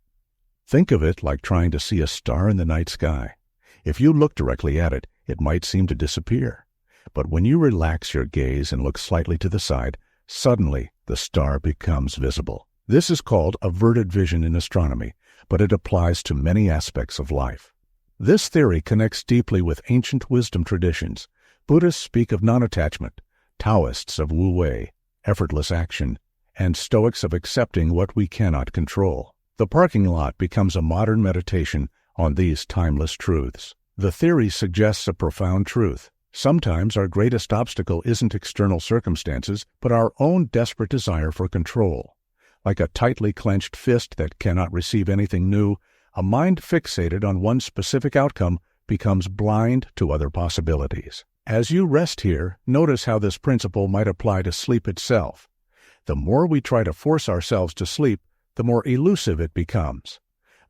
Think of it like trying to see a star in the night sky. If you look directly at it, it might seem to disappear. But when you relax your gaze and look slightly to the side, suddenly the star becomes visible. This is called averted vision in astronomy, but it applies to many aspects of life. This theory connects deeply with ancient wisdom traditions. Buddhists speak of non-attachment, Taoists of wu-wei, effortless action, and Stoics of accepting what we cannot control. The parking lot becomes a modern meditation on these timeless truths. The theory suggests a profound truth. Sometimes our greatest obstacle isn't external circumstances, but our own desperate desire for control. Like a tightly clenched fist that cannot receive anything new, a mind fixated on one specific outcome becomes blind to other possibilities. As you rest here, notice how this principle might apply to sleep itself. The more we try to force ourselves to sleep, the more elusive it becomes.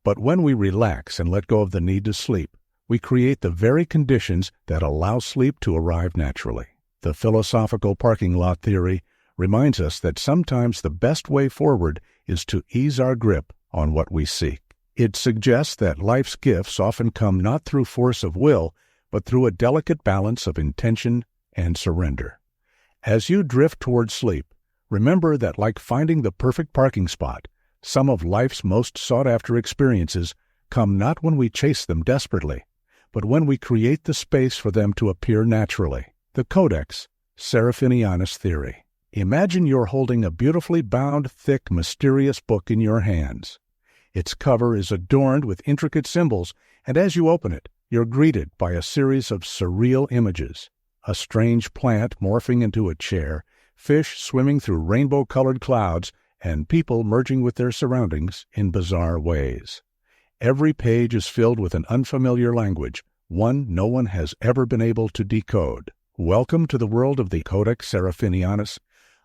But when we relax and let go of the need to sleep, we create the very conditions that allow sleep to arrive naturally. The philosophical parking lot theory reminds us that sometimes the best way forward is to ease our grip on what we seek. It suggests that life's gifts often come not through force of will, but through a delicate balance of intention and surrender. As you drift toward sleep, remember that like finding the perfect parking spot, some of life's most sought-after experiences come not when we chase them desperately, but when we create the space for them to appear naturally. The Codex, Seraphinianus theory. Imagine you're holding a beautifully bound, thick, mysterious book in your hands. Its cover is adorned with intricate symbols, and as you open it, you're greeted by a series of surreal images. A strange plant morphing into a chair, fish swimming through rainbow-colored clouds, and people merging with their surroundings in bizarre ways. Every page is filled with an unfamiliar language, one no one has ever been able to decode. Welcome to the world of the Codex Seraphinianus,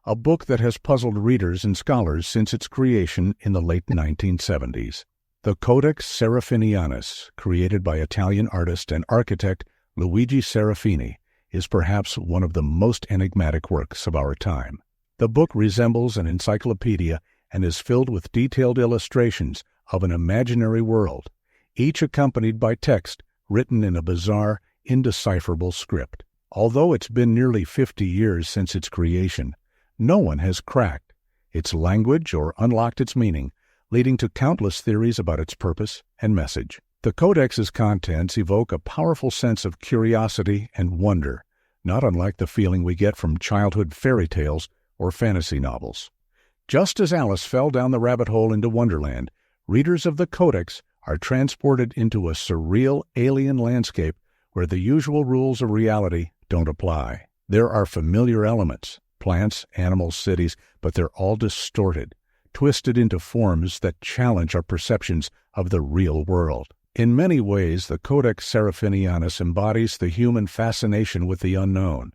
a book that has puzzled readers and scholars since its creation in the late 1970s. The Codex Seraphinianus, created by Italian artist and architect Luigi Serafini, is perhaps one of the most enigmatic works of our time. The book resembles an encyclopedia and is filled with detailed illustrations of an imaginary world, each accompanied by text written in a bizarre, indecipherable script. Although it's been nearly 50 years since its creation, no one has cracked its language or unlocked its meaning, leading to countless theories about its purpose and message. The Codex's contents evoke a powerful sense of curiosity and wonder, not unlike the feeling we get from childhood fairy tales or fantasy novels. Just as Alice fell down the rabbit hole into Wonderland, readers of the Codex are transported into a surreal alien landscape where the usual rules of reality don't apply. There are familiar elements, plants, animals, cities, but they're all distorted, twisted into forms that challenge our perceptions of the real world. In many ways, the Codex Seraphinianus embodies the human fascination with the unknown.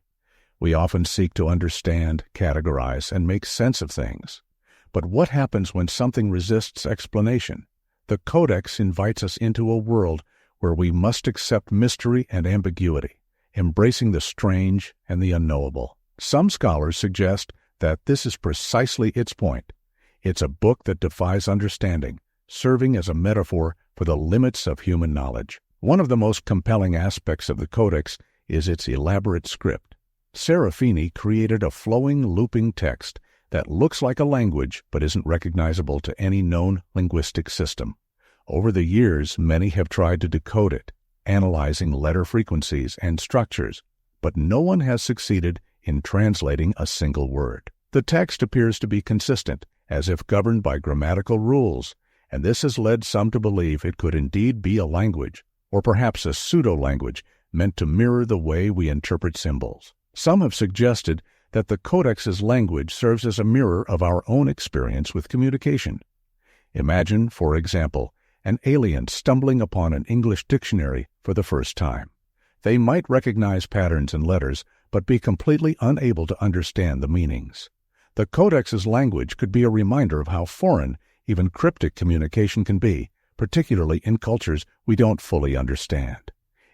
We often seek to understand, categorize, and make sense of things. But what happens when something resists explanation? The Codex invites us into a world where we must accept mystery and ambiguity, embracing the strange and the unknowable. Some scholars suggest that this is precisely its point. It's a book that defies understanding, serving as a metaphor for the limits of human knowledge. One of the most compelling aspects of the Codex is its elaborate script. Serafini created a flowing, looping text that looks like a language but isn't recognizable to any known linguistic system. Over the years, many have tried to decode it, analyzing letter frequencies and structures, but no one has succeeded in translating a single word. The text appears to be consistent, as if governed by grammatical rules, and this has led some to believe it could indeed be a language, or perhaps a pseudo-language meant to mirror the way we interpret symbols. Some have suggested that the Codex's language serves as a mirror of our own experience with communication. Imagine, for example, an alien stumbling upon an English dictionary for the first time. They might recognize patterns in letters, but be completely unable to understand the meanings. The Codex's language could be a reminder of how foreign, even cryptic communication can be, particularly in cultures we don't fully understand.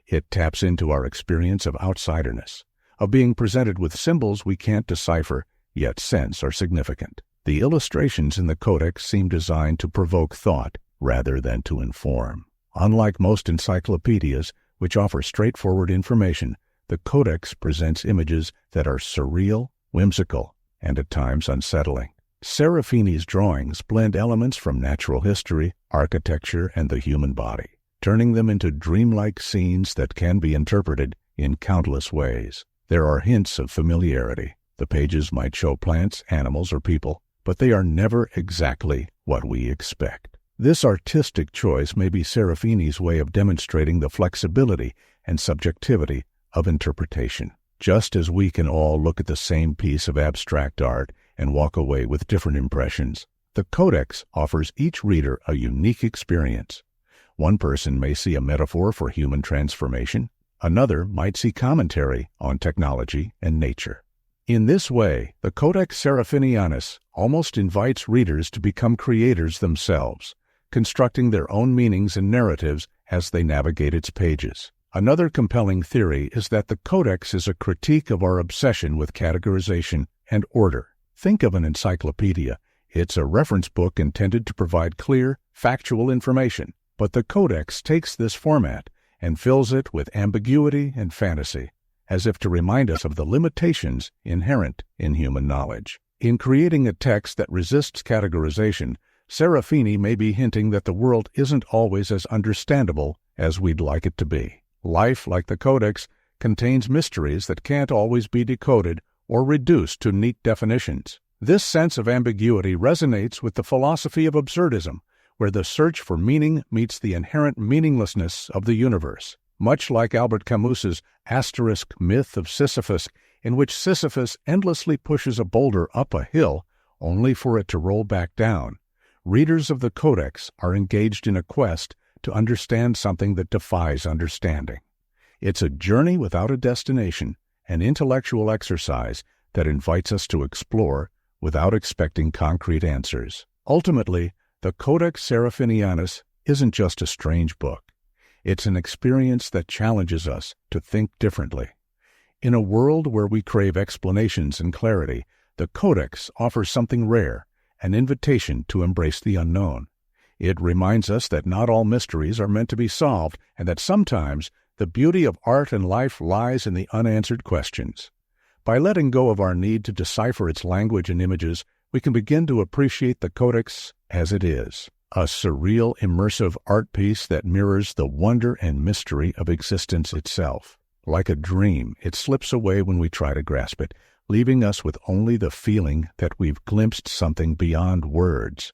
It taps into our experience of outsiderness, of being presented with symbols we can't decipher, yet sense are significant. The illustrations in the Codex seem designed to provoke thought rather than to inform. Unlike most encyclopedias, which offer straightforward information, the Codex presents images that are surreal, whimsical, and at times unsettling. Serafini's drawings blend elements from natural history, architecture, and the human body, turning them into dreamlike scenes that can be interpreted in countless ways. There are hints of familiarity. The pages might show plants, animals, or people, but they are never exactly what we expect. This artistic choice may be Serafini's way of demonstrating the flexibility and subjectivity of interpretation. Just as we can all look at the same piece of abstract art and walk away with different impressions, the Codex offers each reader a unique experience. One person may see a metaphor for human transformation. Another might see commentary on technology and nature. In this way, the Codex Seraphinianus almost invites readers to become creators themselves, constructing their own meanings and narratives as they navigate its pages. Another compelling theory is that the Codex is a critique of our obsession with categorization and order. Think of an encyclopedia. It's a reference book intended to provide clear, factual information, but the Codex takes this format and fills it with ambiguity and fantasy, as if to remind us of the limitations inherent in human knowledge. In creating a text that resists categorization, Serafini may be hinting that the world isn't always as understandable as we'd like it to be. Life, like the Codex, contains mysteries that can't always be decoded or reduced to neat definitions. This sense of ambiguity resonates with the philosophy of absurdism, where the search for meaning meets the inherent meaninglessness of the universe. Much like Albert Camus's asterisk myth of Sisyphus, in which Sisyphus endlessly pushes a boulder up a hill only for it to roll back down, readers of the Codex are engaged in a quest to understand something that defies understanding. It's a journey without a destination, an intellectual exercise that invites us to explore without expecting concrete answers. Ultimately, the Codex Seraphinianus isn't just a strange book. It's an experience that challenges us to think differently. In a world where we crave explanations and clarity, the Codex offers something rare, an invitation to embrace the unknown. It reminds us that not all mysteries are meant to be solved, and that sometimes the beauty of art and life lies in the unanswered questions. By letting go of our need to decipher its language and images, we can begin to appreciate the Codex as it is, a surreal, immersive art piece that mirrors the wonder and mystery of existence itself. Like a dream, it slips away when we try to grasp it, leaving us with only the feeling that we've glimpsed something beyond words.